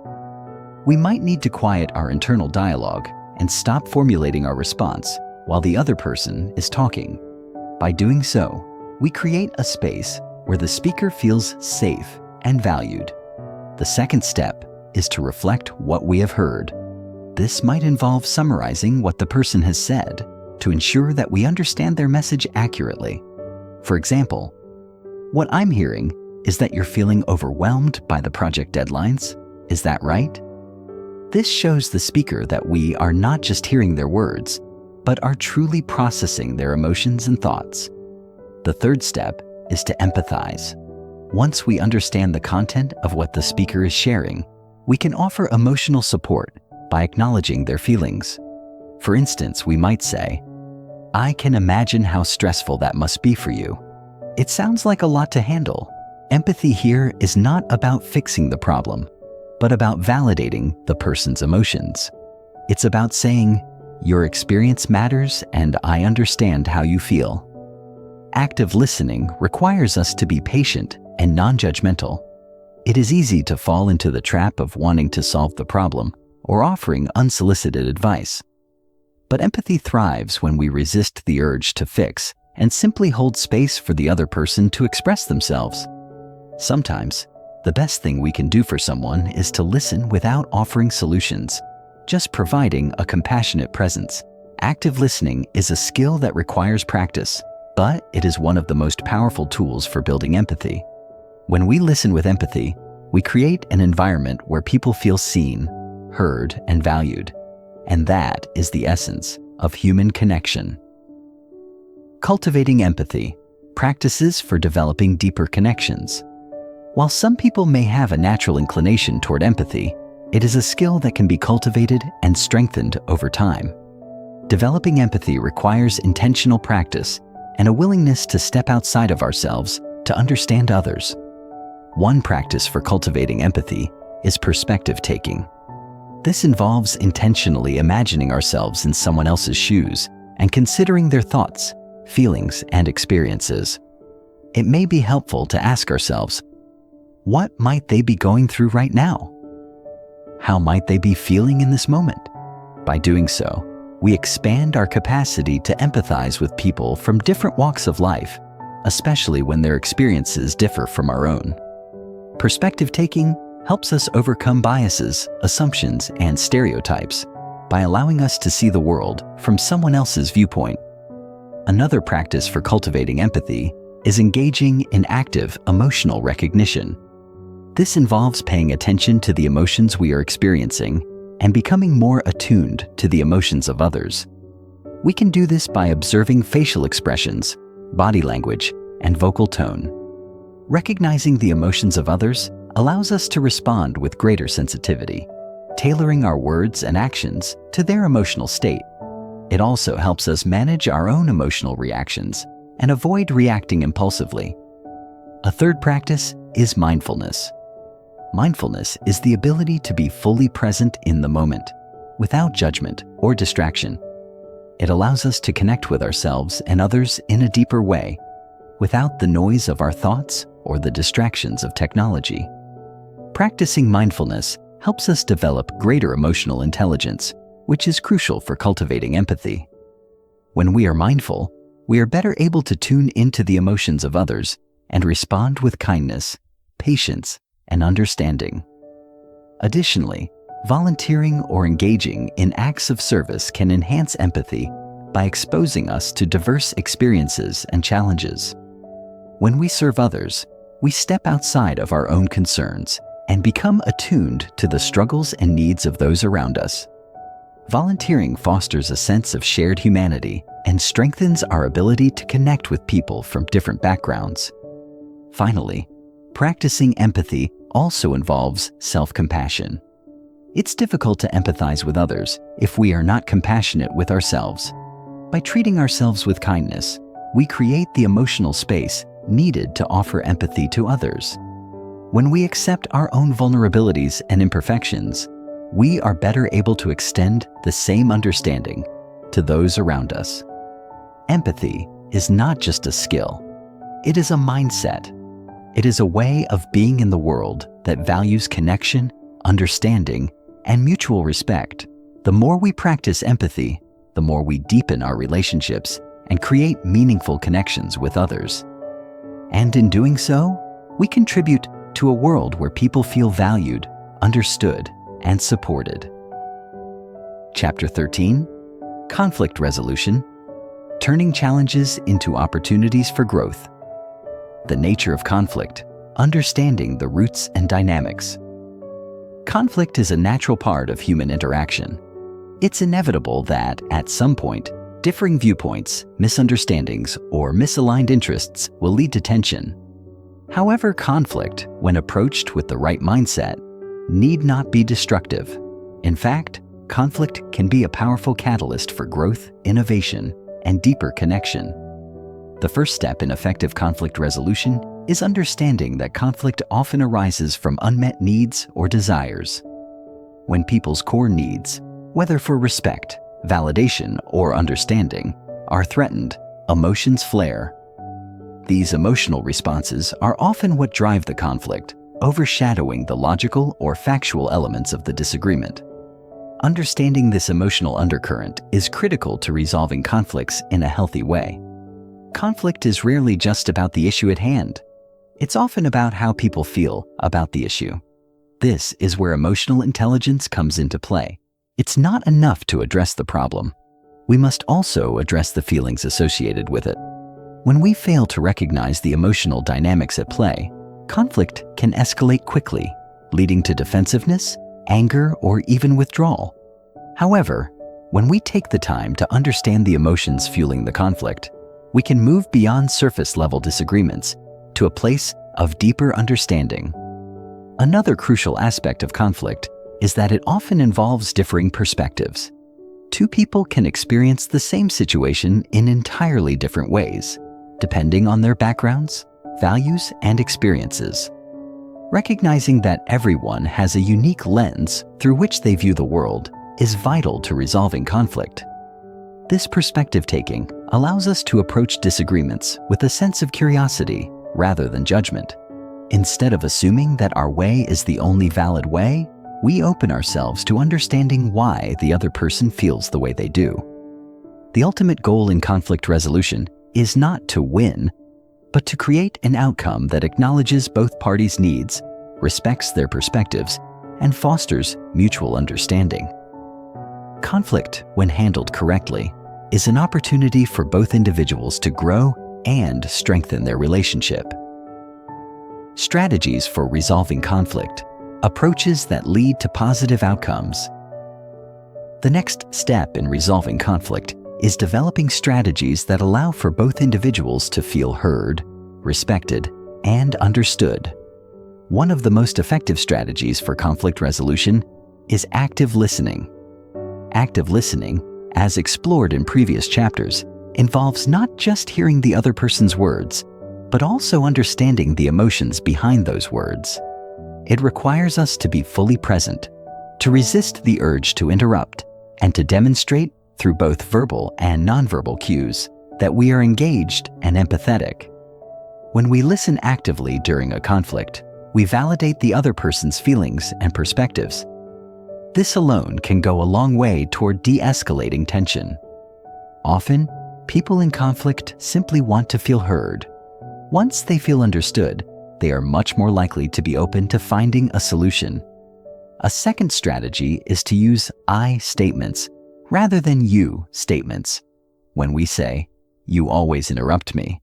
We might need to quiet our internal dialogue and stop formulating our response while the other person is talking. By doing so, we create a space where the speaker feels safe and valued. The second step is to reflect what we have heard. This might involve summarizing what the person has said to ensure that we understand their message accurately. For example, what I'm hearing is that you're feeling overwhelmed by the project deadlines. Is that right? This shows the speaker that we are not just hearing their words, but are truly processing their emotions and thoughts. The third step is to empathize. Once we understand the content of what the speaker is sharing, we can offer emotional support by acknowledging their feelings. For instance, we might say, I can imagine how stressful that must be for you. It sounds like a lot to handle. Empathy here is not about fixing the problem, but about validating the person's emotions. It's about saying, your experience matters and I understand how you feel. Active listening requires us to be patient and non-judgmental. It is easy to fall into the trap of wanting to solve the problem or offering unsolicited advice. But empathy thrives when we resist the urge to fix and simply hold space for the other person to express themselves. Sometimes, the best thing we can do for someone is to listen without offering solutions, just providing a compassionate presence. Active listening is a skill that requires practice, but it is one of the most powerful tools for building empathy. When we listen with empathy, we create an environment where people feel seen, heard, and valued. And that is the essence of human connection. Cultivating empathy, practices for developing deeper connections. While some people may have a natural inclination toward empathy, it is a skill that can be cultivated and strengthened over time. Developing empathy requires intentional practice and a willingness to step outside of ourselves to understand others. One practice for cultivating empathy is perspective taking. This involves intentionally imagining ourselves in someone else's shoes and considering their thoughts, feelings, and experiences. It may be helpful to ask ourselves, what might they be going through right now? How might they be feeling in this moment? By doing so, we expand our capacity to empathize with people from different walks of life, especially when their experiences differ from our own. Perspective taking helps us overcome biases, assumptions, and stereotypes by allowing us to see the world from someone else's viewpoint. Another practice for cultivating empathy is engaging in active emotional recognition. This involves paying attention to the emotions we are experiencing and becoming more attuned to the emotions of others. We can do this by observing facial expressions, body language, and vocal tone. Recognizing the emotions of others allows us to respond with greater sensitivity, tailoring our words and actions to their emotional state. It also helps us manage our own emotional reactions and avoid reacting impulsively. A third practice is mindfulness. Mindfulness is the ability to be fully present in the moment, without judgment or distraction. It allows us to connect with ourselves and others in a deeper way, without the noise of our thoughts or the distractions of technology. Practicing mindfulness helps us develop greater emotional intelligence, which is crucial for cultivating empathy. When we are mindful, we are better able to tune into the emotions of others and respond with kindness, patience, and understanding. Additionally, volunteering or engaging in acts of service can enhance empathy by exposing us to diverse experiences and challenges. When we serve others, we step outside of our own concerns and become attuned to the struggles and needs of those around us. Volunteering fosters a sense of shared humanity and strengthens our ability to connect with people from different backgrounds. Finally, practicing empathy also involves self-compassion. It's difficult to empathize with others if we are not compassionate with ourselves. By treating ourselves with kindness, we create the emotional space needed to offer empathy to others. When we accept our own vulnerabilities and imperfections, we are better able to extend the same understanding to those around us. Empathy is not just a skill, it is a mindset. It is a way of being in the world that values connection, understanding, and mutual respect. The more we practice empathy, the more we deepen our relationships and create meaningful connections with others. And in doing so, we contribute to a world where people feel valued, understood, and supported. Chapter 13, Conflict Resolution, Turning Challenges into Opportunities for Growth. The nature of conflict, understanding the roots and dynamics. Conflict is a natural part of human interaction. It's inevitable that, at some point, differing viewpoints, misunderstandings, or misaligned interests will lead to tension. However, conflict, when approached with the right mindset, need not be destructive. In fact, conflict can be a powerful catalyst for growth, innovation, and deeper connection. The first step in effective conflict resolution is understanding that conflict often arises from unmet needs or desires. When people's core needs, whether for respect, validation, or understanding, are threatened, emotions flare. These emotional responses are often what drive the conflict, overshadowing the logical or factual elements of the disagreement. Understanding this emotional undercurrent is critical to resolving conflicts in a healthy way. Conflict is rarely just about the issue at hand. It's often about how people feel about the issue. This is where emotional intelligence comes into play. It's not enough to address the problem. We must also address the feelings associated with it. When we fail to recognize the emotional dynamics at play, conflict can escalate quickly, leading to defensiveness, anger, or even withdrawal. However, when we take the time to understand the emotions fueling the conflict, we can move beyond surface-level disagreements to a place of deeper understanding. Another crucial aspect of conflict is that it often involves differing perspectives. Two people can experience the same situation in entirely different ways, depending on their backgrounds, values, and experiences. Recognizing that everyone has a unique lens through which they view the world is vital to resolving conflict. This perspective-taking allows us to approach disagreements with a sense of curiosity rather than judgment. Instead of assuming that our way is the only valid way, we open ourselves to understanding why the other person feels the way they do. The ultimate goal in conflict resolution is not to win, but to create an outcome that acknowledges both parties' needs, respects their perspectives, and fosters mutual understanding. Conflict, when handled correctly, is an opportunity for both individuals to grow and strengthen their relationship. Strategies for resolving conflict, approaches that lead to positive outcomes. The next step in resolving conflict is developing strategies that allow for both individuals to feel heard, respected, and understood. One of the most effective strategies for conflict resolution is active listening. Active listening, as explored in previous chapters, involves not just hearing the other person's words, but also understanding the emotions behind those words. It requires us to be fully present, to resist the urge to interrupt, and to demonstrate through both verbal and nonverbal cues that we are engaged and empathetic. When we listen actively during a conflict, we validate the other person's feelings and perspectives. This alone can go a long way toward de-escalating tension. Often, people in conflict simply want to feel heard. Once they feel understood, they are much more likely to be open to finding a solution. A second strategy is to use I statements rather than you statements. When we say, "You always interrupt me,"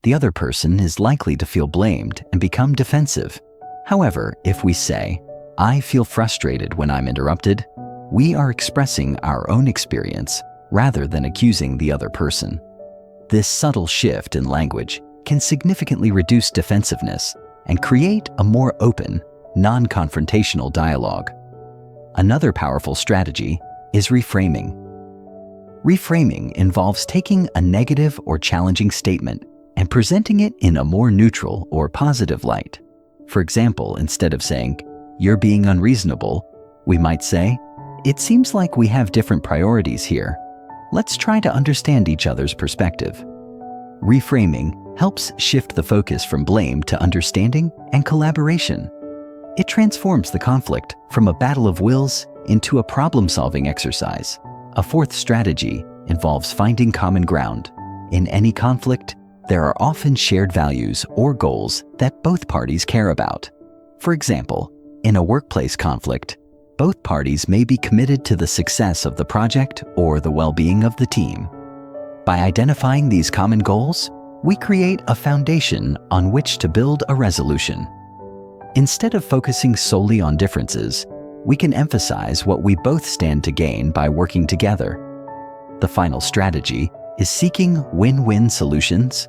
the other person is likely to feel blamed and become defensive. However, if we say, "I feel frustrated when I'm interrupted," we are expressing our own experience rather than accusing the other person. This subtle shift in language can significantly reduce defensiveness and create a more open, non-confrontational dialogue. Another powerful strategy is reframing. Reframing involves taking a negative or challenging statement and presenting it in a more neutral or positive light. For example, instead of saying, "You're being unreasonable," we might say, "It seems like we have different priorities here. Let's try to understand each other's perspective." Reframing helps shift the focus from blame to understanding and collaboration. It transforms the conflict from a battle of wills into a problem-solving exercise. A fourth strategy involves finding common ground. In any conflict, there are often shared values or goals that both parties care about. For example, in a workplace conflict, both parties may be committed to the success of the project or the well-being of the team. By identifying these common goals, we create a foundation on which to build a resolution. Instead of focusing solely on differences, we can emphasize what we both stand to gain by working together. The final strategy is seeking win-win solutions.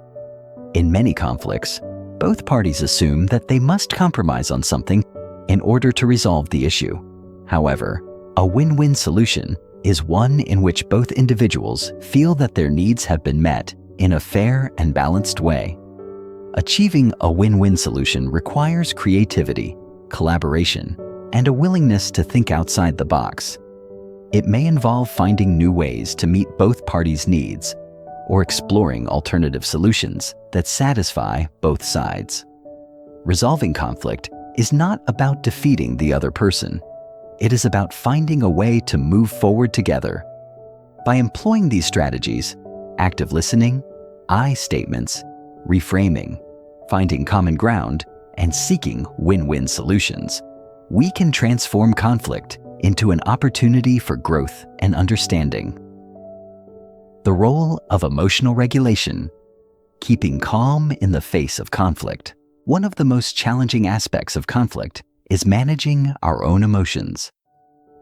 In many conflicts, both parties assume that they must compromise on something in order to resolve the issue. However, a win-win solution is one in which both individuals feel that their needs have been met in a fair and balanced way. Achieving a win-win solution requires creativity, collaboration, and a willingness to think outside the box. It may involve finding new ways to meet both parties' needs or exploring alternative solutions that satisfy both sides. Resolving conflict is not about defeating the other person. It is about finding a way to move forward together. By employing these strategies, active listening, I statements, reframing, finding common ground, and seeking win-win solutions, we can transform conflict into an opportunity for growth and understanding. The role of emotional regulation, keeping calm in the face of conflict. One of the most challenging aspects of conflict is managing our own emotions.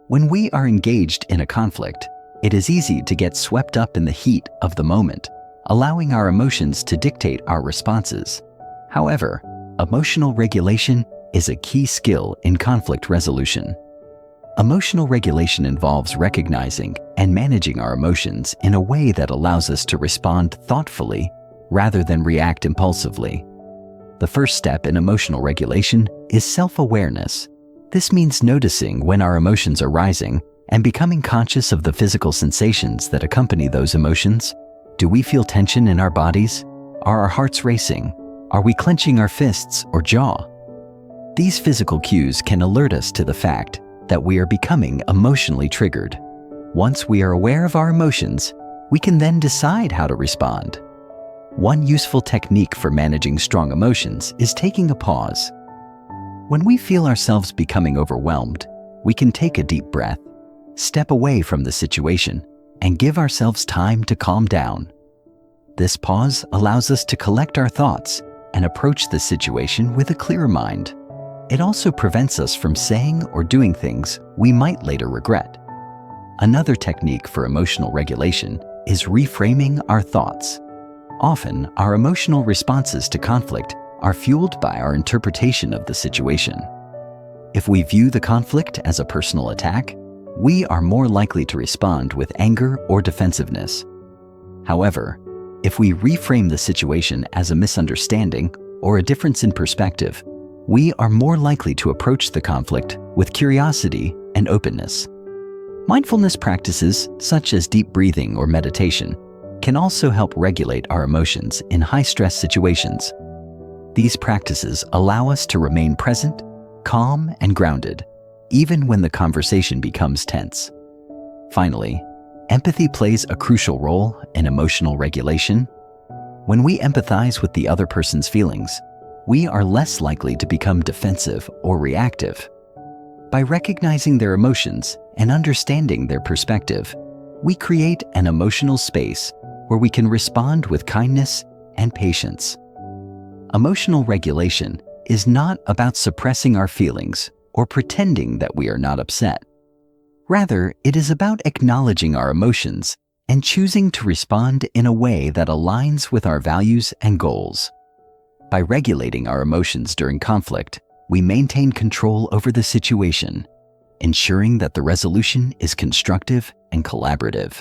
When we are engaged in a conflict, it is easy to get swept up in the heat of the moment, allowing our emotions to dictate our responses. However, emotional regulation is a key skill in conflict resolution. Emotional regulation involves recognizing and managing our emotions in a way that allows us to respond thoughtfully rather than react impulsively. The first step in emotional regulation is self-awareness. This means noticing when our emotions are rising and becoming conscious of the physical sensations that accompany those emotions. Do we feel tension in our bodies? Are our hearts racing? Are we clenching our fists or jaw? These physical cues can alert us to the fact that we are becoming emotionally triggered. Once we are aware of our emotions, we can then decide how to respond. One useful technique for managing strong emotions is taking a pause. When we feel ourselves becoming overwhelmed, we can take a deep breath, step away from the situation, and give ourselves time to calm down. This pause allows us to collect our thoughts and approach the situation with a clearer mind. It also prevents us from saying or doing things we might later regret. Another technique for emotional regulation is reframing our thoughts. Often, our emotional responses to conflict are fueled by our interpretation of the situation. If we view the conflict as a personal attack, we are more likely to respond with anger or defensiveness. However, if we reframe the situation as a misunderstanding or a difference in perspective, we are more likely to approach the conflict with curiosity and openness. Mindfulness practices, such as deep breathing or meditation, can also help regulate our emotions in high-stress situations. These practices allow us to remain present, calm, and grounded, even when the conversation becomes tense. Finally, empathy plays a crucial role in emotional regulation. When we empathize with the other person's feelings, we are less likely to become defensive or reactive. By recognizing their emotions and understanding their perspective, we create an emotional space where we can respond with kindness and patience. Emotional regulation is not about suppressing our feelings or pretending that we are not upset. Rather, it is about acknowledging our emotions and choosing to respond in a way that aligns with our values and goals. By regulating our emotions during conflict, we maintain control over the situation, ensuring that the resolution is constructive and collaborative.